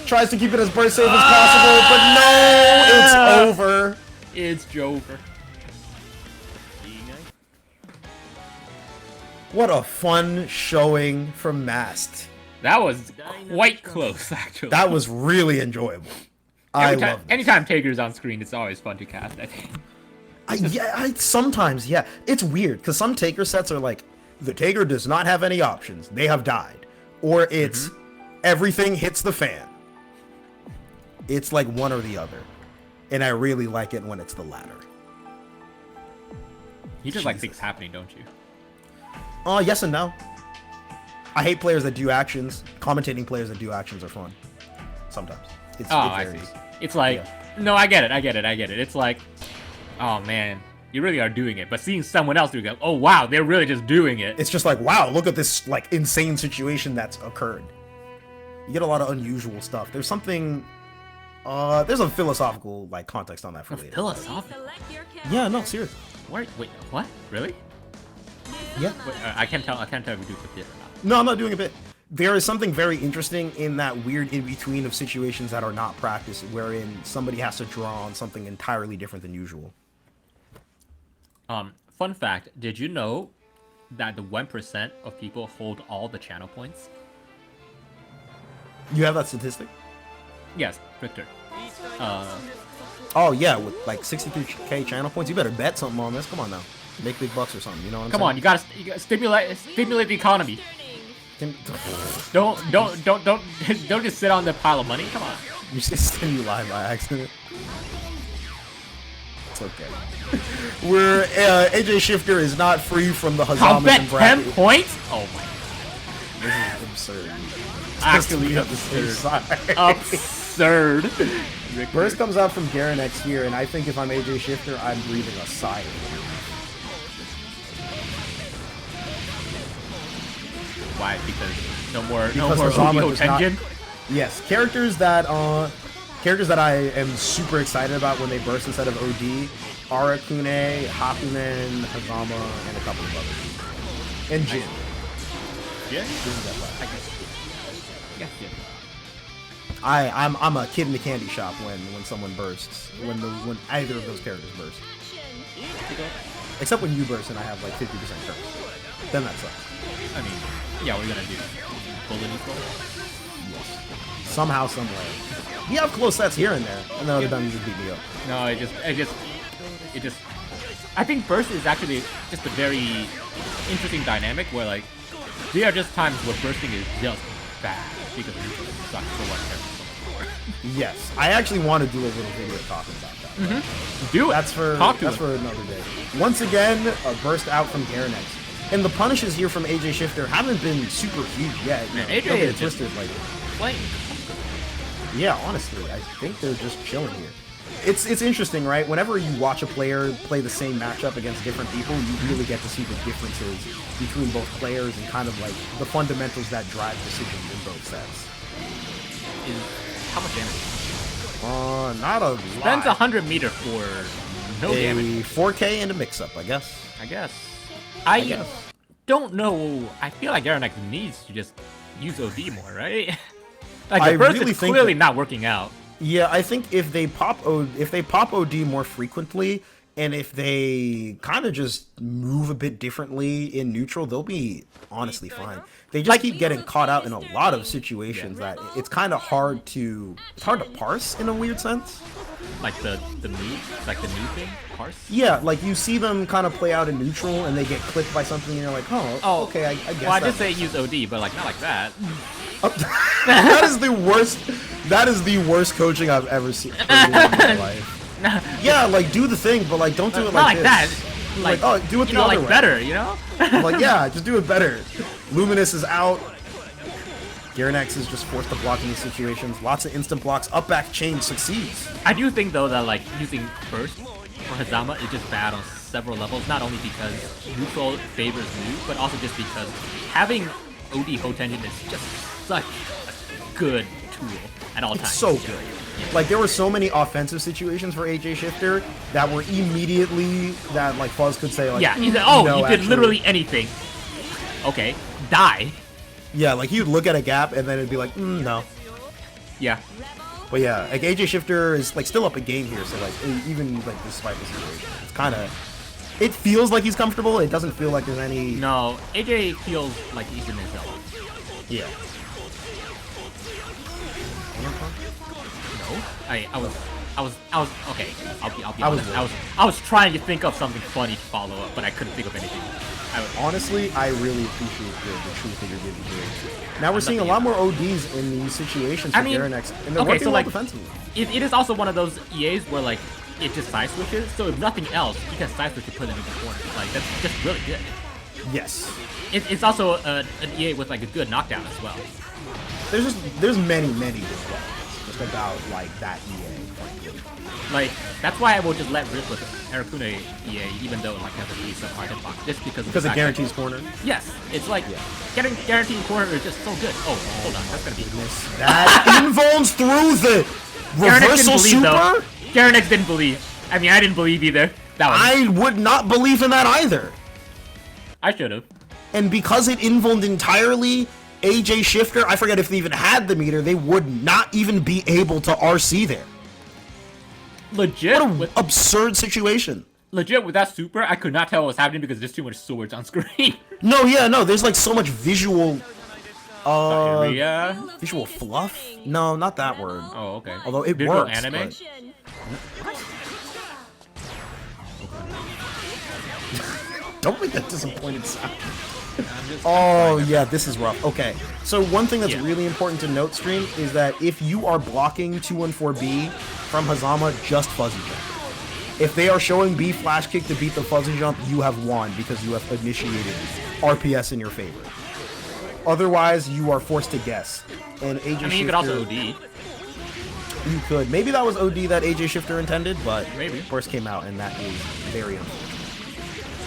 Tries to keep it as burst safe as possible, but no, it's over. It's Jover. What a fun showing from Mast. That was quite close, actually. That was really enjoyable. I love it. Anytime Taker's on screen, it's always fun to cast, I think. Sometimes, yeah. It's weird, because some Taker sets are like, the Taker does not have any options. They have died. Or it's everything hits the fan. It's like one or the other. And I really like it when it's the latter. You just like things happening, don't you? Yes and no. I hate players that do actions. Commentating players that do actions are fun. Sometimes. It I varies. see. It's like, no, I get it. It's like, oh man, you really are doing it. But seeing someone else doing it, oh wow, they're really just doing it. It's just like, wow, look at this like insane situation that's occurred. You get a lot of unusual stuff. There's something, there's a philosophical like context on that for later. Philosophical. Select your character. Yeah, no, seriously. Wait, what? Really? Yeah. Wait, I can't tell if you do the bit or not. No, I'm not doing a bit. There is something very interesting in that weird in-between of situations that are not practiced, wherein somebody has to draw on something entirely different than usual. Fun fact, did you know that the 1% of people hold all the channel points? You have that statistic? Yes, Victor. Oh, yeah, with like 63k channel points. You better bet something on this. Come on now. Make big bucks or something, you know what I'm Come saying? on, you gotta stimulate the economy. Don't just sit on the pile of money. Come on. You just stimuli by accident. It's okay. We're AJShifter is not free from the I'll Fuzzama bet and 10 bracket. points. Oh my. This is absurd. Actually At the same side. Absurd. Burst comes out from Garanex here, and I think if I'm AJShifter, I'm breathing a sigh. Why? Because no more Fuzzama Ego does not- Tenjin. Yes, characters that I am super excited about when they burst instead of OD, Arakune, Hakunen, Fuzzama, and a couple of others. And Jin. Yeah. This is that last. Yeah. I'm a kid in the candy shop when someone bursts. When either of those characters burst. Except when you burst and I have like 50% curse. Then that sucks. I mean, yeah, what are you gonna do? bullet neutral. Somehow, some way. We have close sets here and there, and then other times you just beat me up. No, it just. I think burst is actually just a very interesting dynamic where like there are just times where bursting is just bad because it sucks for one character. Yes, I actually want to do a little video talking about that. Do it. That's for another day. Once again, a burst out from Garanex. And the punishes here from AJShifter haven't been super huge yet. Man, AJ AJ is twisted like playing. yeah, honestly, I think they're just chilling here. It's interesting, right? Whenever you watch a player play the same matchup against different people, you really get to see the differences between both players and kind of like the fundamentals that drive decisions in both sets. How much damage? Not a lot. Spends 100 meter for no damage. 4K and a mix-up, I guess. I guess. guess. Don't know. I feel like Garanex needs to just use OD more, right? Like I the burst really is think clearly that- not working out. Yeah, I think if they pop OD more frequently, and if they kind of just move a bit differently in neutral, they'll be honestly fine. They just keep getting caught out in a lot of situations that it's kind of hard to parse in a weird sense. Like the move, like the new thing, parse. Yeah, like you see them kind of play out in neutral, and they get clipped by something, and you're like, oh, okay, I guess. Well, I that did say use OD, but like not like that. that is the worst. That is the worst coaching I've ever seen in my life. Yeah, like do the thing, but like don't do it Not like like this. that. Like, oh, do it the other way. better, you know? I'm like, yeah, just do it better. Luminous is out. Garanex is just forced to block in these situations. Lots of instant blocks. Up back chain succeeds. I do think though that like using burst for Fuzzama is just bad on several levels. Not only because neutral favors new, but also just because having OD Hotenjin is just such a good tool at all times. It's so good. Like there were so many offensive situations for AJShifter that were immediately that like Fuzz could say like, yeah, he said, oh, no, you did actually. literally anything. Okay, die. Yeah, like he'd look at a gap and then it'd be like, no. Yeah. But yeah, like AJShifter is like still up a game here, so like even like despite the situation, it's kind of, it feels like he's comfortable. It doesn't feel like there's any. No, AJ feels like he's in his zone. Yeah. No, I was okay. I'll be honest. I was trying to think of something funny to follow up, but I couldn't think of anything. Honestly, I really appreciate the truth that you're giving here. Now we're seeing a lot more ODs in these situations for Garanex, and they're working well defensively. It is also one of those EAs where like it just side switches. So if nothing else, you can side switch to put them in the corner. Like that's just really good. Yes. It's also an EA with like a good knockdown as well. There's many good players just about like that EA. Like that's why I will just let rip with Arakune EA, even though it like has a pretty subpar hitbox, just because it guarantees corner. Yes, it's like getting guaranteed corner is just so good. Oh, hold on, that's gonna be that invulns through the reversal super. Garanex didn't believe. I mean, I didn't believe either. That one. I would not believe in that either. I should have. And because it invulned entirely, AJShifter, I forget if they even had the meter, they would not even be able to RC there. Legit. What an absurd situation. Legit, with that super, I could not tell what was happening because there's too much swords on screen. No, there's like so much visual... area? Visual fluff? No, not that word. Oh, okay. Although it visual works, anime? but... Don't make that disappointed sound. Oh, yeah, this is rough. Okay, so one thing that's really important to note, stream, is that if you are blocking 214B from Fuzzama, just fuzzy jump. If they are showing B flash kick to beat the fuzzy jump, you have won because you have initiated RPS in your favor. Otherwise, you are forced to guess. And AJShifter... I mean, you could also OD. You could. Maybe that was OD that AJShifter intended, but maybe first came out, and that is very unfortunate.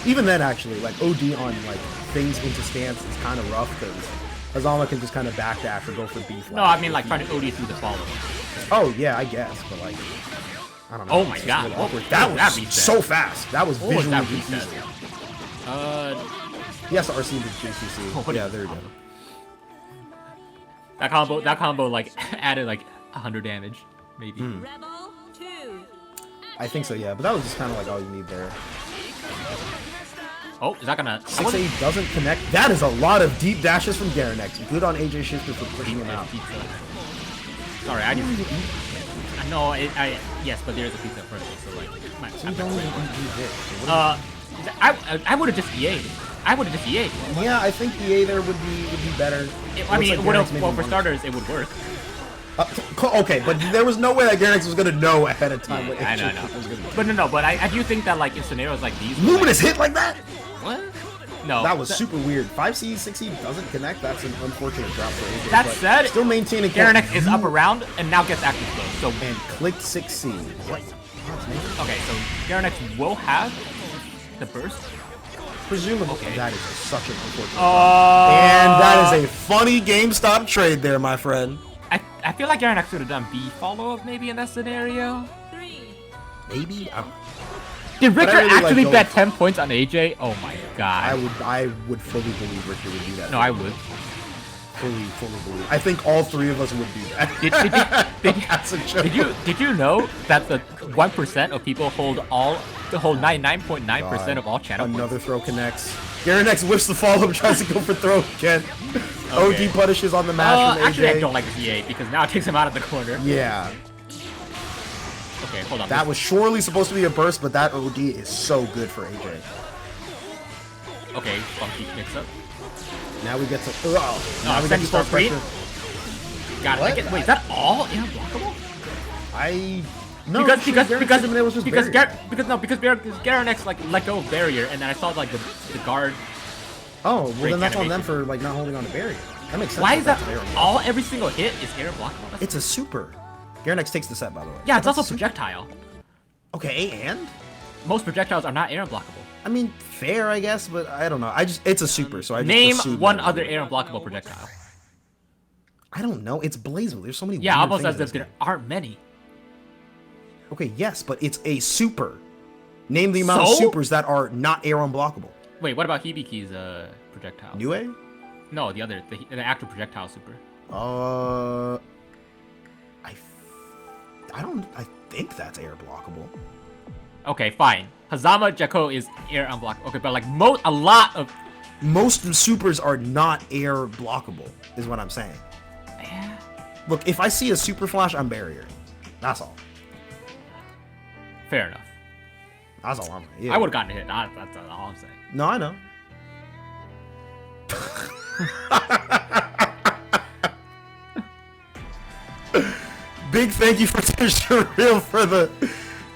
Even then, actually, like OD on like things into stance is kind of rough because Fuzzama can just kind of backdash or go for B flash. No, I mean like trying to OD through the follow. Oh yeah, I guess, but like I don't know. Oh my god, that was so fast. That was visually easy. Yes, RC into JCC. Oh, yeah, there you go. That combo like added like 100 damage, maybe. Rebel 2. I think so, yeah. But that was just kind of like all you need there. Oh, is that gonna... 6A doesn't connect. That is a lot of deep dashes from Garanex. Good on AJShifter for pushing him out. Pizza. Sorry, I just... No, yes, but there is a pizza in front of me, so like... So you don't even do this. I would have just EA'd. I would have just EA'd. Yeah, I think EA there would be better. I mean, it would have... Well, for starters, it would work. Okay, but there was no way that Garanex was gonna know ahead of time. Yeah, I know. But but I do think that like in scenarios like these, Luminous hit like that. What? No, that was super weird. 5C, 6E doesn't connect. That's an unfortunate drop for AJ. That said, still maintaining. Garanex is up around and now gets active slow. So and clicked 6C. What? Okay, so Garanex will have the burst. Presumably, okay. That is such an unfortunate drop. And that is a funny GameStop trade there, my friend. I feel like Garanex would have done B follow-up maybe in that scenario. Maybe? Did Richter actually bet 10 points on AJ? Oh my god. I would fully believe Richter would do that. No, I would. Fully believe. I think all three of us would do that. That's a joke. Did you know that the 1% of people hold 99.9% of all channel Another points? throw connects. Garanex whiffs the follow-up, tries to go for throw again. Okay. OD punishes on the match from AJ. Actually, I don't like this EA because now it takes him out of the corner. Yeah. Okay, hold on. That was surely supposed to be a burst, but that OD is so good for AJ. Okay, funky mix-up. Now we get to... now we get to start pressure. Got it. Wait, is that all unblockable? No, because Garanex like let go of barrier, and then I saw like the guard. Oh, well then that's on them for like not holding on to barrier. That makes sense. Why is that every single hit is air blockable? It's a super. Garanex takes the set, by the way. Yeah, it's also projectile. Okay, and most projectiles are not air unblockable. I mean, fair, I guess, but I don't know. It's a super, so I just name assume one other air unblockable projectile. I don't know. It's blazblue. There's so many. Yeah, almost as if there aren't many. Okay, yes, but it's a super. Name the amount of supers that are not air unblockable. Wait, what about Hibiki's projectile? New A? No, the other, the actual projectile super. I think that's air blockable. Okay, fine. Fuzzama Jakko is air unblockable. Okay, but like a lot of most supers are not air blockable, is what I'm saying. Yeah. Look, if I see a super flash, I'm barrier. That's all. Fair enough. That's all I'm saying. Yeah. I would have gotten a hit. That's all I'm saying. No, I know. Big thank you for Real for the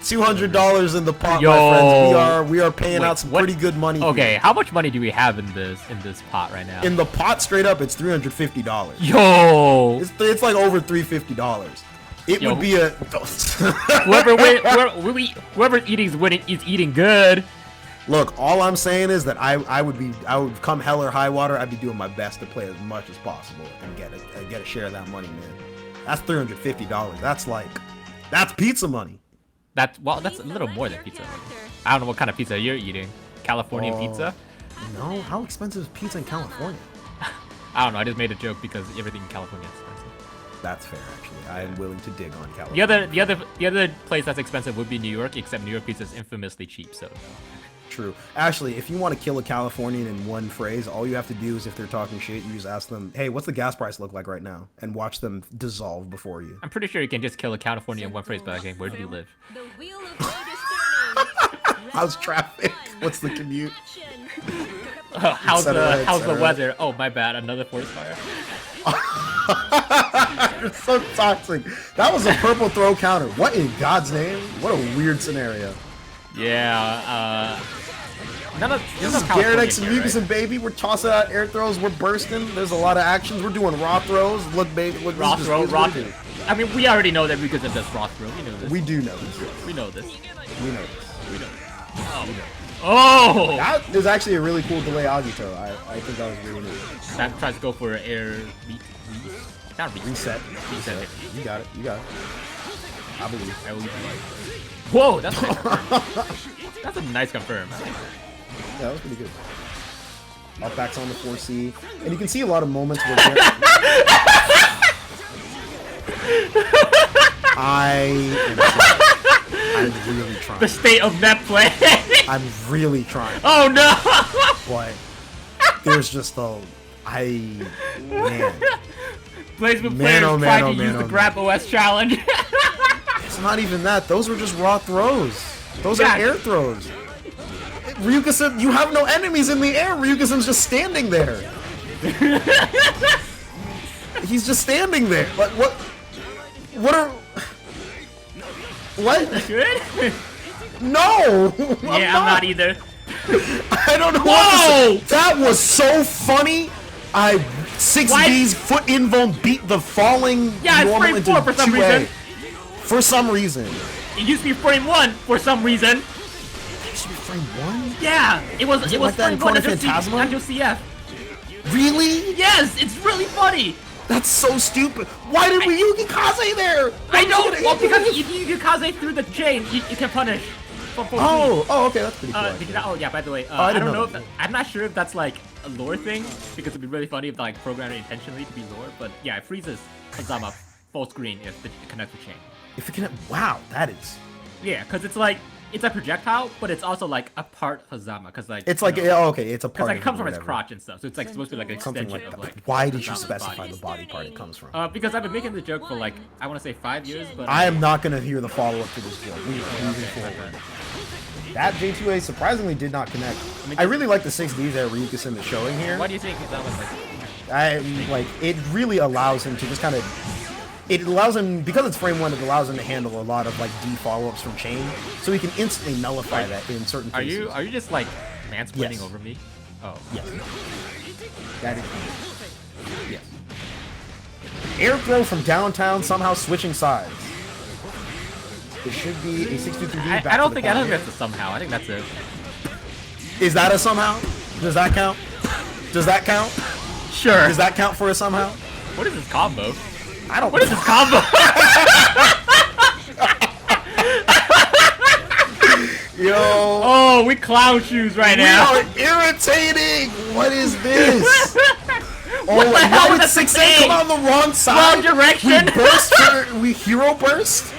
$200 in the pot, my friends. We are paying out some pretty good money. Okay, here. how much money do we have in this pot right now? In the pot, straight up, it's $350. Yo, it's like over $350. It would be a whoever's eating is winning. Is eating good. Look, all I'm saying is that I would come hell or high water. I'd be doing my best to play as much as possible and get a share of that money, man. That's $350. That's pizza money. That's a little more than pizza. I don't know what kind of pizza you're eating. Californian pizza? No, how expensive is pizza in California? I don't know. I just made a joke because everything in California is expensive. That's fair, actually. I am willing to dig on California. The other place that's expensive would be New York, except New York pizza is infamously cheap. So. True. Actually, if you want to kill a Californian in one phrase, all you have to do is if they're talking shit, you just ask them, "Hey, what's the gas price look like right now?" and watch them dissolve before you. I'm pretty sure you can just kill a Californian in one phrase, but okay, where do you live? The wheel of fate is turning. How's traffic? What's the commute? How's the weather? Oh, my bad. Another forest fire. You're so toxic. That was a purple throw counter. What in God's name? What a weird scenario. Yeah. This is Garanex and Mucus and Baby. We're tossing out air throws. We're bursting. There's a lot of actions. We're doing raw throws. Look, baby. Look, raw throw. I mean, we already know that because of this raw throw. We know this. We do know this. We know this. We know this. Oh! That is actually a really cool delay Agito. I think that was really neat. That tries to go for air reset. You got it. I believe. Whoa, that's a nice confirm. Yeah, that was pretty good. Up backs on the 4C. And you can see a lot of moments where I'm really trying. The state of net play. I'm really trying. Oh no! but there's just man. Blazblue Man, players oh, man, tried oh, to man, use oh, the man. Grab OS challenge. It's not even that. Those were just raw throws. Those are Yeah. air throws. Ryuka-san, you have no enemies in the air. Ryuka-san's just standing there. He's just standing there. Like, what? What are... What? Good? No! Yeah, I'm not either. I don't know Whoa! what to say. That was so funny. 6D's foot invuln beat the falling Yeah, it's normal frame into 4 for some 2A. reason. For some reason. It used to be frame 1 for some reason. It should be frame 1? Yeah, it was it like that in frame 1 Chrono Phantasma? until CF. Really? Yes, it's really funny. That's so stupid. Why did Ryuki Kaze there? I don't. Why Well, was he because there? if you Kaze through the chain, you can punish. For free. Oh, okay, that's pretty cool. Oh yeah. By the way, I I didn't don't know know. If that. I'm not sure if that's like a lore thing because it'd be really funny if like programmed intentionally to be lore. But yeah, it freezes Fuzzama full screen if it connects the chain. If it can, wow, that is. Yeah, because it's like it's a projectile, but it's also like a part Fuzzama. Because like It's like, you know, oh, okay, it's a part. because like, it of comes or from its whatever. crotch and stuff, so it's like supposed to be like an Something extension like of that. like. Why did you Fuzzama's specify body. the body part it comes from? Because I've been making the joke for like I want to say 5 years, but I am not gonna hear the follow-up to this joke. Moving forward. That J2A surprisingly did not connect. I really like the 6Ds that Ryuka-san is showing here. Why do you think that was like? It really allows him to just kind of. It allows him, because it's frame 1, it allows him to handle a lot of like D follow-ups from chain, so he can instantly nullify that in certain Are cases. you just like mansplaining Yes. over me? Oh. Yes. That is. Yes. Air throw from downtown, somehow switching sides. It should be a 623D. I don't think that's a somehow. I think that's it. Is that a somehow? Does that count? Does that count? Sure. Does that count for a somehow? What is this combo? I don't. What is this combo? Yo. Oh, we clown shoes right We now. are irritating. What is this? What the hell now is it's that 6A thing? come on the wrong side. Wrong direction. We burst we hero burst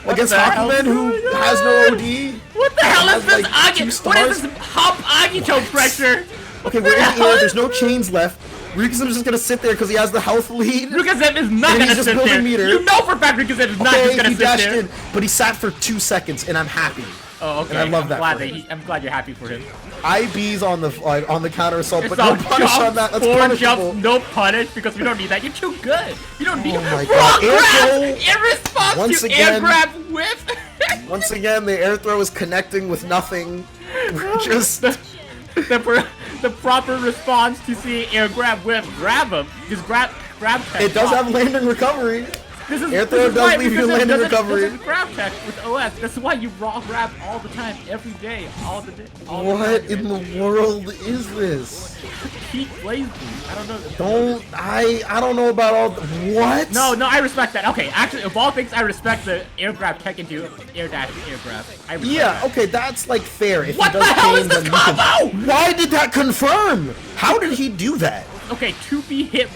against the hell Hakumen is who going on? has no OD. What the hell is Has, this like, Agi? 2 What stars? is this hop Agito pressure? Okay, we're in the air. There's no chains left. Ryuka's just gonna sit there because he has the health lead. Rukazem is not And he's gonna just sit building there. meter. You know for a fact Rukazem is not Okay, just gonna he sit dashed there. in, but he sat for 2 seconds, and I'm happy. Oh, okay. And I love that Glad for him. I'm glad you're happy for him. IB's on the counter assault, It's but no all punish on that. That's 4 punishable. jumps, no punish because we don't need that. You're too good. You don't need Oh my Raw God. Air grab throw. in response Once to again. air grab whiff. Once again, the air throw is connecting with nothing. We're just. the proper response to see air grab whiff, grab him. Just grab tech. It does have landing recovery. This is, air throw this is does why leave you Rukazem landing doesn't- recovery. doesn't grab tech with OS. That's why you raw grab all the time, every day, all the day. All the What time. in the world is this? Peak BlazBlue. I don't know. I don't know about all. What? No, I respect that. Okay, actually, of all things, I respect the air grab tech into air dash air grab. I respect Yeah, that. okay, that's like fair. If What he does the hell is chains, this then you can- combo? Why did that confirm? How did he do that? Okay, 2B hit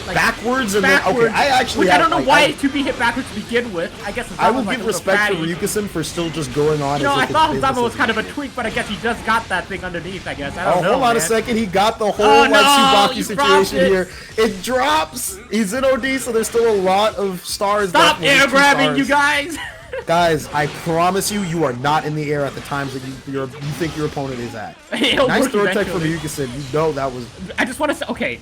like, Backwards and then backwards. okay. I actually Which I don't know like, why 2B hit backwards to begin with. I guess I will Hazama was, like, give a little respect to fatty. Ryuka-san for still just going on. You know, as I if thought it's Hazama business was as kind of a usual. tweak, but I guess he just got that thing underneath. I guess I don't know. Hold on a man. second. He got the whole Oh, like no, Tsubaki you dropped situation it. here. It drops. He's in OD, so there's still a lot of stars. Stop left with air 2 grabbing, stars. you guys. Guys, I promise you, you are not in the air at the times that you think your opponent is at. It'll Nice work throw tech from eventually. Ryuka-san. You know that was. I just want to say, okay,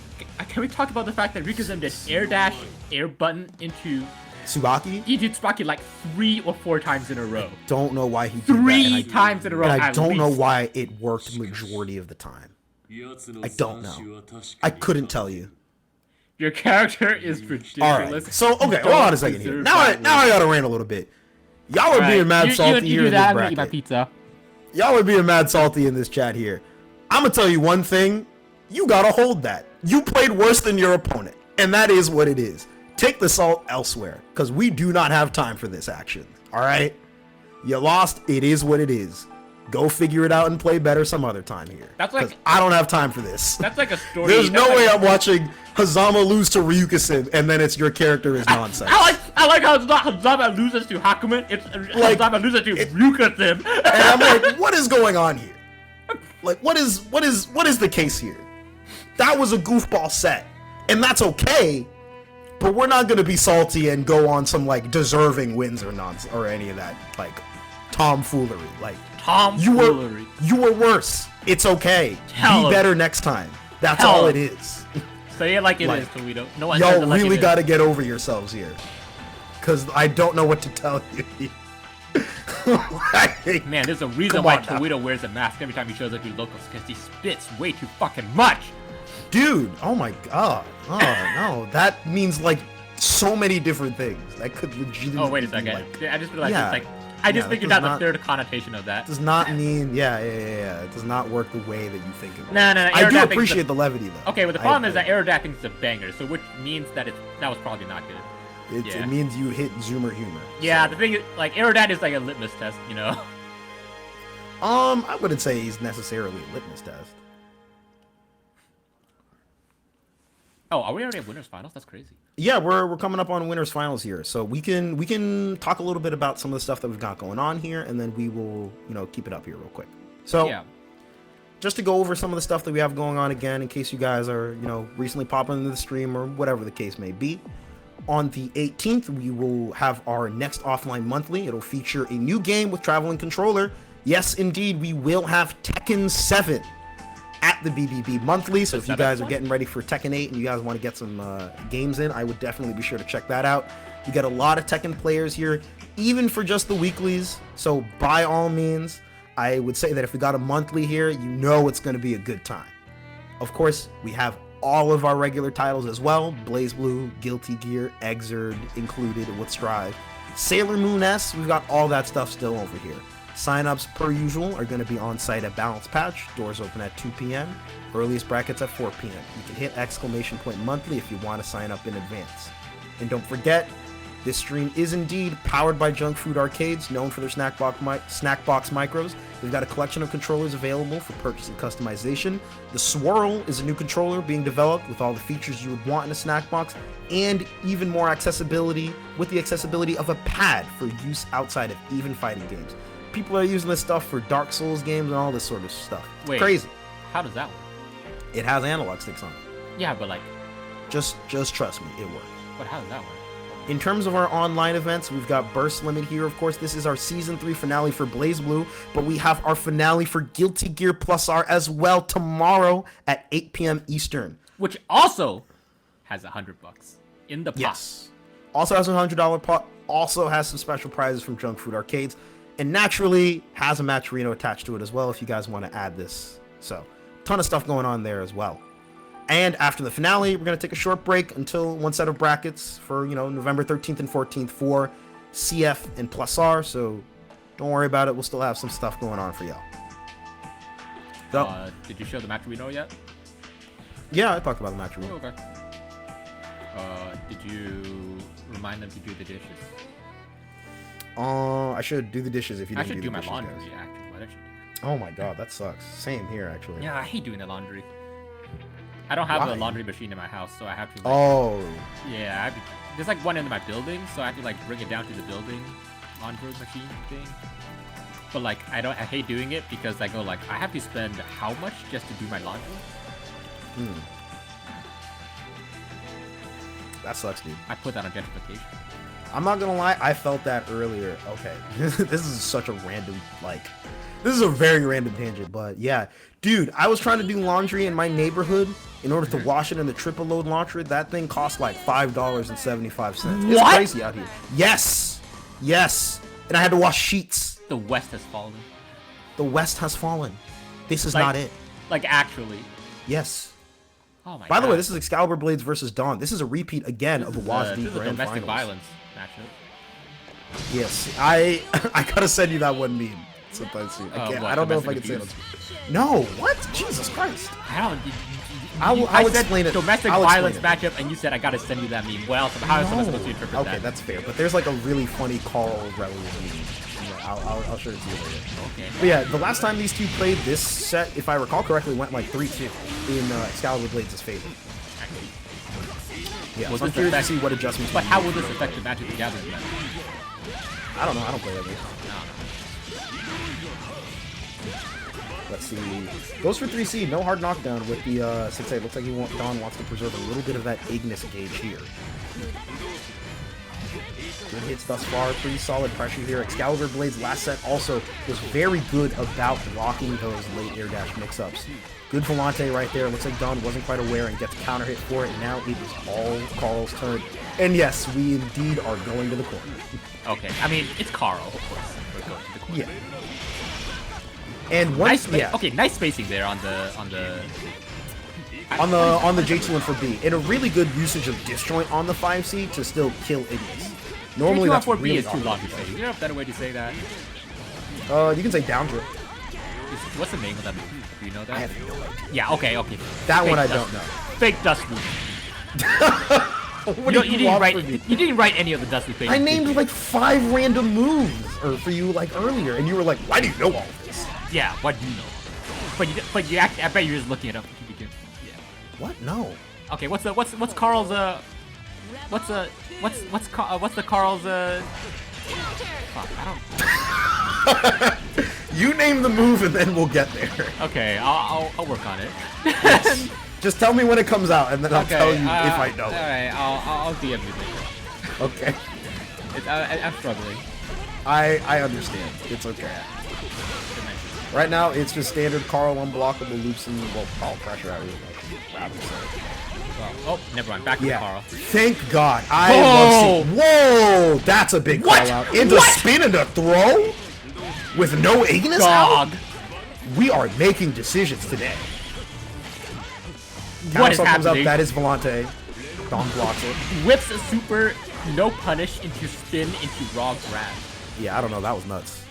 can we talk about the fact that Rikazem did air dash, air button into Tsubaki? he did Tsubaki like 3 or 4 times in a row. Don't know why he did that. 3 times in a row. And I at don't know least. why it worked majority of the time. I don't know. I couldn't tell you. Your character is ridiculous. All right. So okay, You hold on a don't second here. deserve Now I that gotta rant a little bit. Y'all are All right, being mad salty you here do in that, this I'm gonna eat my bracket. pizza. Y'all are being mad salty in this chat here. I'm gonna tell you one thing. You gotta hold that. You played worse than your opponent, and that is what it is. Take the salt elsewhere, because we do not have time for this action. All right? You lost. It is what it is. Go figure it out and play better some other time here. That's like- 'Cause I don't have time for this. That's like a story. There's that's no like, way I'm watching Fuzzama lose to Ryuka-san, and then it's your character is nonsense. I like how Hazama loses to Hakumen. It's Like, Hazama loses to Ryuka-sim. And I'm like, what is going on here? Like, what is the case here? That was a goofball set, and that's okay. But we're not gonna be salty and go on some like deserving wins or nonsense or any of that like tomfoolery. Like you were worse. It's okay. Be better next time. That's all it is. Say it like it is, Toledo. No one y'all really gotta get over yourselves here, cause I don't know what to tell you. Like, man, there's a reason why Toledo wears a mask every time he shows up to locals, because he spits way too fucking much. Dude, oh my god. Oh no, that means like so many different things. That could legitimately. Oh wait a second. Like, I just realized it's like I just figured out the third connotation of that. Does not mean yeah. It does not work the way that you think it will. No. I do appreciate the levity though. Okay, but the problem is that aerodapping is a banger, so which means that that was probably not good. It means you hit Zoomer humor. Yeah, the thing is, like, aerodat is like a litmus test, you know. I wouldn't say he's necessarily a litmus test. Oh, are we already at winners finals? That's crazy. Yeah, we're coming up on winners finals here, so we can talk a little bit about some of the stuff that we've got going on here, and then we will keep it up here real quick. So yeah, just to go over some of the stuff that we have going on again, in case you guys are recently popping into the stream or whatever the case may be. On the 18th, we will have our next offline monthly. It'll feature a new game with traveling controller. Yes, indeed, we will have Tekken 7 at the BBB monthly. So if you guys are getting ready for Tekken 8 and you guys want to get some games in, I would definitely be sure to check that out. You get a lot of Tekken players here, even for just the weeklies. So by all means, I would say that if we got a monthly here, it's going to be a good time. Of course, we have all of our regular titles as well. BlazBlue, Guilty Gear, Exerd included with Strive. Sailor Moon S, we've got all that stuff still over here. Sign-ups, per usual, are going to be on site at Balance Patch. Doors open at 2 p.m. Earliest brackets at 4 p.m. You can hit ! monthly if you want to sign up in advance. And don't forget, this stream is indeed powered by Junk Food Arcades, known for their snack box micros. They've got a collection of controllers available for purchase and customization. The Swirl is a new controller being developed with all the features you would want in a snack box, and even more accessibility with the accessibility of a pad for use outside of even fighting games. People are using this stuff for Dark Souls games and all this sort of stuff. Wait, crazy. How does that work? It has analog sticks on it. Yeah, but like... Just trust me, it works. But how does that work? In terms of our online events, we've got Burst Limit here. Of course, this is our Season 3 finale for BlazBlue, but we have our finale for Guilty Gear Plus R as well tomorrow at 8 p.m. Eastern. Which also has $100 in the pot. Yes. Also has a $100 pot. Also has some special prizes from Junk Food Arcades. And naturally has a Matcherino attached to it as well if you guys want to add this. So, ton of stuff going on there as well. And after the finale, we're going to take a short break until one set of brackets for, November 13th and 14th for CF and Plus R. So don't worry about it. We'll still have some stuff going on for y'all. So, did you show the Matcherino yet? Yeah, I talked about the Matcherino. Oh, okay. Did you remind them to do the dishes? I should do the dishes if you didn't do the dishes. I should do my laundry, actually. What I should do. Oh my god, that sucks. Same here, actually. Yeah, I hate doing the laundry. I don't have a laundry machine in my house, so I have to. Yeah, there's like one in my building, so I have to like bring it down to the building laundry machine thing. But like, I hate doing it because I go like, I have to spend how much just to do my laundry? That sucks, dude. I put that on gentrification. I'm not gonna lie, I felt that earlier. Okay, this is such a random, this is a very random tangent, but yeah. Dude, I was trying to do laundry in my neighborhood in order to wash it in the triple load launcher. That thing cost like $5.75. It's crazy out here. Yes! And I had to wash sheets. The West has fallen. The West has fallen. This is not it. Like, actually. Yes. Oh my god. By the way, this is XCaLiburbladez versus Dawn. This is a repeat again of the WASD Grand Finals. Domestic violence matchup. Yes, I gotta send you that one meme sometime soon. I don't know if I can say it. No, what? Jesus Christ! I said explain it. Domestic violence matchup, and you said I gotta send you that meme. How else am I supposed to interpret that? Okay, that's fair. But there's like a really funny Carl Rowley meme. I'll show it to you later. Okay. But yeah, the last time these two played this set, if I recall correctly, went like 3-2 in XCaLiburbladez' favor. Yeah, so I'm curious to see what adjustments. But how will this affect the Magic the Gathering then? I don't know. I don't play that game. No. Let's see. Goes for 3C, no hard knockdown with the 6A. Looks like Don wants to preserve a little bit of that Ignis gauge here. Good hits thus far, pretty solid pressure here. XCaLiburbladez last set also was very good about blocking those late air dash mix-ups. Good volante right there. Looks like Don wasn't quite aware and gets counter hit for it. And now it is all Carl's turn. And yes, we indeed are going to the corner. Okay, I mean, it's Carl, of course. We're going to the corner. Yeah. And once, Okay, nice spacing there on the J2 and for B. And a really good usage of disjoint on the 5C to still kill Ignis. Normally that's J2 on 4B really is too long to say. Is there a better way to say that? You can say down drill. What's the name of that move? Do you know that? I have no idea. Yeah, okay. That Fake one I dust. don't know. Fake dust loop. You didn't write any of the dust loop things. I named like 5 random moves for you like earlier, and you were like, "Why do you know all of this?" Yeah, what do you know? But I bet you're just looking it up. Yeah. What? No. Okay, what's Carl's what's the Carl's fuck, I don't. You name the move and then we'll get there. Okay, I'll work on it. Yes. Just tell me when it comes out and then I'll tell you if I know it. Alright, I'll DM you later. Okay. I'm struggling. I understand. It's okay. Right now, it's just standard Carl unblockable loops and, well, Carl pressure out here. Rather say. Oh, never mind. Back to Carl. Thank God. I love seeing. Whoa! That's a big call out. Into spin and a throw? With no Ignis out? We are making decisions today. What is comes happening? up, that is Volante. Don blocks it. Whips a super no punish into spin into raw grab. Yeah, I don't know. That was nuts.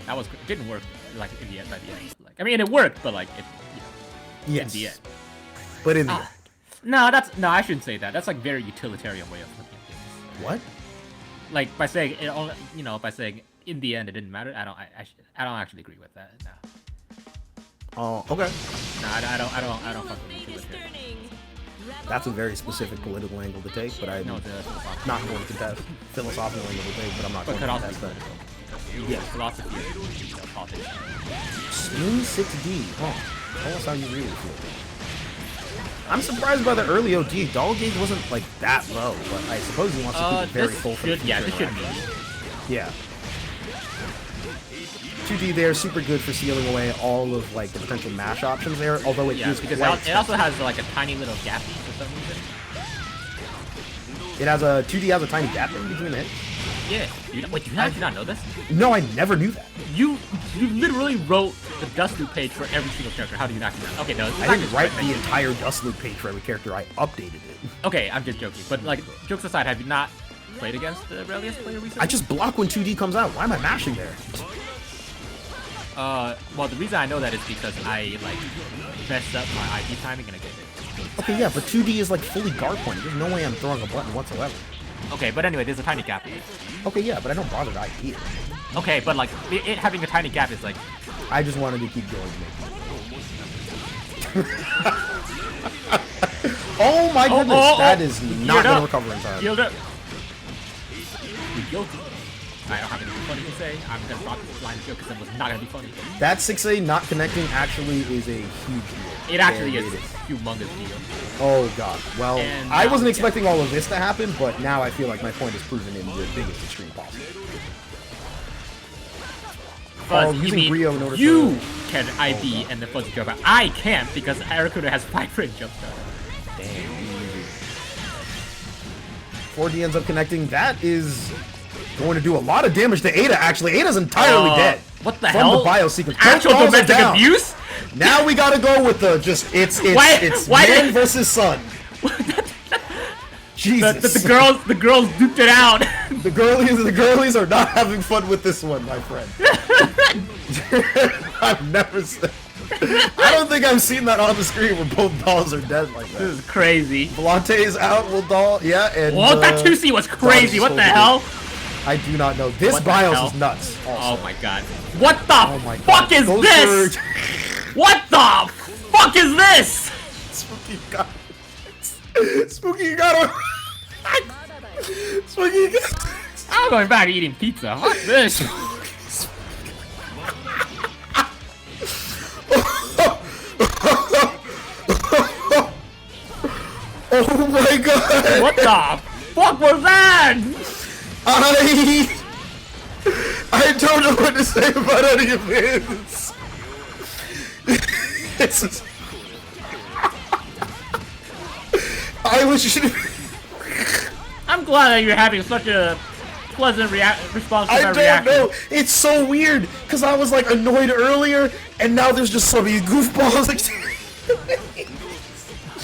That was didn't work like in the end by the end. Like, I mean, it worked, but like yes. In the end. But in the end. No, I shouldn't say that. That's like very utilitarian way of looking at things. What? Like by saying it only, by saying in the end it didn't matter. I don't actually agree with that. No. Oh, okay. No, I don't fuck with utilitarian. That's a very specific political angle to take, but I'm not going to test philosophical angle to take, but I'm not going to test that. Yes, philosophy is politics. Spoon 6D. Huh. Tell us how you really feel. I'm surprised by the early OD. Doll gauge wasn't like that low, but I suppose he wants to keep it very full for the future. Yeah, this should be. Yeah. 2D there, super good for sealing away all of like the potential mash options there, although it is because quite it also has like a tiny little gap for some reason. It has a 2D has a tiny gap in between the hits. Yeah. Wait, did you not know this? No, I never knew that. You literally wrote the dust loop page for every single character. How do you not know that? Okay, no. I didn't write the entire dust loop page for every character. I updated it. Okay, I'm just joking. But like, jokes aside, have you not played against the Aurelius player recently? I just block when 2D comes out. Why am I mashing there? Well, the reason I know that is because I like messed up my IP timing and I get it. Okay, yeah, but 2D is like fully guard point. There's no way I'm throwing a button whatsoever. Okay, but anyway, there's a tiny gap in it. Okay, yeah, but I don't bother to IP it. Okay, but like, it having a tiny gap is like... I just wanted to keep going. Oh my goodness, that is not going to recover in time. Yield up. You're guilty. I don't have anything funny to say. I'm going to drop this line of joke because it was not going to be funny. That 6A not connecting actually is a huge deal. It actually is a humongous deal. Oh god. Well, I wasn't expecting all of this to happen, but now I feel like my point is proven in the biggest extreme possible. Fuzz, using Brio in order you can IB and the Fuzz jump out. I can't because Arakuda has 5-frame jump start. Damn. 4D ends up connecting. That is going to do a lot of damage to Ada, actually. Ada's entirely dead. What the hell? From the bio sequence. Actual domestic abuse? Now we gotta go with the it's man versus son. Jesus. The girls duped it out. The girlies are not having fun with this one, my friend. I've never seen. I don't think I've seen that on the screen where both dolls are dead like that. This is crazy. Volante is out, will doll, yeah, and well, that 2C was crazy. What the hell? I do not know. This BIOS is nuts. Also. Oh my god. What the fuck is this? What the fuck is this? Spooky got Spooky got Spooky got I'm going back to eating pizza. Fuck this. Oh my god! What the fuck was that? I don't know what to say about any of this. This is... I wish you... I'm glad that you're having such a pleasant response to I my don't reaction. know. It's so weird because I was like annoyed earlier, and now there's just so many goofballs.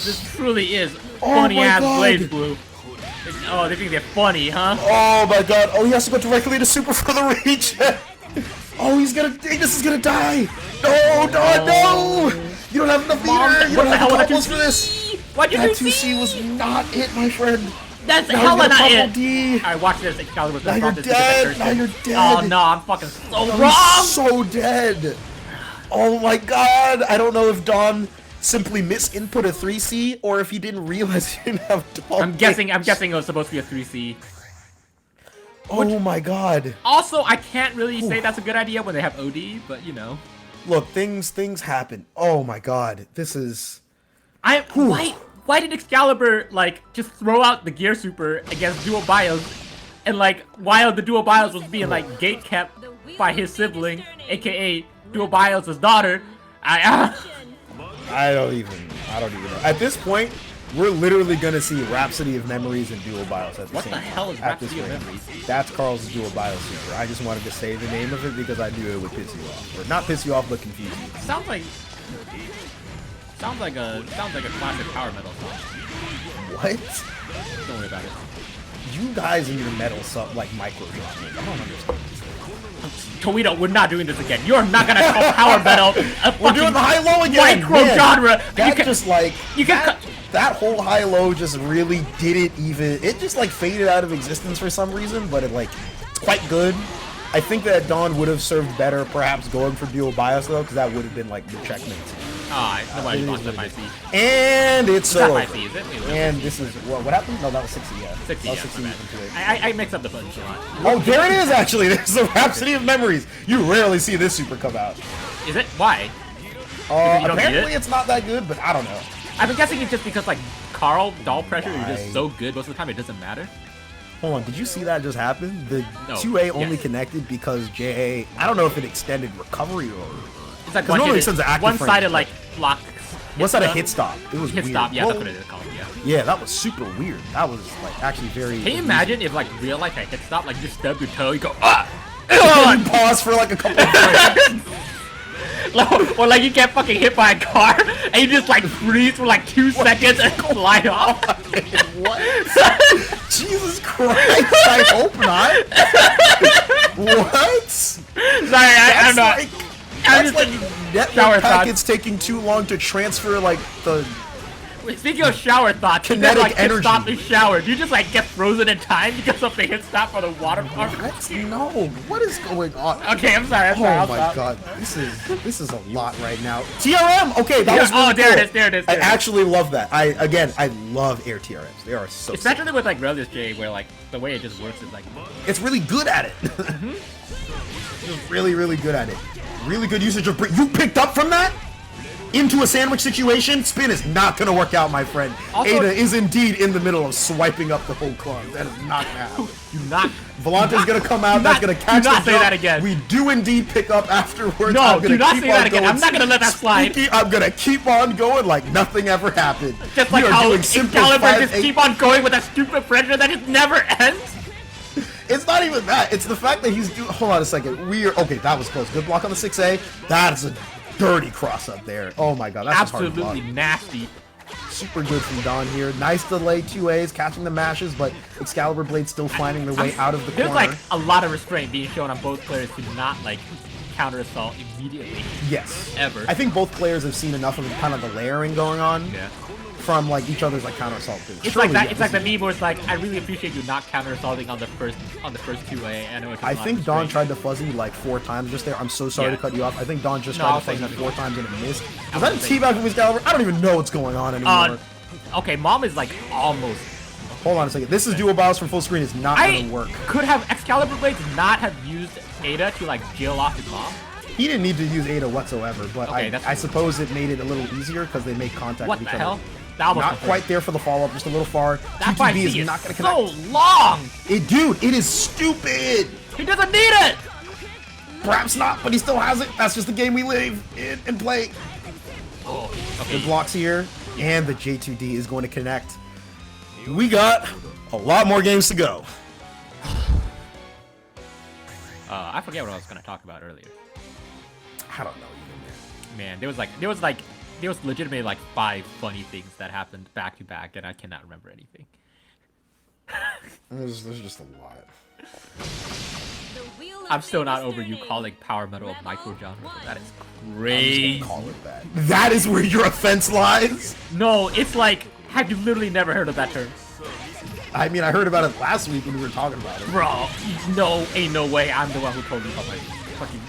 This truly is Oh funny my ass God. BlazBlue. Oh, they think they're funny, huh? Oh my god. Oh, he has to go directly to super for the reach. Oh, he's gonna. This is gonna die. No, no, no. You don't have enough Mom, meter. You what don't the have hell the was combos for this. Why'd you That do 2C was not it, my friend. That's Now hella you're not gonna it. pop D. Alright, watch this. XCaLibur. Now you're dead. Now you're dead. Oh no, I'm fucking so Oh, wrong. he's so dead. Oh my god. I don't know if Don simply misinput a 3C or if he didn't realize he didn't have Don. I'm guessing it was supposed to be a 3C. Oh my god. Also, I can't really say that's a good idea when they have OD, but you know. Look, things happen. Oh my god. This is... Why did XCaLibur like just throw out the Gear Super against Dual Bios, and like while the Dual Bios was being like gate kept by his sibling, aka Dual Bios' daughter? I don't even know. At this point, we're literally gonna see Rhapsody of Memories and Dual Bios at the What same the time. hell is at this Rhapsody of rate. Memories? That's Carl's Dual Bios Super. I just wanted to say the name of it because I knew it would piss you off. Or not piss you off, but confuse you. Sounds like a classic power metal song. What? Don't worry about it. You guys and your metal sub like micro genres. I don't understand. Toledo, we're not doing this again. You're not gonna call power metal a We're doing the high-low again. micro Man, genre. That just like can that whole high-low just really didn't even. It just like faded out of existence for some reason, but it's quite good. I think that Dawn would have served better, perhaps going for Dual Bios though, because that would have been like the checkmate. Nobody wants that see. And it's so. Is it? And this is what happened? No, that was 60. Yeah, 60, that was yeah, 60 my bad. into it. I mix up the buttons a lot. Oh, there it is. Actually, there's the Rhapsody of Memories. You rarely see this super come out. Is it? Why? You don't need Apparently, it? it's not that good, but I don't know. I've been guessing it's just because like Carl doll pressure is Why? just so good most of the time it doesn't matter. Hold on, did you see that just happen? The No. 2A only Yes. connected because JA. I don't know if it extended recovery or. It's like Because normally it sends an active one-sided frame. like block. What's that? A stuff. hit stop? It was Hit weird. stop. Yeah, Well, that's what it is called. Yeah. yeah, that was super weird. That was like actually very. Can you imagine if like real life had hit stop, like you just stub your toe, you go You pause for like a couple of frames. or like you get fucking hit by a car and you just like freeze for like 2 seconds and glide off. What? Jesus Christ! I hope not. What? Sorry, I don't know. Like, I'm that's just like shower network thoughts. packets taking too long to transfer like the. Wait, speaking of shower thoughts, you Kinetic never like hit energy. stop in shower. Do you just like get frozen in time because of the hit stop for the water park? What? No. What is going on? Okay, I'm sorry. Oh I'll my stop. god, this is a lot right now. TRM, okay, that was really Oh, there cool. it is. There it is. I There it is. actually love that. I love air TRMs. They are so. Sick. Especially with like Relius J, where like the way it just works is like. It's really good at it. Just really, really good at it. Really good usage of. You picked up from that into a sandwich situation. Spin is not gonna work out, my friend. Also- Ada is indeed in the middle of swiping up the whole club. That is not now. Do not. Volante's gonna come out. do That's not- gonna catch do not the say jump. that again. We do indeed pick up afterwards. No, I'm gonna do not keep say that on again. going. I'm not gonna let that slide. Sneaky, I'm gonna keep on going like nothing ever happened. Just We like are how doing simple XCaLibur just 5-8. keep on going with that stupid pressure that just never ends. It's not even that. It's the fact that he's doing. Hold on a second. We are okay. That was close. Good block on the 6A. That is a dirty cross up there. Oh my god, that's just hard to block. Absolutely nasty. Super good from Don here. Nice delay 2As, catching the mashes, but XCaLiburbladez still finding their way out of the There's corner. like a lot of restraint being shown on both players to not like counter assault immediately. Yes. Ever. I think both players have seen enough of kind of the layering going on Yeah. from like each other's like counter assault. It's like that. It's like the meme where it's like, I really appreciate you not counter assaulting on the first 2A. I know it's I think Don tried to fuzzy like 4 times just there. I'm so sorry Yeah. to cut you off. I think Don just No, tried I'll to say fuzzy nothing. 4 times and it missed. I Was that a won't say teabag from XCaLiburbr? I don't even know what's going on anymore. Okay, Mom is like almost. Hold on a second. This is dual bios from full screen. Is not I going to work. could have XCaLiburbladez not have used Ada to like jail off his mom. He didn't need to use Ada whatsoever, but Okay, that's I suppose it made it a little easier because they make contact What with the each hell? other That was Not quite there for the follow-up, just a little far. That T2B 5C is not going to connect. so long! Dude, it is stupid! He doesn't need it! Perhaps not, but he still has it. That's just the game we live in and play. Oh, The okay. blocks here, and the J2D is going to connect. We got a lot more games to go. I forget what I was gonna talk about earlier. I don't know even, Man, there was legitimately like 5 funny things that happened back to back, and I cannot remember anything. man. There's just a lot. The wheel of I'm still not fate is over you turning. calling power metal a micro genre. That is I'm crazy. just gonna call it that. That is where your offense lies? No, it's like, have you literally never heard of that term? I mean, I heard about it last week when we were talking about it. Bro, no, ain't no way I'm the one who told you about my fucking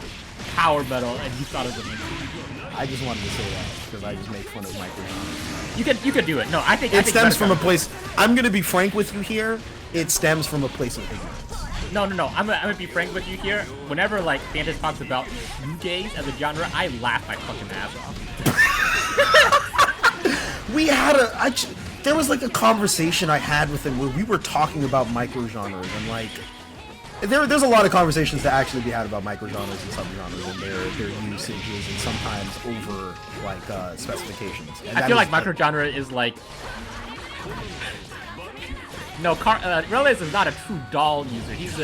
power metal and you thought it was amazing. I just wanted to say that because I just make fun of micro genres. You could do it. No, I think It stems from a better- place. I'm gonna be frank with you here. It stems from a place of ignorance. No. I'm gonna be frank with you here. Whenever like Fantas talks about shoegaze as a genre, I laugh my fucking ass off. We had there was like a conversation I had with him where we were talking about micro genres and like there's a lot of conversations to actually be had about micro genres and subgenres and their usages and sometimes over like specifications. And I that feel is like micro genre is like. No, Relez is not a true doll user. He's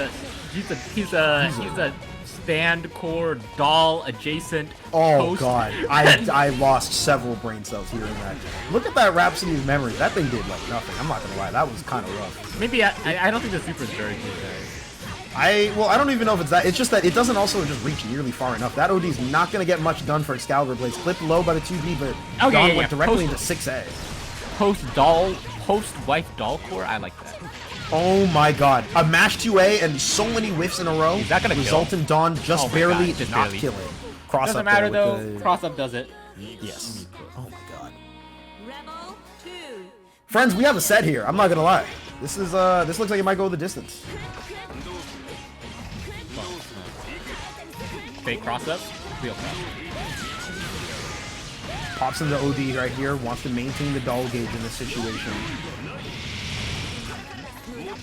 a stand core doll adjacent. Oh host. god, I lost several brain cells hearing that. Look at that Rhapsody of Memory. That thing did like nothing. I'm not gonna lie, that was kind of rough. Maybe I don't think the super is very good. I don't even know if it's that. It's just that it doesn't also just reach nearly far enough. That OD's not gonna get much done for XCaLiburbladez. Clipped low by the 2B, but Okay, Dawn yeah, went yeah. directly into 6A. Post wife doll core. I like that. Oh my god, a mash 2A and so many whiffs in a row. Is that gonna result in Dawn just Oh my barely God, just not barely. killing. Cross Doesn't up matter there though. with the- Cross up does it. Yes. Oh my god. Rebel 2. Friends, we have a set here. I'm not gonna lie. This looks like it might go the distance. Fake cross up. Real cross. Pops into OD right here. Wants to maintain the doll gauge in this situation.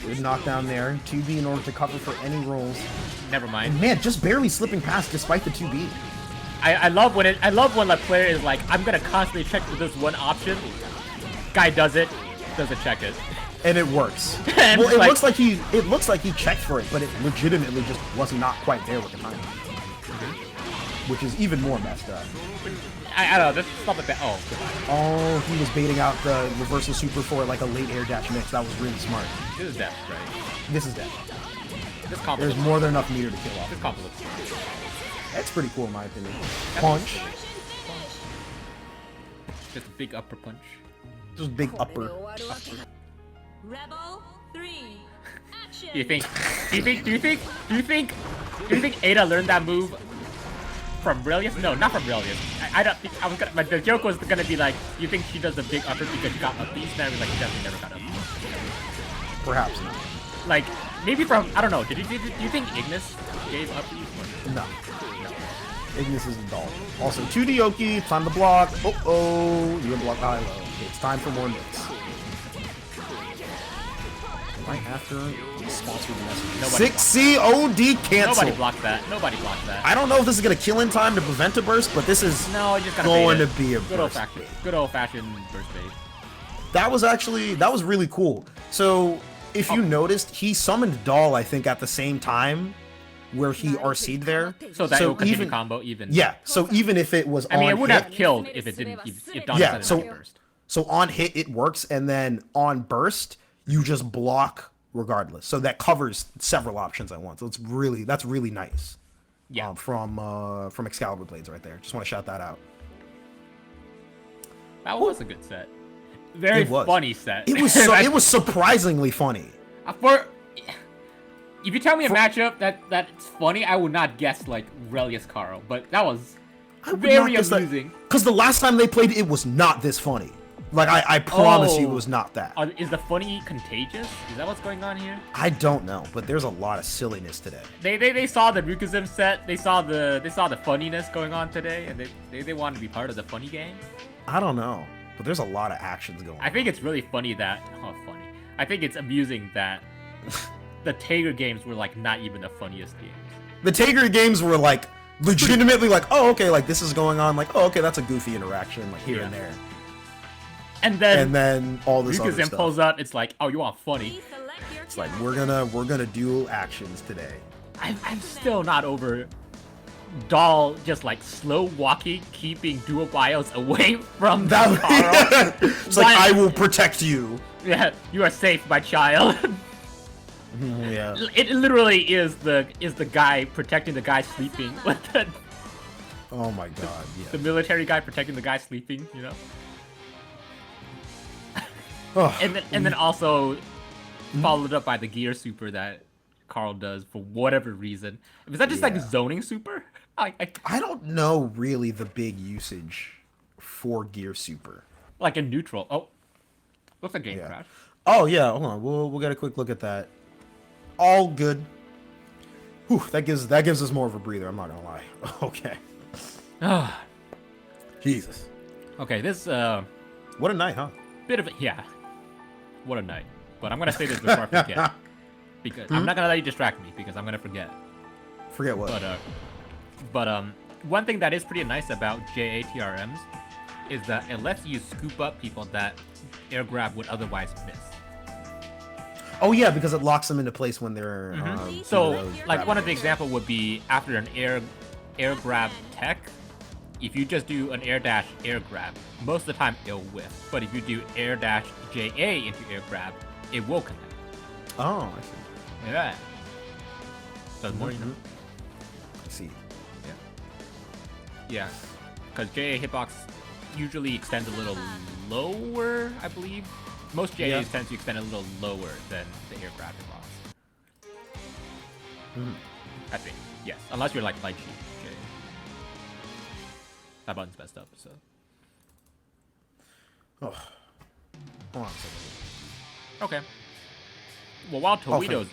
Good knockdown there. 2B in order to cover for any rolls. Never mind. And man, just barely slipping past despite the 2B. I love when the player is like, I'm gonna constantly check for this one option. Guy does it, doesn't check it. And it works. And Well, it like- looks like he checked for it, but it legitimately just was not quite there with the timing. Which is even more messed up. I don't know, that's stuff like that. Oh, goodbye. Oh, he was baiting out the reversal super for like a late air dash mix. That was really smart. This is death, right? This is dead. This combo There's looks- more than enough meter to kill off. This combo looks good. That's pretty cool in my opinion. Punch. Just a big upper punch. Just big upper. Rebel 3. Action. Do you think Ada learned that move from Brilliance? No, not from Brilliance. I don't think the joke was gonna be like, you think she does a big upper because she got up these? And I was like, she definitely never got up. Perhaps not. Like, maybe from, I don't know, do you think Ignis gave up these? No. Ignis is a doll. Also, 2D Oki, time to block. Oh, you block high low. It's time for more nicks. Right after the sponsored message. 6C OD cancel. Nobody blocked that. Nobody blocked that. I don't know if this is going to kill in time to prevent a burst, but this is No, you just gotta going bait to it. be a Good old burst. fashioned. Good old fashioned burst bait. That was really cool. So, if you noticed, he summoned Doll, I think, at the same time where he RC'd there. So that it will continue even- combo even. Yeah, so even if it was I mean, on it would hit, have killed if it didn't. If Don Yeah, said it so- not burst. so on hit it works, and then on burst you just block regardless. So that covers several options at once. So that's really nice. Yeah. From XCaLiburbladez right there. Just want to shout that out. That was a good set. Very It was. funny set. It was surprisingly funny. If you tell me a matchup that's funny, I would not guess like Relius Caro, but that was very amusing. Because the last time they played, it was not this funny. Like I promise you, it was not that. Is the funny contagious? Is that what's going on here? I don't know, but there's a lot of silliness today. They saw the Rukazim set. They saw the funniness going on today, and they wanted to be part of the funny game. I don't know. but there's a lot of actions going on. I think it's really funny that I think it's amusing that the Tager games were like not even the funniest games. The Tager games were like legitimately like, oh, okay, like this is going on, like, oh, okay, that's a goofy interaction, like here and there. And then all this other Ryukazen stuff. pulls up, it's like, oh, you want funny? Please select your It's like channel. we're gonna duel actions today. I'm still not over Doll just like slow walking, keeping dual bios away from Carl. It's like, I will protect you. Yeah, you are safe, my child. Yeah. It literally is the guy protecting the guy sleeping. Oh my god, The yeah. military guy protecting the guy sleeping, you know? Oh, And then also followed up by the gear super that Carl does for whatever reason. Is that just like zoning super? I don't know really the big usage for Gear Super. Like a neutral. Oh, looks like game Yeah. crash. Oh yeah, hold on. We'll get a quick look at that. All good. Whew, that gives us more of a breather. I'm not gonna lie. Okay. Jesus. Okay, this What a night, huh? bit of what a night. But I'm gonna say this before I forget, because I'm not gonna let you distract me because I'm gonna forget. Forget what? But one thing that is pretty nice about JATRMs is that it lets you scoop up people that air grab would otherwise miss. Oh yeah, because it locks them into place when they're. So, those like grab one of the moves. example would be after an air grab tech, if you just do an air dash air grab, most of the time it'll whiff. But if you do air dash JA into air grab, it will connect. Oh, I see. Yeah. So the more you know. I see. Yeah. Because JA hitbox usually extends a little lower, I believe. Most JAs Yeah. tend to extend a little lower than the air grab hitbox. I think. Yes. Unless you're like light sheet JA. That button's messed up, so. Oh. Hold on a second. Okay. Well, while thank Toledo's...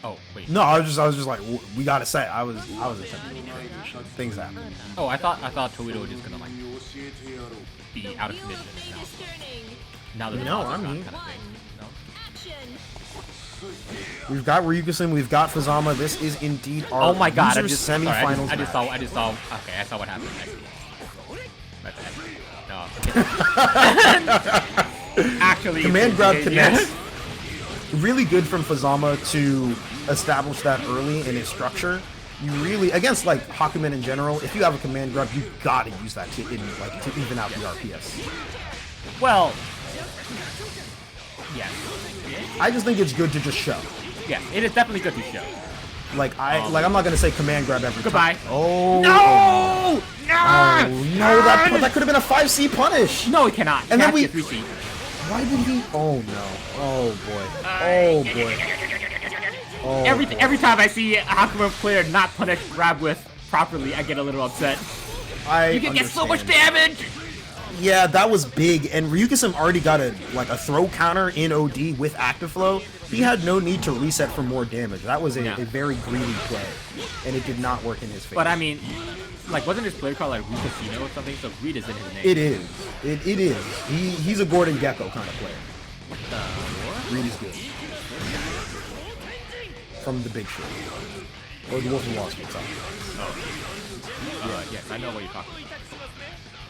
Oh, wait. No, I was just like, we gotta say, I was attempting to transition. Things happen. Oh, I thought Toledo was just gonna, like, be out of Wheel commission of fate now. is turning. Now that the No, boss is I'm gone here. kind of thing. No? Action. We've got Ryukazen, we've got Fuzzama. This is indeed our Oh my god, losers semifinals. I just saw, match. okay, I saw what happened. I see. My bad. No. Actually, Command grab yeah. connects. Really good from Fuzzama to establish that early in his structure. You really, against like Hakumen in general, if you have a command grab, you gotta use that to even out the RPS. Well, yes. I just think it's good to just show. Yes, it is definitely good to show. Like I'm not gonna say command grab every Goodbye. time. Oh No! Oh no, that could have been a 5C punish. No, it cannot. And then Can't we- be a 3C. Why did he? Oh no. Oh boy. Oh boy. Oh, boy. Every time I see a Hakuma player not punish grab with properly, I get a little upset. You can get so much understand. damage! Yeah, that was big, and Ryukazen already got a throw counter in OD with active flow. He had no need to reset for more damage. That was a very greedy play, and it did not work in his favor. But I mean, like, wasn't his player called like Rukasino or something? So Reed is in his name. It is. It is. He's a Gordon Gekko kind of player. Reed is good. From the Big Show. Or the Wolf of Wall Street, sorry. Yes, I know what you're talking about.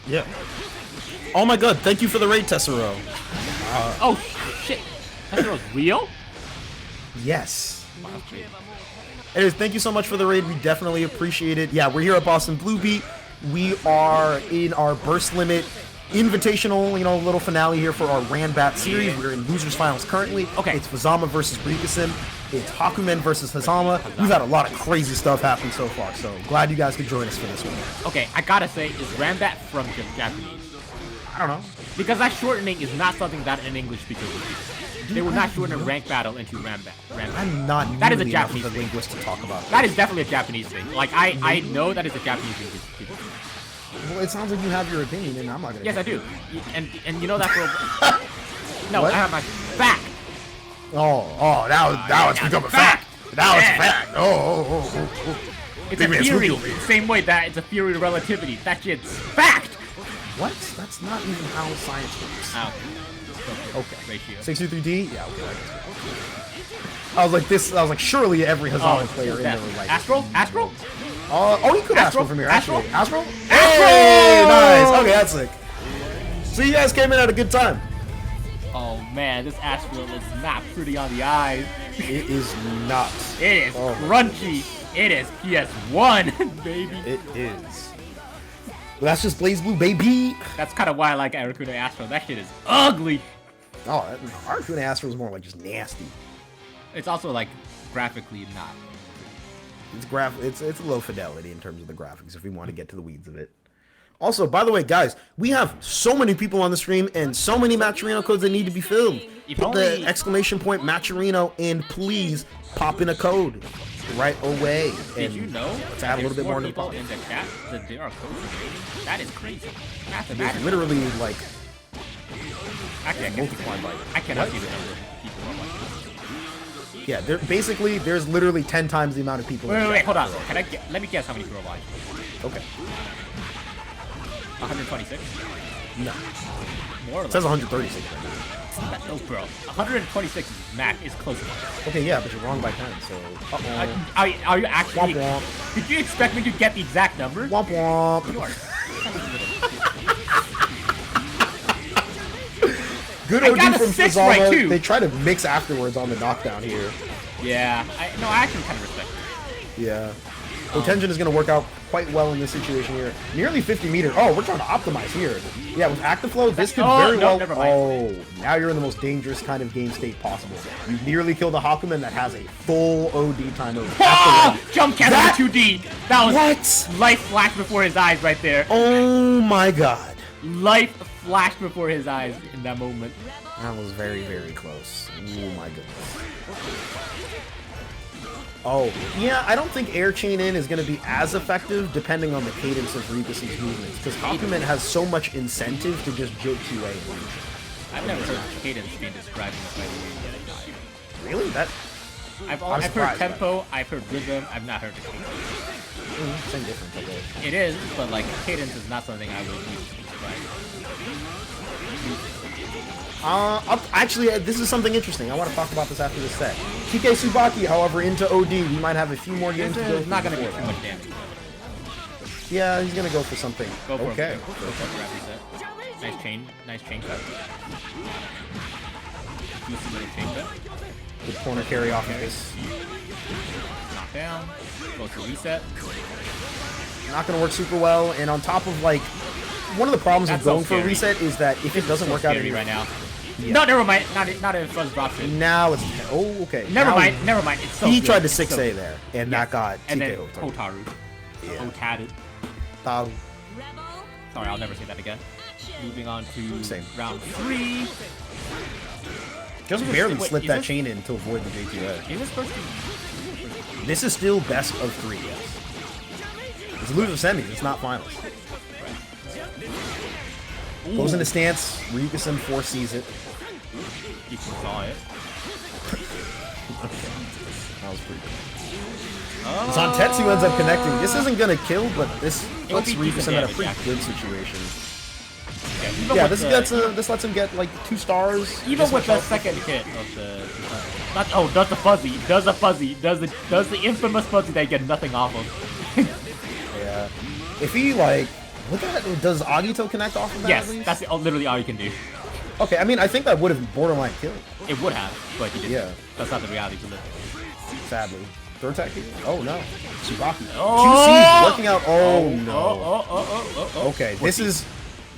Yeah. Oh my god, thank you for the raid, Tessero. Oh, shit. That was real? Yes. Anyways, thank you so much for the raid. We definitely appreciate it. Yeah, we're here at Boston Blue Beat. We are in our burst limit invitational, little finale here for our Ranbat series. We're in losers finals currently. Okay. It's Fuzzama versus Ryukazen. It's Hakumen versus Fuzzama. We've had a lot of crazy stuff happen so far, so glad you guys could join us for this one. Okay, I gotta say, is Rambat from Japanese? I don't know. Because that shortening is not something that an English speaker would do. They would not shorten a rank battle into Rambat. I'm not That is a nearly enough Japanese of a thing. linguist to talk about That this. is definitely a Japanese thing. Like, I know that is a Japanese thing. Well, it sounds like you have your opinion, and I'm not gonna. Yes, I do. And you know that for... No, What? I have my fact. Oh, now it's become a fact. Now it's a fact. Oh. It's a Big man, theory. spooky over here. Same way that it's a theory of relativity. That shit's fact. What? That's not even how science works. Ow. Okay. Ratio. 623D? Yeah, okay. I was like, surely every Fuzzama player in there was like... Astral? Astral? Oh, he could Astral? Astral from here, Astral? actually. Astral? Astral! Hey, nice. Okay, that's sick. So you guys came in at a good time. Oh man, this Astral is not pretty on the eyes. It is not. It is crunchy. It is PS1, baby. It is. Well, that's just BlazBlue, baby. That's kind of why I like Aracuna Astral. That shit is ugly. Oh, Aracuna Astral is more like just nasty. It's also like graphically not. It's low fidelity in terms of the graphics if we want to get to the weeds of it. Also, by the way, guys, we have so many people on the stream and so many Matcherino codes that need to be filled. Put the exclamation point Matcherino and please pop in a code right away. Did you know? Let's add a little bit more people in in the chat that there are codes remaining? That is crazy. There's literally like Actually, I cannot see the number of people who are watching. yeah, there's literally 10 times the amount of people. Wait, hold on. Let me guess how many people are watching. Okay. 126? No. More or It says less? 136 right now. No, bro. 126 is close enough. Okay, yeah, but you're wrong by 10, so... Are you actually... Womp womp. Did you expect me to get the exact number? Womp womp. You are... Good I OD got a from 6 Fuzzama. right, too. They try to mix afterwards on the knockdown here. Yeah. I actually kind of respect it. Yeah. Potention is going to work out quite well in this situation here. Nearly 50 meter. Oh, we're trying to optimize here. Yeah, with Active Flow, this could very well... never mind. Oh, now you're in the most dangerous kind of game state possible. You nearly killed a Hakuman that has a full OD time of... Jump cat That- on 2D. That was What? life flashed before his eyes right there. Oh my god. Life flashed before his eyes in that moment. That was very, very close. Oh my goodness. Oh, yeah, I don't think air chain in is going to be as effective depending on the cadence of Regus' movements, because Hakumen has so much incentive to just joke QA. I've never heard cadence being described in this way yet. Really? I've heard surprised by tempo, I've heard rhythm, I've not heard the cadence. Same difference, I guess. It is, but like cadence is not something I would use to describe. Actually, this is something interesting. I want to talk about this after this set. TK Tsubaki, however, into OD. We might have a few more games to go. It's not going to be before too that. much damage. Yeah, he's going to go for something. Go for okay. it. Go for it. Nice chain cut. Juicy little chain cut. Good corner carry off of this. Knock down. Go to reset. Not going to work super well. And on top of, like, one of the problems That's of going so for a scary. reset is that if it doesn't So work out scary right now. Yeah. No, never mind. Not if Fuzz drops it. Now it's... Oh, okay. Never Now mind. Never mind. It's so He good. tried to It's 6A so good. there, and that got And then TKO. Hotaru. Yeah. Hotaru. Taru. Rebel, Sorry, I'll never say that again. Moving on to Same. round 3. Just barely wait, slipped is that this- chain in to avoid the JQA. Is this supposed to be... This is still best of 3, yes. It's a loser semis, it's not finals. Goes into stance, Ryukusen foresees it. You saw it. That was pretty good. Zantetsu ends up connecting. This isn't gonna kill, but this It puts would be decent Ryukusen at a damage, pretty actually. good situation. Even Yeah, with this lets him get like 2 stars. Even this with much the health. second hit of the... does the fuzzy. Does the infamous fuzzy that you get nothing off of. Yeah. If he like... Look at that. Does Agito connect off of that Yes, at least? that's literally all you can do. Okay, I mean, I think that would have borderline killed, It would have, but he didn't. Yeah. That's not the reality to live. sadly. Third attack here? Oh no. Tsubaki. Oh! QC's working out. Oh no. Oh. Okay, this is...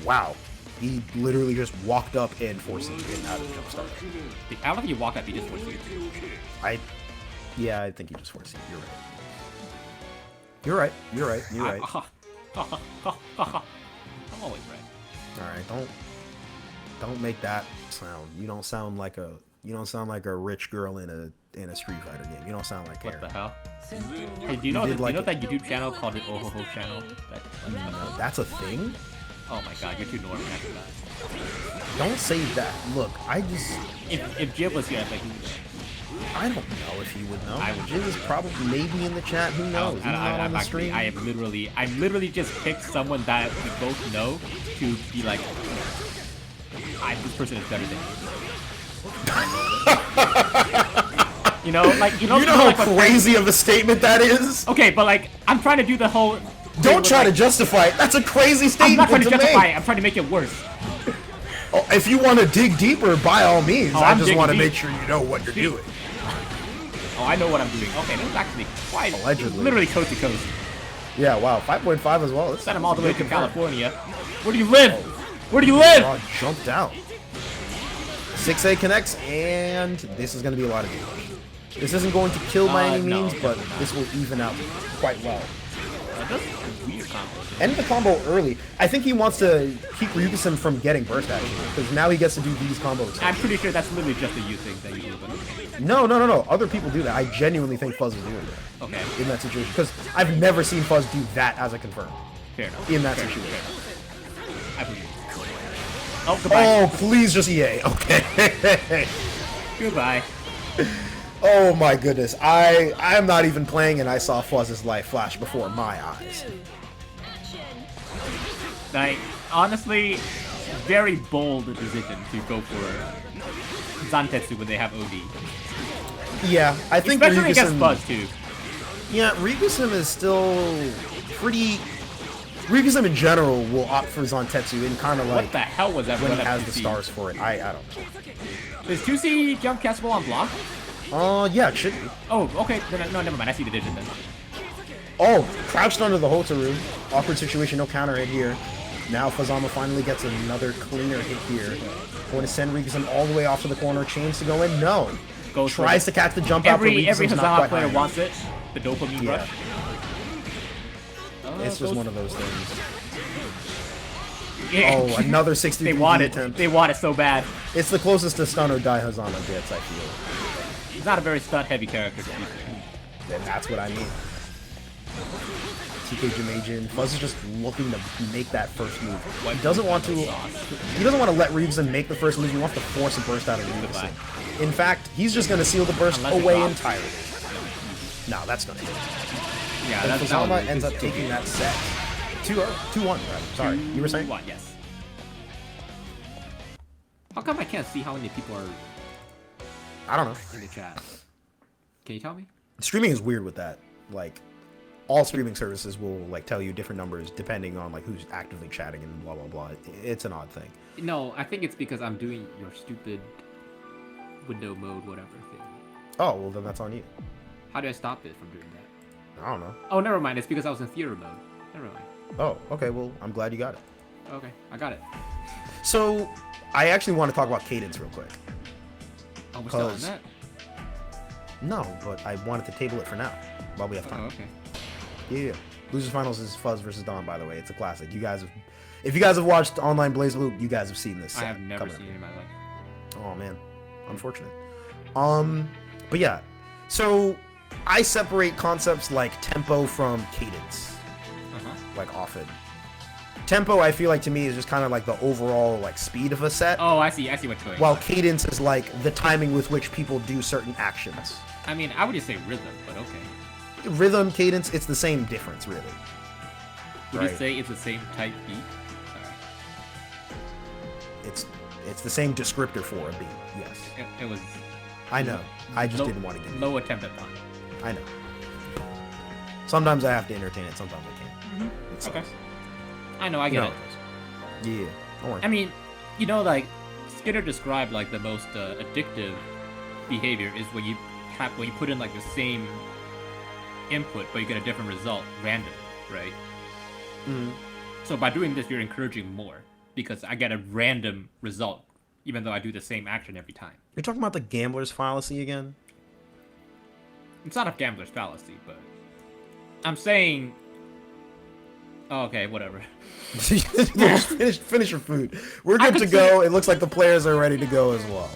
Wow. He literally just walked up and forced him to get out of the jump start. I don't think you walk up, you just force it. Yeah, I think he just forced it. You're right. You're right. I'm always right. Alright, don't make that sound. You don't sound like a rich girl in a Street Fighter game. You don't sound like What her. the hell? Hey, do you know like that YouTube channel called the Ohoho channel? That's a thing? Oh my god, you're too normal after that. Don't say that. Look, I just... If Jib was here, I think I don't know if he would know. I would. Jizz is probably maybe in the chat. Who knows? He's not on the stream. I'm literally just picked someone that we both know to be like, this person is better than you. You know how like crazy of a statement that is? Okay, but like, I'm trying to do the whole... Don't try to justify it. That's a crazy statement. I'm not trying to justify it. I'm trying to make it worse. Oh, if you want to dig deeper, by all means. I just want to make sure you know what you're doing. Oh, I know what I'm doing. Okay, this is actually quite... Allegedly. Literally coast to coast. Yeah, wow. 5.5 as well. Send him all the way to California. Where do you live? Where do you live? Oh, jumped out. 6A connects, and this is going to be a lot of damage. This isn't going to kill by any means, but this will even out quite well. That's a weird combo. End the combo early. I think he wants to keep Ryugusen from getting burst action, because now he gets to do these combos. I'm pretty sure that's literally just a you thing that you do. But okay. No. Other people do that. I genuinely think Fuzz is doing that. Okay. In that situation, because I've never seen Fuzz do that as a confirm. Fair enough. In that Fair situation. enough. I believe you. Oh, goodbye. Oh, please just EA. Okay. Goodbye. Oh my goodness. I'm not even playing and I saw Fuzz's life flash before my eyes. Like, honestly, very bold decision to go for Zantetsu when they have OD. Yeah, I think especially Ryugusen, against Fuzz too. Yeah, Ryugusen is still pretty... Ryugusen in general will opt for Zantetsu in kind of like... What the hell was that? When he has the stars for it. I don't know. Is 2C jump castable on block? Yeah, it should be. Oh, okay. No, never mind. I see the digit then. Oh, crouched under the Hotaru. Awkward situation, no counter hit here. Now Fuzzama finally gets another cleaner hit here. Going to send Ryugusen all the way off to the corner. Chains to go in. No. Tries to catch the jump out. Every Fuzzama player wants it. The dopamine rush. It's just one of those things. Yeah. Oh, another 60 They want it. attempt. They want it so bad. It's the closest to stun or die Hazama gets, I feel. He's not a very stun-heavy character, to be fair. Then that's what I mean. TK Jamajin. Fuzz is just looking to make that first move. He doesn't want to. He doesn't want to let Ryugusen make the first move. He wants to force a burst out of Ryugusen. In fact, he's just going to seal the burst away entirely. No, that's gonna hit. Yeah, that's Fuzzama ends up taking that set. 2-1, right? Sorry, you were saying? 2-1, yes. How come I can't see how many people are I don't know. in the chat? Can you tell me? Streaming is weird with that. Like, all streaming services will like tell you different numbers depending on like who's actively chatting and blah blah blah. It's an odd thing. No, I think it's because I'm doing your stupid window mode whatever thing. Oh, well then that's on you. How do I stop it from doing that? I don't know. Oh, never mind. It's because I was in theater mode. Never mind. Oh, okay. Well, I'm glad you got it. Okay, I got it. So, I actually want to talk about cadence real quick. Oh, we're still on that? No, but I wanted to table it for now while we have time. Oh, okay. Yeah. Losers Finals is Fuzz versus Dawn, by the way. It's a classic. You guys have, if you guys have watched Online BlazBlue, you guys have seen this. I have never seen it in my life. Oh man, unfortunate. But yeah. So I separate concepts like tempo from cadence. Like often. Tempo, I feel like to me is just kind of like the overall like speed of a set. Oh, I see what you're doing. While cadence is like the timing with which people do certain actions. I mean, I would just say rhythm, but okay. Rhythm, cadence, it's the same difference, really. Would you say it's the same type beat? It's the same descriptor for a beat, yes. It was... I know. I just didn't want to give it. Low attempt at pun. I know. Sometimes I have to entertain it, sometimes I can't. Okay. I know, I get it. Yeah, don't worry. I mean, you know, like, Skinner described, like, the most addictive behavior is when you put in, like, the same input, but you get a different result, random, right? Mm-hmm. So by doing this, you're encouraging more, because I get a random result, even though I do the same action every time. You're talking about the gambler's fallacy again? It's not a gambler's fallacy, but I'm saying... Oh, okay, whatever. finish your food. We're good to go. It looks like the players are ready to go as well.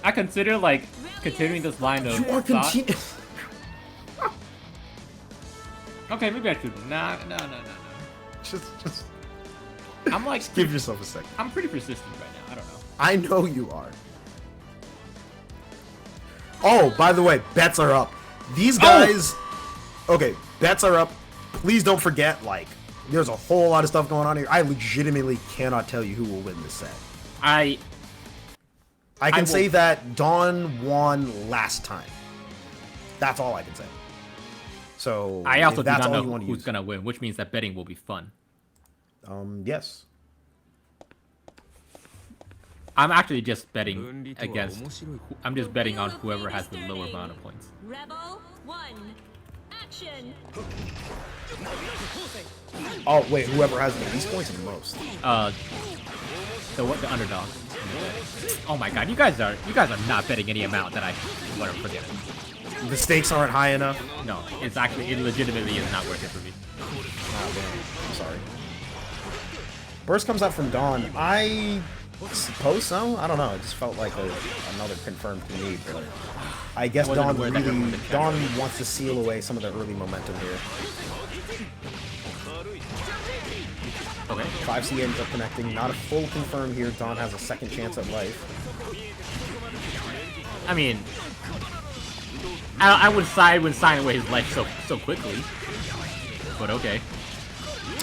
I consider, like, continuing this line of thought. Okay, maybe I should. No. Just I'm like... Just give yourself a second. I'm pretty persistent right now. I don't know. I know you are. Oh, by the way, bets are up. These guys... Okay, bets are up. Please don't forget, like, there's a whole lot of stuff going on here. I legitimately cannot tell you who will win this set. I can say that Dawn won last time. That's all I can say. So I also do that's not all know you want to who's use. gonna win, which means that betting will be fun. Yes. I'm actually just betting against. I'm just betting on whoever has the lower amount of points. Rebel 1. Action. Oh wait, whoever has the least points or the most. The underdog. Oh my god, you guys are not betting any amount that I want to forget. The stakes aren't high enough. No, it legitimately is not worth it for me. Oh damn, I'm sorry. Burst comes out from Dawn. I suppose so. I don't know. It just felt like another confirmed to me, but I guess Dawn wants to seal away some of the early momentum here. Okay. 5C ends up connecting. Not a full confirm here. Dawn has a second chance at life. I mean, I would sign away his life so quickly. But okay.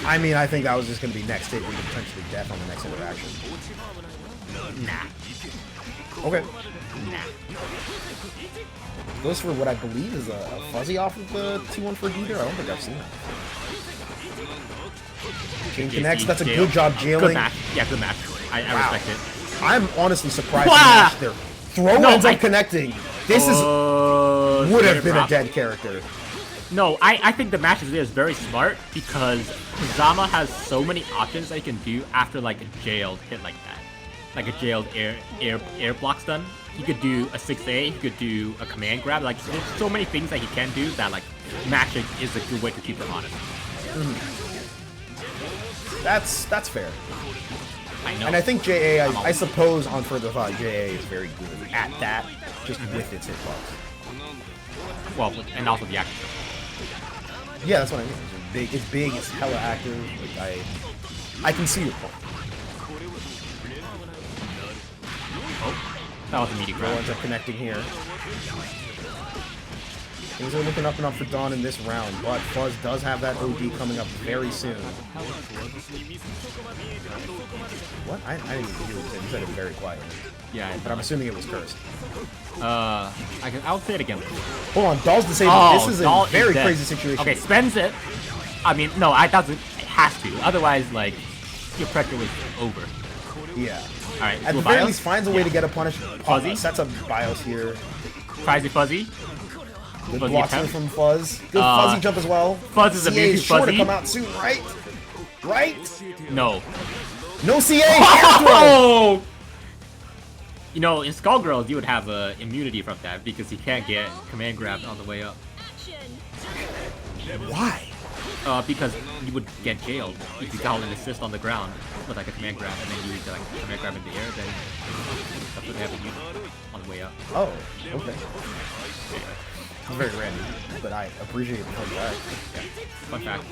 I mean, I think that was just going to be next hit into potentially death on the next interaction. Nah. Okay. Nah. Goes for what I believe is a fuzzy off of the 2-1 for Dieter. I don't think I've seen that. Chain connects. That's a good job jailing. Good match. Yeah, good match. I respect it. I'm honestly surprised how much their throw ends up connecting. This would have been a dead character. No, I think the match is very smart because Fuzzama has so many options that he can do after like a jailed hit like that. Like a jailed air block stun. He could do a 6A, he could do a command grab. Like there's so many things that he can do that like matching is a good way to keep him honest. That's fair. I know. And I think JA, I suppose on further thought, JA is very good at that, just with its hitbox. Well, and also the action. Yeah, that's what I mean. It's big, it's hella active. Like I can see your point. Oh, that was a meaty grab. Ends up connecting here. Things are looking up and up for Dawn in this round, but Fuzz does have that OD coming up very soon. What? I didn't even hear what you said. You said it very quietly. Yeah, but I'm assuming it was cursed. I'll say it again. Hold on, Doll's disabled. Oh, this is Doll a very dead. crazy situation. Okay, spends it. I mean, no, it has to. Otherwise, like, your pressure was over. Yeah. Alright, at the very least, finds a way to get a punish. Fuzzy? Sets up BIOS here. Tries it Fuzzy. Good Fuzzy blocks attempt. from Fuzz. Good Fuzzy jump as well. Fuzz is CA is sure Fuzzy. to come out soon, right? Right? No. No CA! Oh! You know, in Skullgirls, you would have immunity from that because you can't get command grabbed on the way up. Why? Because you would get jailed if you got an assist on the ground with like a command grab and then you like command grab in the air, then that's what they have immunity on the way up. Oh, okay. It's very random, but I appreciate the fun fact. Yeah. Fun fact.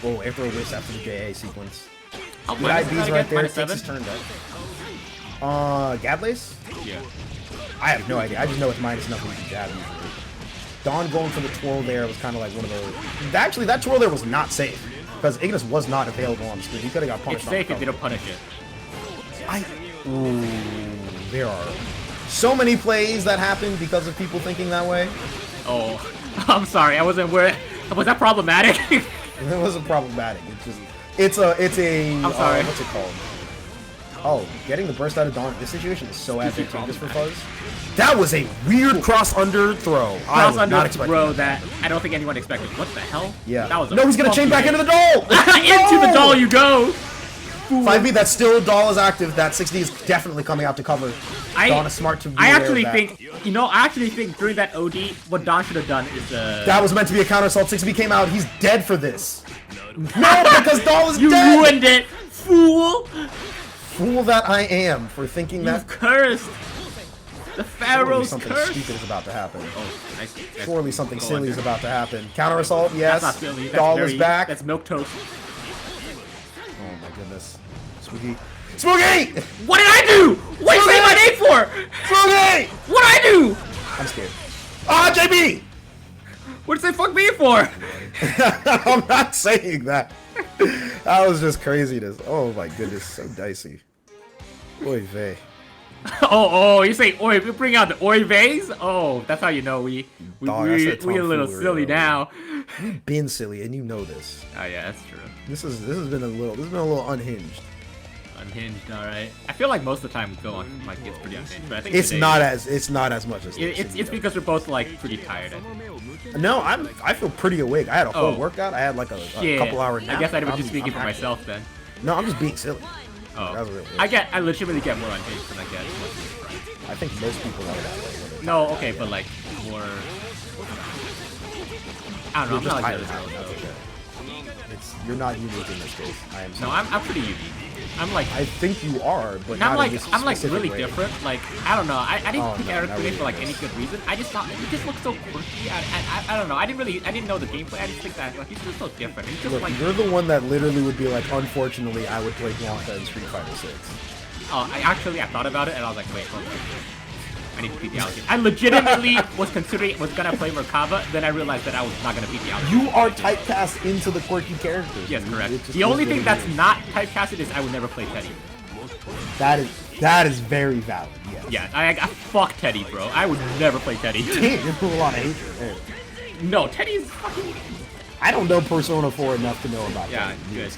Oh, after a whisk after the JA sequence. Oh, Good IBs right there. -7? Takes his turn back. Gablaze? Yeah. I have no idea. I just know it's minus nothing you can jab usually. Dawn going for the twirl there was kind of like one of those... Actually, that twirl there was not safe. Because Ignis was not available on the screen. He could have got punished. It's safe if you don't punish it. Ooh, there are so many plays that happen because of people thinking that way. Oh, I'm sorry. I wasn't aware. Was that problematic? It wasn't problematic. It's a I'm sorry. What's it called? Oh, getting the burst out of Dawn in this situation is so advantageous for Fuzz. That was a weird cross-under throw. Cross under throw that I don't think anyone expected. What the hell? Yeah. That was no, he's gonna chain back into the doll! Into the doll you go! 5B, that still doll is active. That 6D is definitely coming out to cover. Dawn is smart to be I aware actually of that. think, you know, I actually think during that OD, what Dawn should have done is that was meant to be a counter assault. 6B came out. He's dead for this. No, because doll is you dead! You ruined it, fool! Fool that I am for thinking that. You cursed! The Pharaoh's something curse! stupid is about to happen. Oh, nice. Surely something silly is about to happen. Counter assault, yes. That's not silly. That's Doll is back. That's milquetoast. Oh my goodness. Spooky. Spooky! What did I do? What did you say did I aim for? Fuck What did I do? I'm scared. Ah, JB! What did they fuck me for? I'm not saying that. That was just craziness. Oh my goodness, so dicey. Oy vey. Oh, you say oi? We bring out the oy veys? Oh, that's how you know we Dog, I said a little tomfoolery silly earlier. now. We've been silly, and you know this. Oh yeah, that's true. This has been a little unhinged. Unhinged, all right. I feel like most of the time we go on like it's pretty unhinged, but I think It's today, not as much as It's because we're both like pretty tired. I think. No, I feel pretty awake. I had a whole Oh. workout. I had like a Shit. couple hour nap. I guess I was I'm- just speaking I'm for active. myself then. No, I'm just being silly. Oh, That was real. I legitimately get more unhinged than I get. I think most people are that way. No, okay, but like more. I don't know. I'm You're not just like tired. the others, That's though. okay. You're not unique in this case. I am. No, I'm pretty unique. I'm like. I think you are, but I'm not like in this I'm like specific really way. different. Like I don't know. I didn't Oh, pick no, Eric not today really for like this. any good reason. I just thought he just looked so quirky. I don't know. I didn't know the gameplay. I just think that like he's just so different. He's just Look, like you're the one that literally would be like, unfortunately, I would play Blanca in Street Fighter 6. I thought about it and I was like, wait, hold on. I need to beat the alligator. I legitimately was gonna play Merkaba, then I realized that I was not gonna beat the alligator. You are typecast into the quirky characters. Yes, dude. correct. It just The only is thing what that's it is. not typecasted is I would never play Teddy. That is very valid. Yes. Yeah, I fuck Teddy, bro. I would never play Teddy. Damn, there's a lot of hatred there. No, Teddy's fucking. I don't know Persona 4 enough to know about Yeah, that. good.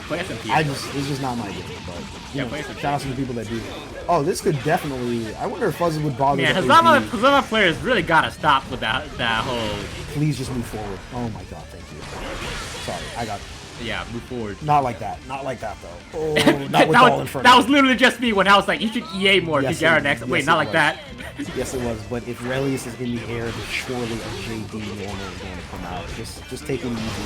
Play SMP. It's just not my game, but Yeah, you know, play SMP. shout out to the people that do. Oh, this could definitely. I wonder if Fuzz would bother. Man, the Fuzzama AD. players really gotta stop with that whole. Please just move forward. Oh my god, thank you. Sorry, I got. Yeah, move forward. Not like that. Not like that though. Oh, not with all in front. That was literally just me when I was like, you should EA more Yes, to Garanex. it- Wait, yes, not it like was. that. Yes, it was. But if Relius is in the air, then surely a JD normal is going to come out. Just take it easy.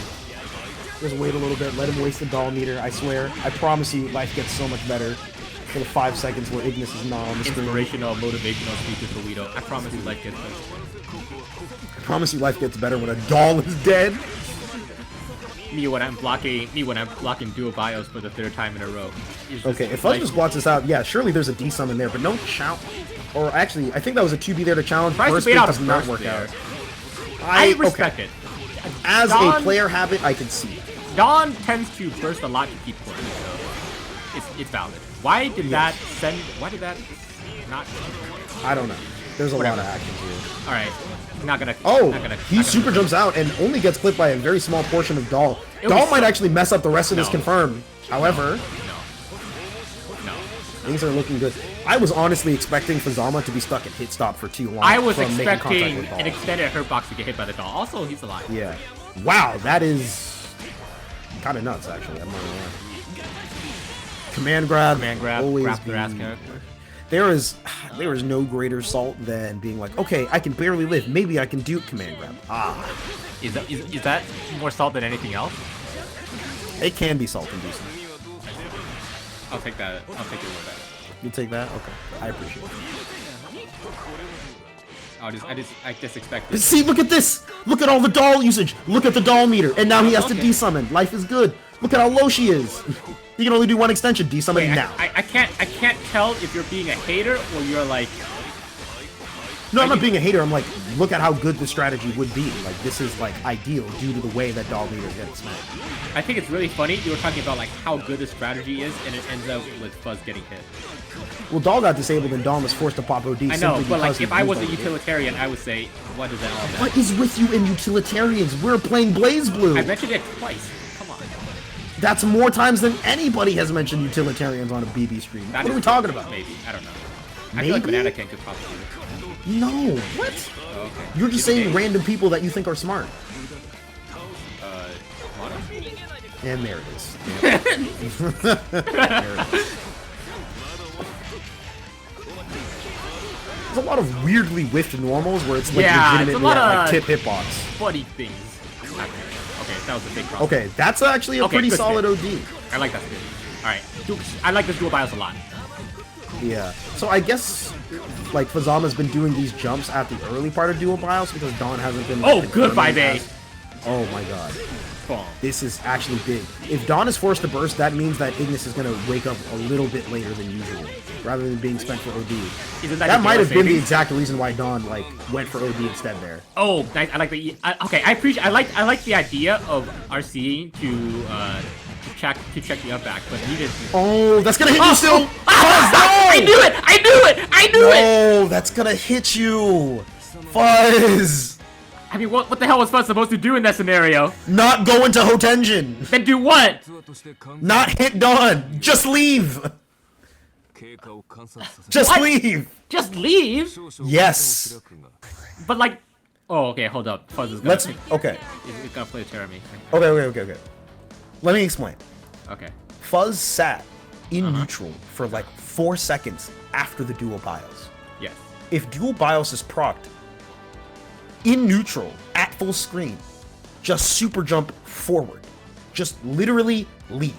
Just wait a little bit. Let him waste the doll meter. I swear. I promise you, life gets so much better for the 5 seconds where Ignis is not on the screen. Inspirational, motivational speeches for Guido. I promise you, like gets better. I promise you, life gets better when a doll is dead. Me when I'm blocking duo bios for the 3rd time in a row. It's just Okay, if Fuzz like- just blocks this out, yeah, surely there's a D summon there, but no challenge. Or actually, I think that was a 2B there to challenge. tries to First bait pick out a does not burst work there. out. I respect it. As a Dawn- player habit, I can see it. Dawn tends to burst a lot to keep points, so it's valid. Why did that not? I don't know. There's a Whatever. lot of actions here. All right, not gonna. Oh, not gonna, he not super gonna, jumps out and only gets clipped by a very small portion of Doll. It Doll was might so- actually mess up the rest of this No. confirm. However, No. things are looking good. I was honestly expecting Fuzzama to be stuck at hit stop for too long. I was from making contact expecting with Doll. an extended hurt box to get hit by the doll. Also, he's alive. Yeah. Wow, that is kind of nuts, actually. I'm not gonna lie. Command grab. Command grab, always grab their ass be- character. There is no greater salt than being like, okay, I can barely live. Maybe I can do command grab. Ah, Is that more salt than anything else? it can be salt inducing. I'll take that. I'll take your word at it. You take that? Okay, I appreciate it. I just expected. See, look at this! Look at all the doll usage! Look at the doll meter! And now he has to Okay. desummon. Life is good. Look at how low she is. He can only do one extension. Desummon Wait, now. I can't tell if you're being a hater or you're like. No, I'm not being a hater. I'm like, look at how good the strategy would be. Like, this is like ideal due to the way that doll meters get smacked. I think it's really funny. You were talking about like how good the strategy is, and it ends up with Fuzz getting hit. Well, doll got disabled and Dom was forced to pop OD. I know, simply but like because he if I was a used all the- utilitarian, I would say, what is that all about? What is with you and utilitarians? We're playing BlazBlue. I mentioned it twice. Come on. That's more times than anybody has mentioned utilitarians on a BB stream. That What are is we talking about? Maybe. I don't know. I feel like Maybe? Banana King could possibly. No. What? Oh, okay. You're just saying random people that you think are smart. Mono? And there it is. There it is. There's a lot of weirdly whiffed normals where it's like Yeah, it's a legitimately lot at, like of- tip hitbox. Funny things happening. Okay, that was a big problem. Okay, that's actually a Okay, pretty good solid spin. OD. I like that spin. Alright. I like this dual bios a lot. Yeah. So I guess like Fuzzama's been doing these jumps at the early part of dual bios because Dawn hasn't been. Oh, like, good confirming 5A. as- Oh my god. Boom. This is actually big. If Dawn is forced to burst, that means that Ignis is going to wake up a little bit later than usual, rather than being spent for OD. Isn't That might have been the savings? exact reason why Dawn like went for OD instead there. Oh, nice. I like the. Okay, I like the idea of RC to check the up back, but he didn't. Oh, that's gonna hit you still. I knew it! I knew it! I knew it! Oh, that's gonna hit you, Fuzz. I mean, what the hell was Fuzz supposed to do in that scenario? Not go into Hotenjin. Then do what? Not hit Dawn. Just leave. Just What? leave. Just leave? Yes. But like, oh, okay, hold up. Fuzz is gonna. Let's. Okay. He's gonna play Jeremy. Okay. Let me explain. Okay. Fuzz sat in neutral for like 4 seconds after the dual BIOS. Yes. If dual BIOS is procced in neutral at full screen, just super jump forward. Just literally leave.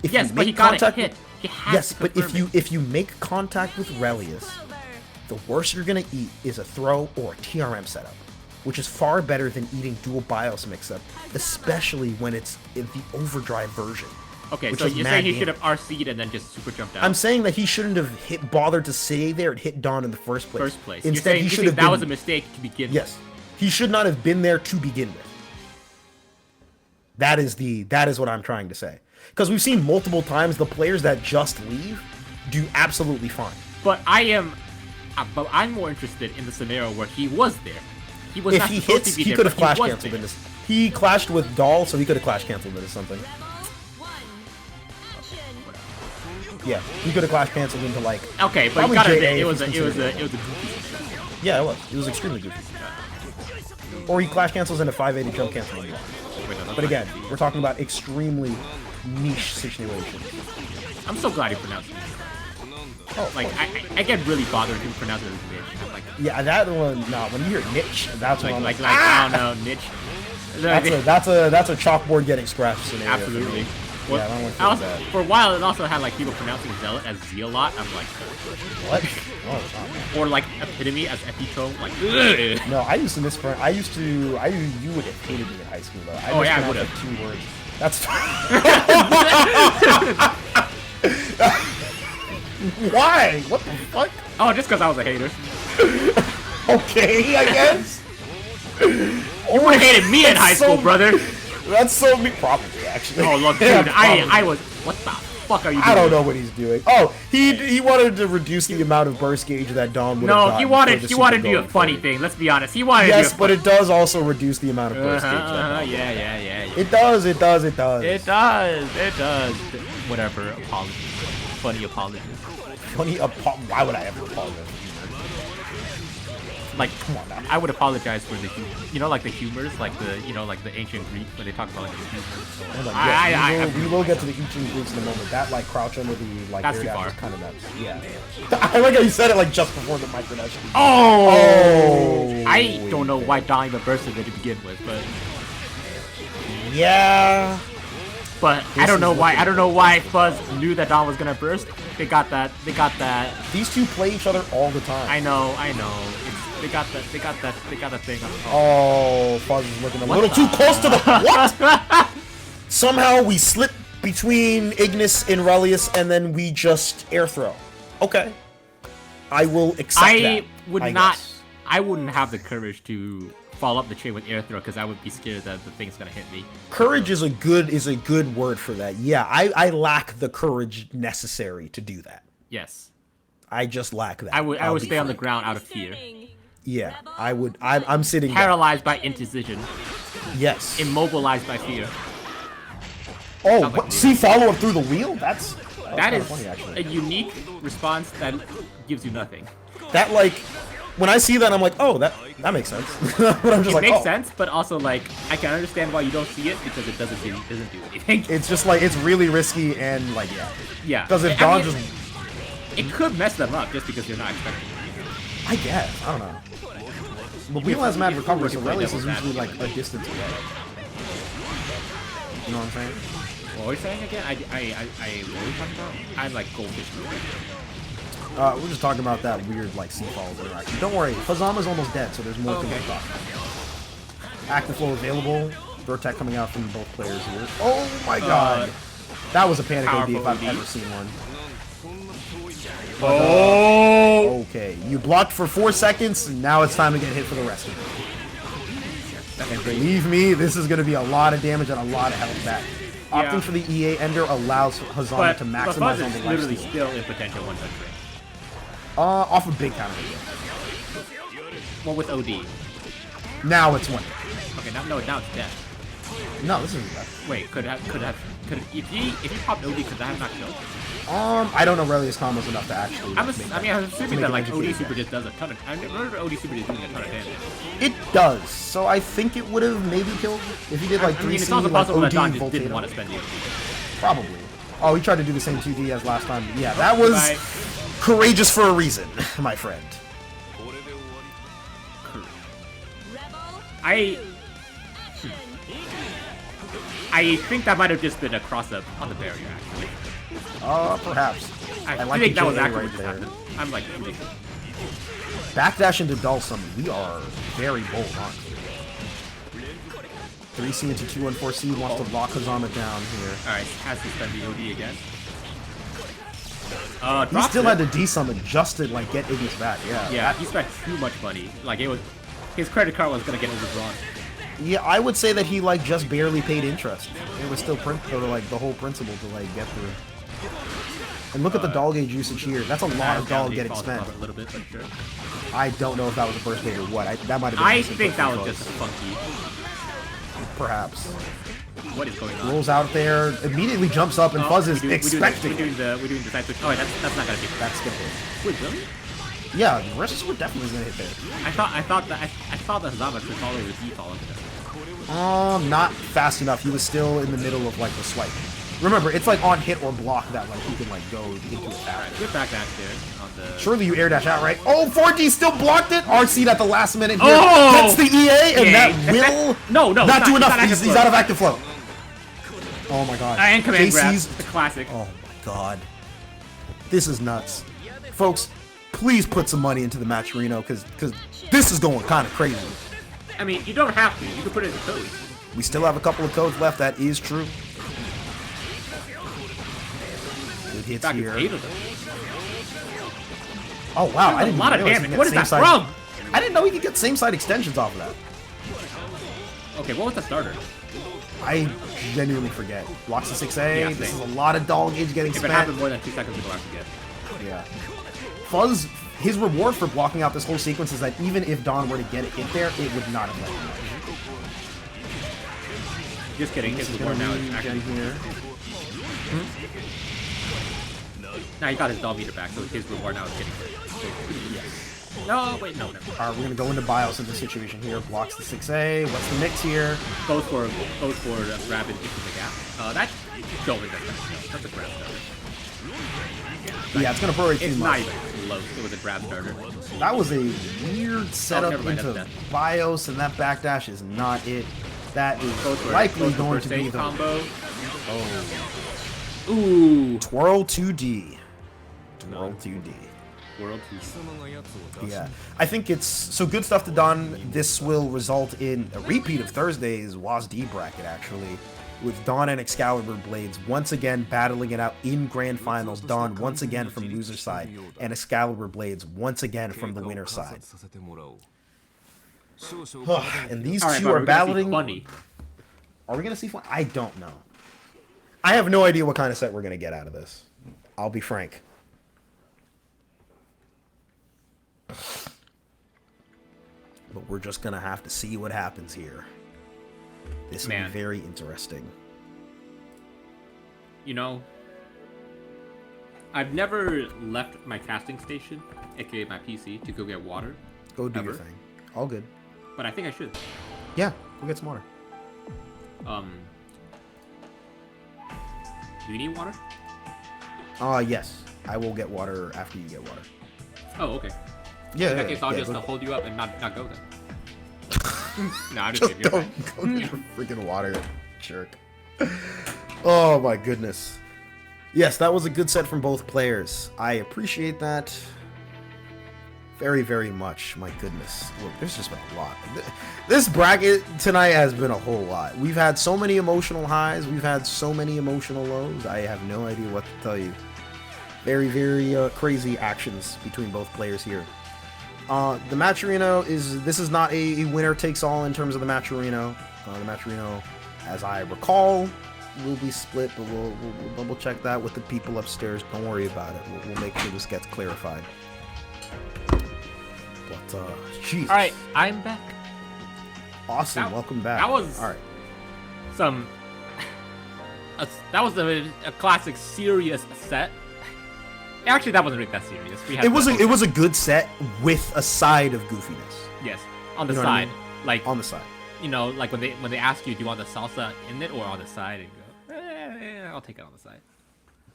If Yes, you but he make got it contact hit. with- He has Yes, to but confirm if you make contact with Relius, Clover. the worst you're gonna eat is a throw or a TRM setup, which is far better than eating dual BIOS mix-up, especially when it's in the overdrive version. Okay, which so is you're mad saying he damage. should have RC'd and then just super jumped out. I'm saying that he shouldn't have bothered to stay there and hit Dawn in the first place. You're Instead, saying, he you're should saying have that been. was a mistake to begin Yes, he should not have been there to begin with. That is what I'm trying to say. Because we've seen multiple times the players that just leave do absolutely fine. with. But I'm more interested in the scenario where he was there. He was If not he supposed hits, to be he there, could have but clash was canceled there. into. He clashed with Doll, so he could have clash canceled into something. Rebel 1. Action. Yeah, he could have clash canceled into like. Okay, but Probably you gotta JA admit, if it was he's a considered goofy. Yeah, it was extremely goofy. Or he clash cancels into 580 jump cancel. Wait, no, that's But not again, goofy. we're talking about extremely niche situations. I'm so glad he pronounced it. Oh, Like, I get really bothered when he pronounces it as niche. I'm like, yeah, that one. Nah, when you hear niche, that's when I'm like, like, ah! I don't know, niche. That's a chalkboard getting scratched scenario. for me. Absolutely. Yeah, that one feels I also, bad. for a while, it also had like people pronouncing zealot as zealot. I'm like, What? Oh, or like epitome as epitome. Like, ugh. no, I used to mispronounce. You would have hated me in high school though. Oh, yeah, I mispronounced, like 2 words. That's why? What the fuck? Oh, just because I was a hater. Okay, I guess. You would have hated me in high school, brother. That's so me. Probably actually. Oh look, dude, Yeah, probably. I was. What the fuck are you doing? I don't know what he's doing. Oh, he wanted to reduce the amount of burst gauge that Dawn would have No, gotten he for wanted the to do a Super funny Golden. thing. Let's be honest. He wanted Yes, to do but a it does also reduce the amount of burst gauge that Dawn yeah, would have. yeah. It does. It does. Whatever. Apologies. Funny apologies. Funny. Why would I ever apologize? Like, Come on now. I would apologize for the, like the humors, like the ancient Greek when they talk about like the humors. Hold on, I- yes, we will get to the ancient Greeks in a moment. That like crouch under the like That's air too dash far. is kind of nuts. Yeah. I like how you said it like just before the micro dash. Oh! I don't know why Dawn even bursted it to begin with, but Yeah. I don't know is why. looking I don't know why Fuzz knew that Dawn was gonna burst. They got that. These two play each other all the time. I know. They got that thing on the phone. Oh, Fuzz is looking a What little the- too close to the what? Somehow we slip between Ignis and Relius, and then we just air throw. Okay, I will accept that. I would I not. guess. I wouldn't have the courage to follow up the chain with air throw because I would be scared that the thing's gonna hit me. Courage is a good word for that. Yeah, I lack the courage necessary to do that. Yes, I just lack that. I would I'll be stay on the frank. ground out of fear, Serving. Yeah, I would. I'm sitting down. paralyzed by indecision, Yes. immobilized by fear. Oh, Sounds like what? See follow up through the wheel? That's That kinda is funny, a actually. unique response that gives you nothing. That like when I see that I'm like, oh, that makes sense. But I'm just It like, makes oh. sense, but also like I can understand why you don't see it because it doesn't do anything. It's just like it's really risky and like yeah. Yeah, Because if I Dawn mean, just, it could mess them up just because you're not expecting it. I guess I don't know. But wheel has mad recovery, so Relius is usually like a distance away. You know what I'm saying? What are you saying again? What are you talking about? I'm like goldfish. We're just talking about that weird like sea falls interaction. Don't worry, Fuzzama's almost dead, so there's more to Okay. talk about. Active flow available. Vertec coming out from both players here. Oh my god! That was a panic OD if I've ever seen one. Oh! Okay, you blocked for 4 seconds, and now it's time to get hit for the rest of it. And believe me, this is going to be a lot of damage and a lot of health back. Opting for the EA Ender allows Fuzzama to maximize Fuzz on is the literally lifesteal. still in potential 100. Off of big counter. Well, with OD. Now it's 1. Okay, now it's dead. No, this isn't that. Wait, if he popped OD, could that have not killed? I don't know Relia's combos enough to actually. I'm make assuming that that like OD educated super guess. just does a ton of. I remember OD super just doing a ton of damage. It does. So I think it would have maybe killed if he did like 3C. I mean, it's also like possible that OD Don just Volcano. didn't want to spend the OD. Probably. Oh, he tried to do the same 2D as last time. Yeah, that was courageous for a reason, my friend. I think that might have just been a cross-up on the barrier, actually. Perhaps. I like think the that was JA actually right what just there. happened. I'm like, ridiculous. Backdash into Dull Summon. We are very bold on. 3C into 214C wants to lock Fuzzama down here. Alright, has to spend the OD again. He still had to D-summon just to like get Ignis back, yeah. Yeah, he spent too much money. Like, it was... His credit card was gonna get overdrawn. Yeah, I would say that he like just barely paid interest. It was still like the whole principle to like get through. And look at the doll gauge usage here. That's a lot of doll getting spent. A little bit, but sure. I don't know if that was a burst bait or what. That might have been. I think that was just funky. Perhaps. What is going on? Rolls out there, immediately jumps up, and Fuzz is expecting. We're doing the side switch. Oh, wait, that's not gonna be. That's gonna hit. Wait, really? Yeah, the rest were definitely gonna hit there. I thought that Fuzzama could follow the default of this. Not fast enough. He was still in the middle of like the swipe. Remember, it's like on hit or block that like he can like go into it fast. Good back dash there on the. Surely you air dash out, right? Oh, 4D still blocked it. RC at the last minute here Oh! gets the EA, and that will not do enough. He's out of active flow. Oh my god. And command grab. JC's The classic. Oh my god. This is nuts. Folks, please put some money into the match Reno, because this is going kind of crazy. I mean, you don't have to. You can put it in codes. We still have a couple of codes left. That is true. Good hits Back here. 8 of them. Oh wow, That's a lot of damage. What is that from? I didn't know he could get same side extensions off of that. Okay, what was the starter? I genuinely forget. Blocks the 6A. Yeah, This same. is a lot of doll gauge getting If it spent. happened more than 2 seconds, we'll have to get. Yeah. Fuzz, his reward for blocking out this whole sequence is that even if Dawn were to get a hit there, it would not have let him. Just kidding. His reward now is actually here. Now he got his doll meter back, so his reward now is getting hurt. No, wait, no, never. Alright, we're gonna go into BIOS in this situation here. Blocks the 6A. What's the mix here? Goes for a rapid into the gap. That's going that's a grab starter. Yeah, it's gonna prorate too It's much. not even close. It was a grab starter. That was a weird setup never mind, into that's BIOS, and that backdash is not it. That is Goes for likely goes for going first to be aid the combo. Oh. Ooh. Twirl 2D. Twirl 2D. World 2. Yeah, I think it's so good stuff to Dawn. This will result in a repeat of Thursday's WASD bracket, actually, with Dawn and XCaLiburbladez once again battling it out in grand finals. Dawn once again from loser side, and XCaLiburbladez once again from the winner side. And these All right, two but are we're gonna see battling. funny. Are we gonna see fun? I don't know. I have no idea what kind of set we're gonna get out of this. I'll be frank. But we're just gonna have to see what happens here. This will be very interesting. You know, I've never left my casting station, aka my PC, to go get water. Go do your thing. All good. But I think I should. Yeah, go get some water. Do you need water? Yes. I will get water after you get water. Oh, okay. Yeah, In that case, I'll just go- hold you up and not go then. No, I'm just Just kidding. You're don't right. go get your freaking water, jerk. Oh my goodness. Yes, that was a good set from both players. I appreciate that. very, very much. My goodness. Look, there's just been a lot. This bracket tonight has been a whole lot. We've had so many emotional highs. We've had so many emotional lows. I have no idea what to tell you. Very, very crazy actions between both players here. The Matcherino this is not a winner takes all in terms of the Matcherino. The Matcherino, as I recall, will be split, but we'll double check that with the people upstairs. Don't worry about it. We'll make sure this gets clarified. But Jesus. All right, I'm back. Awesome, welcome back. That was all right. That was a classic serious set. Actually, that wasn't really that serious. It was a good set with a side of goofiness. Yes, on the You know what I side, mean? like On the side. you know, like when they ask you, do you want the salsa in it or on the side, and you go, I'll take it on the side.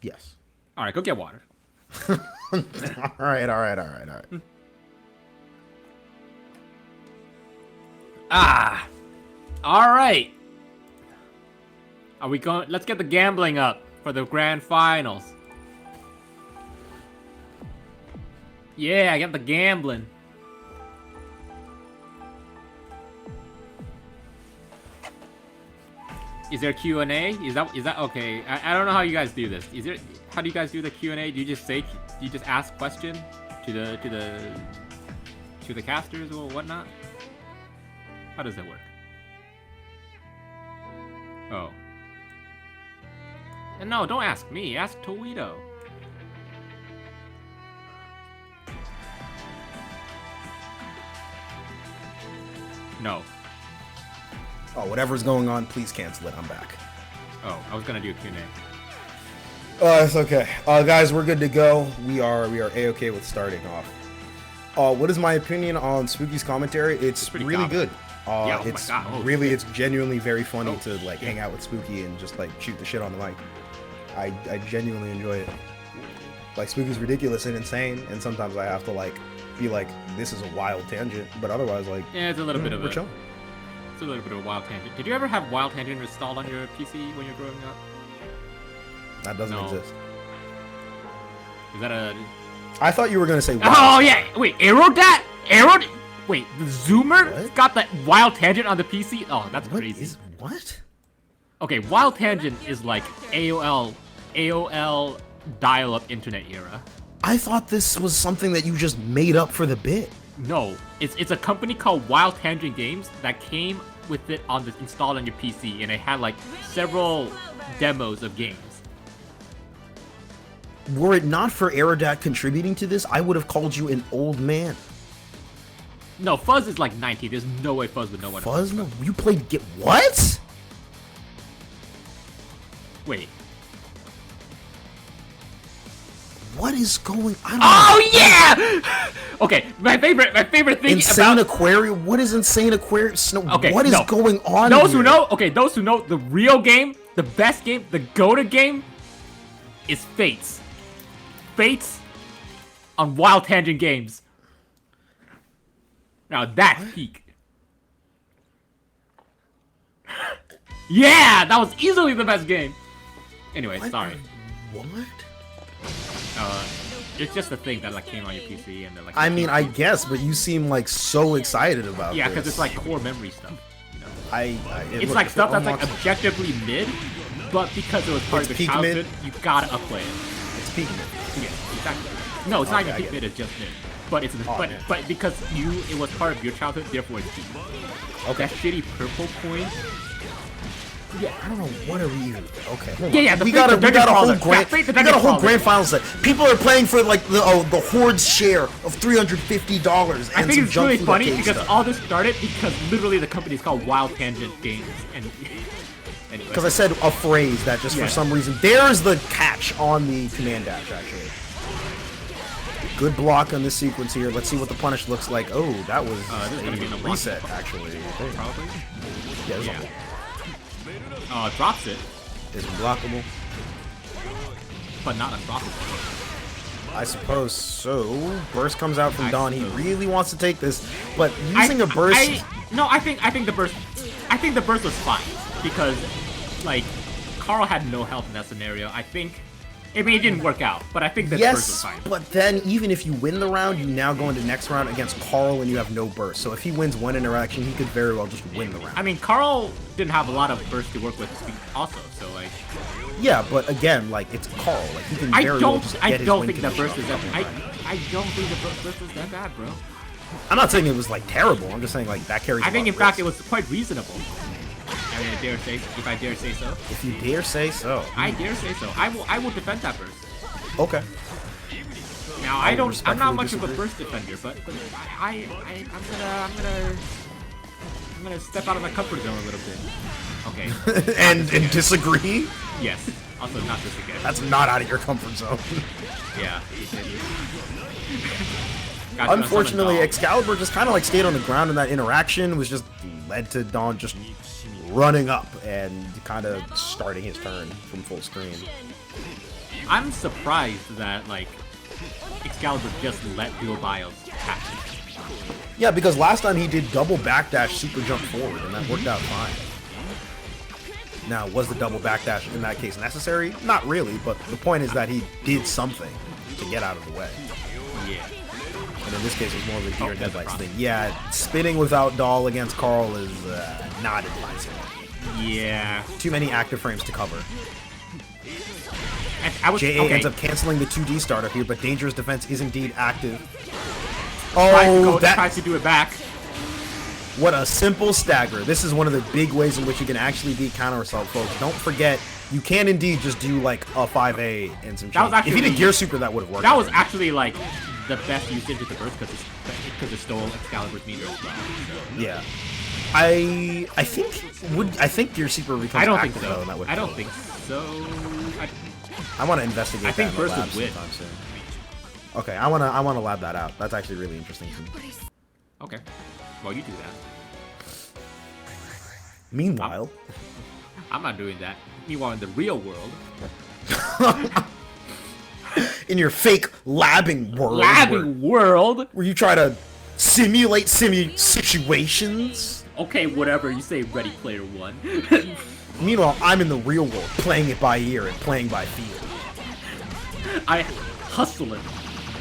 Yes. All right, go get water. all right. All right. Are we going? Let's get the gambling up for the grand finals. Yeah, I got the gambling. Is there Q&A? Is that okay? I don't know how you guys do this. How do you guys do the Q&A? Do you just ask question to the casters or whatnot? How does that work? Oh. And no, don't ask me. Ask Toledo. No. Oh, whatever's going on, please cancel it. I'm back. Oh, I was gonna do a Q&A. It's okay. Guys, we're good to go. We are a-okay with starting off. What is my opinion on Spooky's commentary? It's pretty really good. good. Yeah, oh it's my God. Oh, really, shit. it's genuinely very funny to shit. hang out with Spooky and just shoot the shit on the mic. I genuinely enjoy it. Spooky's ridiculous and insane, and sometimes I have to be this is a wild tangent, but otherwise yeah, it's a little bit of we're chilling. It's a little bit of a wild tangent. Did you ever have wild tangent installed on your PC when you were growing up? That doesn't exist. Is that a? I thought you were gonna say. Oh yeah! Wait, Wait, the Zoomer got that wild tangent on the PC? Oh, that's crazy. What? Okay, wild tangent is like AOL dial-up internet era. I thought this was something that you just made up for the bit. No, it's a company called Wild Tangent Games that came with it installed on your PC, and it had several demos of games. Were it not for Aerodat contributing to this, I would have called you an old man. No, Fuzz is 90. There's no way Fuzz would know what. Fuzz? No, you played what? Wait. What is going on? Oh yeah! Okay, my favorite thing Insane about Aquarium. What is Insane Aquarium? Okay, what is going on? Those here? who know, those who know the real game, the best game, the go-to game, is Fates. Fates on Wild Tangent Games. Now that's peak. Yeah, that was easily the best game. Anyway, sorry. What? It's just a thing that came on your PC and then I mean, I guess, but you seem so excited about yeah, this. because it's core memory stuff. You know? It's stuff that's objectively mid, but because it was part of your childhood, you gotta upplay it. It's peak mid. Yeah, exactly. No, it's not even peak mid. It's just mid. But it's but because it was part of your childhood, therefore it's peak. Okay. That shitty purple coin. Yeah, I don't know what are we even. Okay, hold on. Yeah. We got a whole grand final set. People are playing for the Horde's share of $350. I think it's really funny because all this started because literally the company is called Wild Tangent Games, and anyway. Because I said a phrase that just for some reason. There's the catch on the command dash actually. Good block on this sequence here. Let's see what the punish looks like. Oh, that was a reset actually. Probably. Yeah. Drops it. Is unblockable. But not unblockable. I suppose so. Burst comes out from Dawn. He really wants to take this, but using a burst. I think the burst. I think the burst was fine because, Carl had no health in that scenario. I think I mean, it didn't work out, but I think that burst was Yes, fine. but then even if you win the round, you now go into next round against Carl and you have no burst. So if he wins one interaction, he could very well just win the round. I mean, Carl didn't have a lot of burst to work with also, so like. Yeah, but again, like it's Carl. Like he can very well just get his win think the condition burst is off that. I don't think the burst is that bad, bro. I'm not saying it was like terrible. I'm just saying like that carries. I think in in fact it was quite reasonable. I mean, if I dare say so. If you dare say so. I dare say so. I will defend that burst. Okay. Now I I'm not respectfully much of a disagree. burst defender, but I'm gonna step out of my comfort zone a little bit. Okay. and disagree? Yes. Also not this again. That's not out of your comfort zone. Yeah. Gotcha, Unfortunately, doll. XCalibur just kind of like stayed on the ground in that interaction, was just led to Dawn just running up and kind of starting his turn from full screen. I'm surprised that like XCalibur just let Dual Bios happen. Yeah, because last time he did double backdash super jump forward, and that worked out fine. Now, was the double backdash in that case necessary? Not really, but the point is that he did something to get out of the way. Yeah. And in this case, it was more of a deer and headlights thing. Yeah, spinning without Doll against Carl is not advisable. Yeah. Too many active frames to cover. I was, JA okay. ends up canceling the 2D startup here, but Dangerous Defense is indeed active. Tries to do it back. What a simple stagger. This is one of the big ways in which you can actually beat counter assault, folks. Don't forget, you can indeed just do like a 5A and some That was change. actually If he did Gear Super, that would have worked. That was actually like the best usage of the burst because it stole Excalibur's meter as well. So. Yeah. I think Gear Super becomes I don't think active, so. though, and that would I don't help. think so. I want to investigate I think that in the burst lab would win. sometime soon. Okay, I wanna lab that out. That's actually really interesting to me. Okay. Well, you do that. Meanwhile, I'm not doing that. Meanwhile, in the real world. in your fake labbing world, where you try to simulate situations. Okay, whatever. You say Ready Player One. Meanwhile, I'm in the real world, playing it by ear and playing by feel. I hustle it.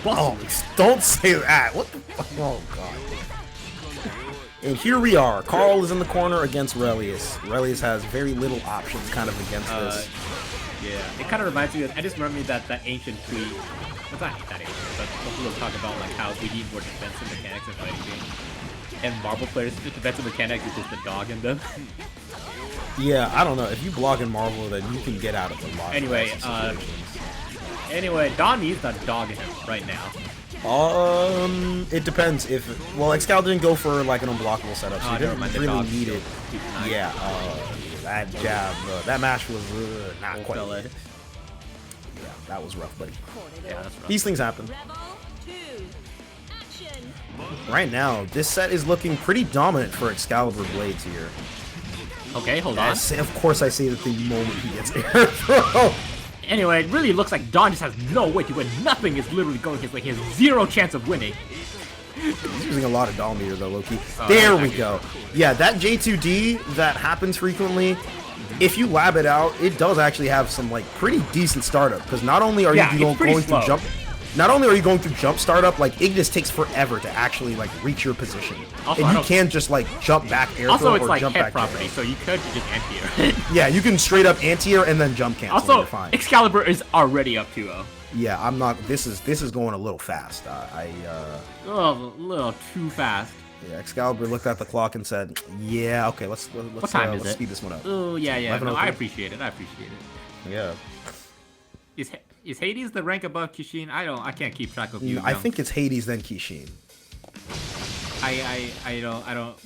Oh, don't say that. What the fuck? Oh, God. And here we are. Carl is in the corner against Relius. Relius has very little options kind of against this. Yeah, it kind of reminds me of, I just remember that ancient tweet. It's not that ancient, but people talk about like how we need more defensive mechanics in fighting games. And Marvel players' defensive mechanics is just the dog in them. Yeah, I don't know. If you block in Marvel, then you can get out of a lot. Anyway, Don needs that dog in him right now. It depends if well, Excal didn't go for like an unblockable setup, so he didn't really need it. Yeah, that jab, that match was not quite. Yeah, that was rough, buddy. Yeah, that's rough. These things happen. Level 2. Action. Right now, this set is looking pretty dominant for XCaLiburbladez here. Okay, hold on. Of course, I say that the moment he gets air throw. Anyway, it really looks like Don just has no way to win. Nothing is literally going his way. He has zero chance of winning. He's using a lot of doll meter though, Loki. There we go. Yeah, that J2D that happens frequently, if you lab it out, it does actually have some like pretty decent startup. Because not only are you going through jump, not only are you going through jump startup, like Ignis takes forever to actually like reach your position, also, and you can't just like jump back air also, throw it's or like jump head back property, so you could just anti-air. Yeah, you can straight up anti-air and then jump cancel. Also, you're fine. Excalibur is already up 2-0. Yeah, I'm not. This is going a little fast. Oh, a little too fast. Yeah, Excalibur looked at the clock and said, "Yeah, okay, let's what time is let's it? speed this one up." Oh yeah. No, 11:03. I appreciate it. I appreciate it. Yeah. Is Hades the rank above Kishin? I can't keep track of you. I think it's Hades then Kishin. I don't.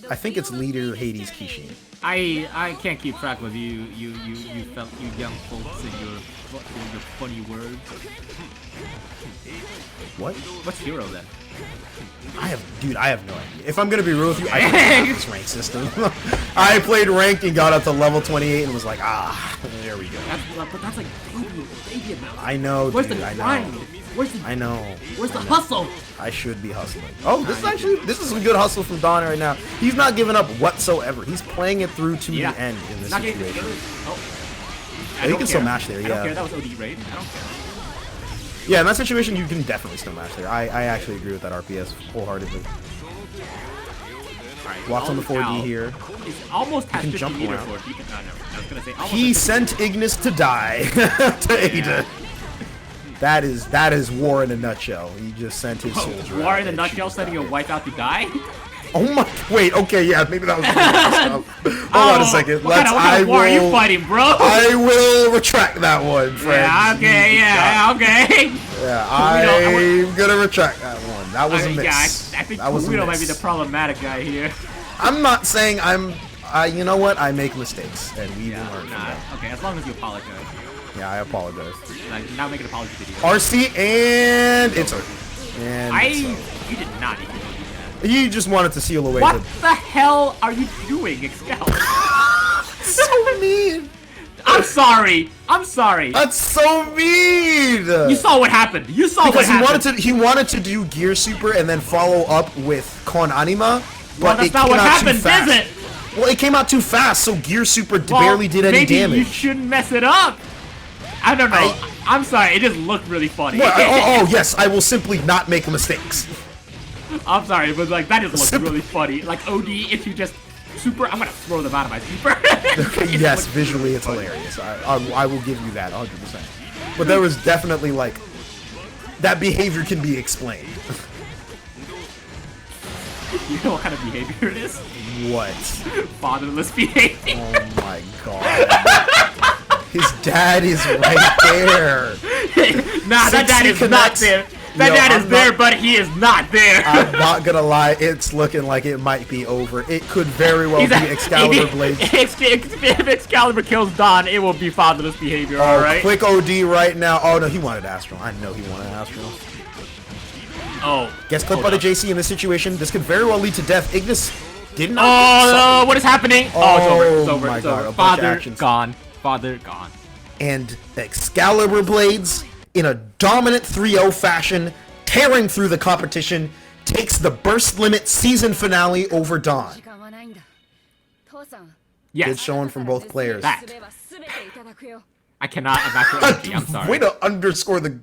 I think it's leader Hades Kishin. I can't keep track of you young folks and your funny words. What? What's hero then? I have no idea. If I'm gonna be real with you, I don't have this rank system. I played ranked and got up to level 28 and was like, there we go. But that's like baby amount. I know, Where's dude. the I grind? know. I know. Where's the hustle? I should be hustling. Oh, this is some good hustle from Don right now. He's not giving up whatsoever. He's playing it through to the end in this situation. Oh. You can still mash there, I don't yeah. care. That was OD raid. I don't care. Yeah, in that situation, you can definitely snow mash there. I actually agree with that RPS wholeheartedly. Alright, Walks on the 4D Al here. is almost has can 50 jump meters around. for it. He can, no, I was gonna say almost He has 50 sent Ignis to die to Ada. That is war in a nutshell. He just sent his soldier. War out in a and nutshell, she sending a died. wipe out to die? Oh my! Wait. Okay. Yeah. Maybe that was. Hold on a second. What kind of war are you fighting, bro? I will retract that one, friends. Yeah, okay, yeah, okay. Yeah, I'm gonna retract that one. That was a miss. Yeah, I think that was a Guido miss. might be the problematic guy here. I'm not saying I'm. You know what? I make mistakes, and we will learn from them. Okay, as long as you apologize. Yeah, I apologize. Like, now make an apology video. RC and it's over. And it's over. You did not need to do that. He just wanted to seal away What the hell are you doing, XCal? So mean. I'm sorry. I'm sorry. That's so mean. You saw what happened. You saw Because what happened. he wanted to do Gear Super and then follow up with Con Anima, but Well, that's it not came what out happened, too fast. is it? Well, it came out too fast, so Gear Super Well, barely did any maybe damage. you shouldn't mess it up. I don't know. I'm sorry. It just looked really funny. Well, oh yes, I will simply not make mistakes. I'm sorry, but like that just looked really funny. Like OD, if you just super, I'm gonna throw them out of my super. Yes, visually it's hilarious. I will give you that 100%. But there was definitely like that behavior can be explained. You know what kind of behavior it is? What? Fatherless behavior. Oh my god. His dad is right there. Nah, that dad is not there. That dad is there, but he is not there. I'm not gonna lie, it's looking like it might be over. It could very well be XCaLiburbladez. If Excalibur kills Don, it will be fatherless behavior, alright? Quick OD right now. Oh no, he wanted Astral. I know he wanted Astral. Oh. Gets clipped by the JC in this situation. This could very well lead to death. Ignis did not. Oh, no, what is happening? Oh, it's over. It's over. My It's God, over. a bunch of Father actions. gone. Father gone. And XCaLiburbladez, in a dominant 3-0 fashion, tearing through the competition, takes the Burst Limit season finale over Dawn. Yes. Good showing from both players. That. I cannot imagine energy. I'm sorry. Way to underscore the.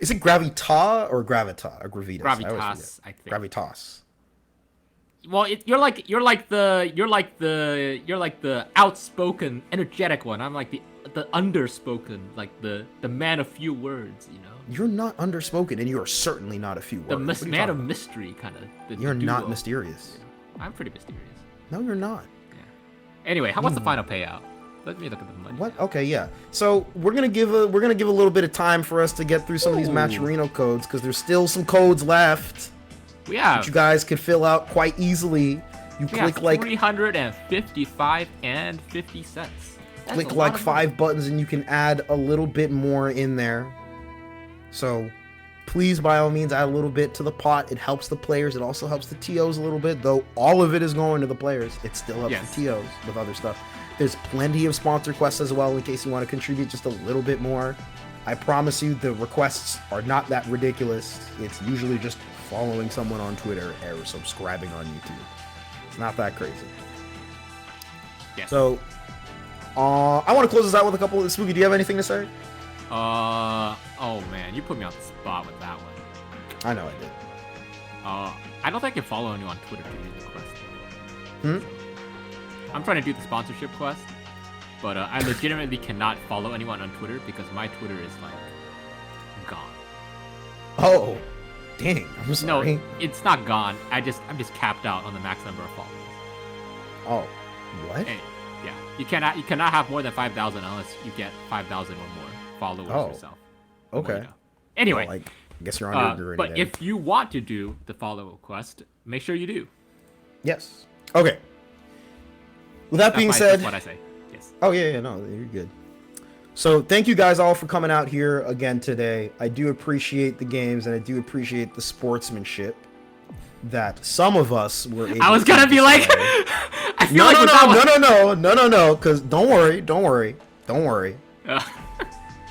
Is it Gravita or Gravita or Gravitas? Gravitas, I think. Gravitas. Well, you're like the outspoken, energetic one. I'm like the underspoken, like the man of few words. You know. You're not underspoken, and you are certainly not a few words. The man of mystery, kind of. You're not mysterious. I'm pretty mysterious. No, you're not. Yeah. Anyway, what's the final payout? Let me look at the money. What? Okay, yeah. So we're gonna give a little bit of time for us to get through some of these Matcherino codes because there's still some codes left Yeah. that you guys could fill out quite easily. You click like 355 and 50 cents. That's click a like lot of 5 buttons and you can add a little bit more in there. So please, by all means, add a little bit to the pot. It helps the players. It also helps the TOs a little bit, though all of it is going to the players. It still helps the TOs with other stuff. There's plenty of sponsor quests as well in case you want to contribute just a little bit more. I promise you the requests are not that ridiculous. It's usually just following someone on Twitter or subscribing on YouTube. It's not that crazy. Yes. So, I want to close this out with a couple of... Spooky, do you have anything to say? Oh man, you put me on the spot with that one. I know I did. I don't think I can follow anyone on Twitter to do the quest. I'm trying to do the sponsorship quest, but I legitimately cannot follow anyone on Twitter because my Twitter is like gone. Oh, dang! I'm sorry. No, it's not gone. I'm just capped out on the max number of followers. Oh, what? And, yeah, you cannot have more than 5,000 unless you get 5,000 or more followers yourself. Okay. Anyway, well, I guess you're on your but if you want to do the follow quest, make sure you do. Yes. Okay. With that being said, that's what I say. Yes. Oh yeah, no, you're good. So thank you guys all for coming out here again today. I do appreciate the games and I do appreciate the sportsmanship that some of us were able I was gonna be like, I feel no, because don't worry.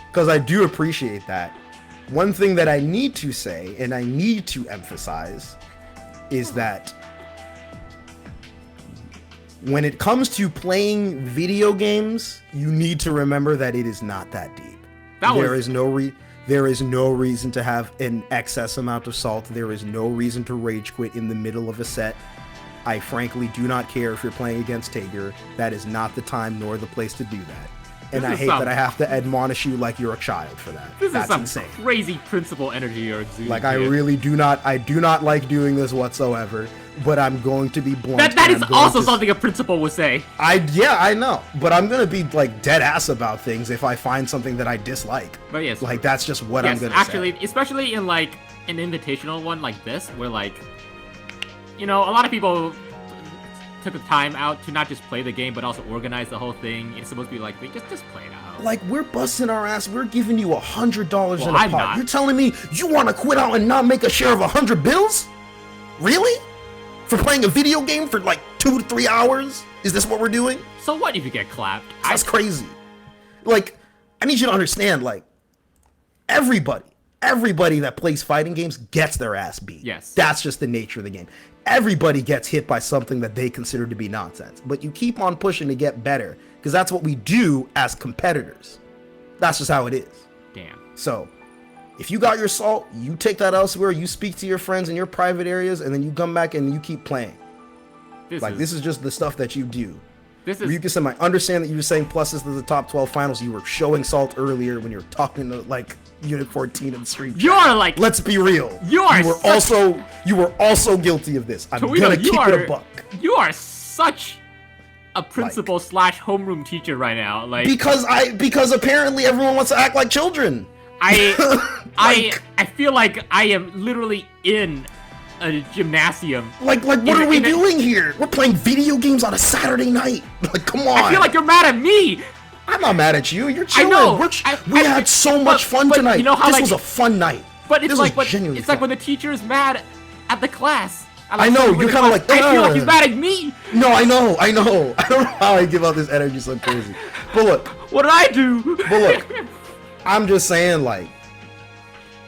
Because I do appreciate that. One thing that I need to say and I need to emphasize is that when it comes to playing video games, you need to remember that it is not that deep. There is no reason to have an excess amount of salt. There is no reason to rage quit in the middle of a set. I frankly do not care if you're playing against Tager. That is not the time nor the place to do that. And I hate that I have to admonish you like you're a child for that. That's insane. Some crazy principal energy you're exuding. Like, I really do not like doing this whatsoever, but I'm going to be blunt. That is also something a principal would say. Yeah, I know, but I'm going to be, like, dead ass about things if I find something that I dislike. But yes. Like, that's just what I'm going to say. Actually, especially in, like, an invitational one like this, where, like, you know, a lot of people took the time out to not just play the game, but also organize the whole thing. It's supposed to be like, just play it out. Like, we're busting our ass. We're giving you $100 in a I'm pot. not. You're telling me you want to quit out and not make a share of 100 bills? Really? For playing a video game for like 2 to 3 hours? Is this what we're doing? So what if you get clapped? That's crazy. Like, I need you to understand, like, everybody that plays fighting games gets their ass beat. Yes. That's just the nature of the game. Everybody gets hit by something that they consider to be nonsense. But you keep on pushing to get better, because that's what we do as competitors. That's just how it is. Damn. So, if you got your salt, you take that elsewhere, you speak to your friends in your private areas, and then you come back and you keep playing. This is just the stuff that you do. Ryuka-san, I understand that you were saying pluses to the top 12 finals. You were showing salt earlier when you were talking to, like, Unit 14 in the street. You are like... Let's be real. You were also guilty of this. I'm Toledo, gonna keep it a buck. You are such a principal slash homeroom teacher right now. Like, because apparently everyone wants to act like children. I feel like I am literally in a gymnasium. Like what are we doing here? We're playing video games on a Saturday night. Like, come on. I feel like you're mad at me. I'm not mad at you. You're chilling. I know. We had so much fun tonight. You know how, this was a fun night. But it's like fun. when the teacher is mad at the class. I know. You're kind of like, I feel like he's mad at me. No, I know. I don't know how I give out this energy so crazy. But look. What did I do? But look. I'm just saying, like,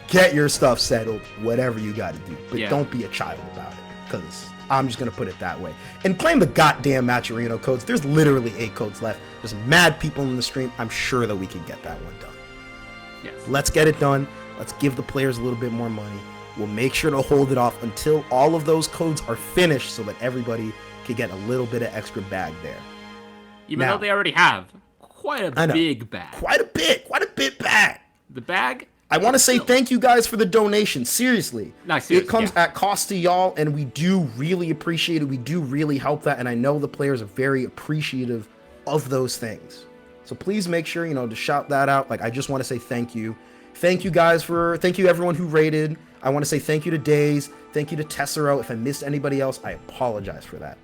get your stuff settled, whatever you got to do. But don't be a child about it, because I'm just going to put it that way. And claim the goddamn Maturino codes. There's literally 8 codes left. There's mad people in the stream. I'm sure that we can get that one done. Yes. Let's get it done. Let's give the players a little bit more money. We'll make sure to hold it off until all of those codes are finished so that everybody can get a little bit of extra bag there. Even though they already have quite a big bag. Quite a bit bag. The bag? I want to say thank you guys for the donation. Seriously. It comes at cost to y'all, and we do really appreciate it. We do really help that, and I know the players are very appreciative of those things. So please make sure, to shout that out. Like, I just want to say thank you. Thank you guys thank you everyone who rated. I want to say thank you to Days. Thank you to Tessero. If I missed anybody else, I apologize for that.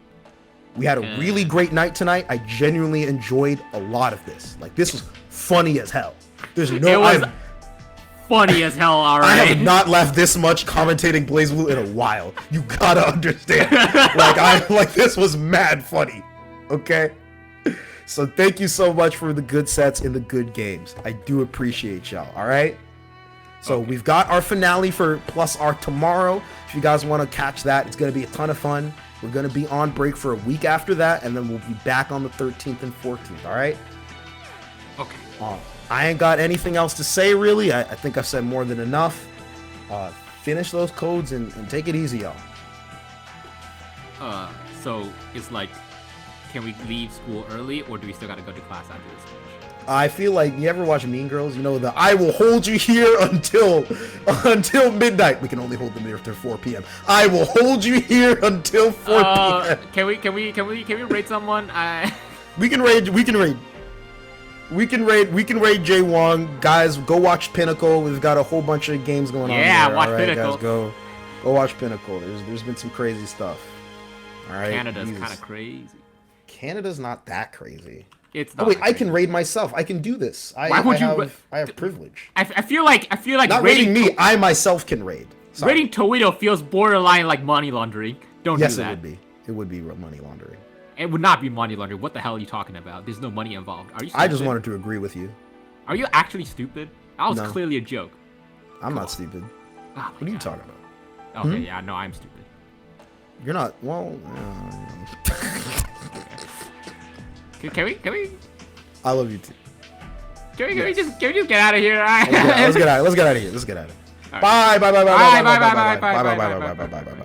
We had a really great night tonight. I genuinely enjoyed a lot of this. Like, this was funny as hell. There's no... Funny as hell, alright. I have not laughed this much commentating BlazBlue in a while. You gotta understand. This was mad funny. Okay? So thank you so much for the good sets and the good games. I do appreciate y'all, alright? So we've got our finale for Plus R tomorrow. If you guys want to catch that, it's gonna be a ton of fun. We're gonna be on break for a week after that, and then we'll be back on the 13th and 14th, alright? Okay. I ain't got anything else to say, really. I think I've said more than enough. Finish those codes and take it easy, y'all. So it's like, can we leave school early, or do we still gotta go to class after this? I feel like, you ever watch Mean Girls? You know, I will hold you here until midnight. We can only hold them there until 4 p.m. I will hold you here until 4 p.m. Can we raid someone? We can raid. We can raid J1. Guys, go watch Pinnacle. We've got a whole bunch of games going on. Yeah, watch all right, Pinnacle. Guys, go watch Pinnacle. There's been some crazy stuff. All right. Canada's kind of crazy. Canada's not that crazy. It's not. Oh wait, I can raid myself. I can do this. I have privilege. I feel like not raiding me. I myself can raid. Sorry. Raiding Toledo feels borderline like money laundering. Don't do that. Yes, it would be. It would be money laundering. It would not be money laundering. What the hell are you talking about? There's no money involved. Are you stupid? I just wanted to agree with you. Are you actually stupid? That was clearly a joke. I'm not stupid. Oh, what are you talking about? Okay, yeah, no, I'm stupid. You're not. Well. Can we? I love you too. Can we just get out of here? Let's get out of here. Let's get out of here. All right. Bye. Bye.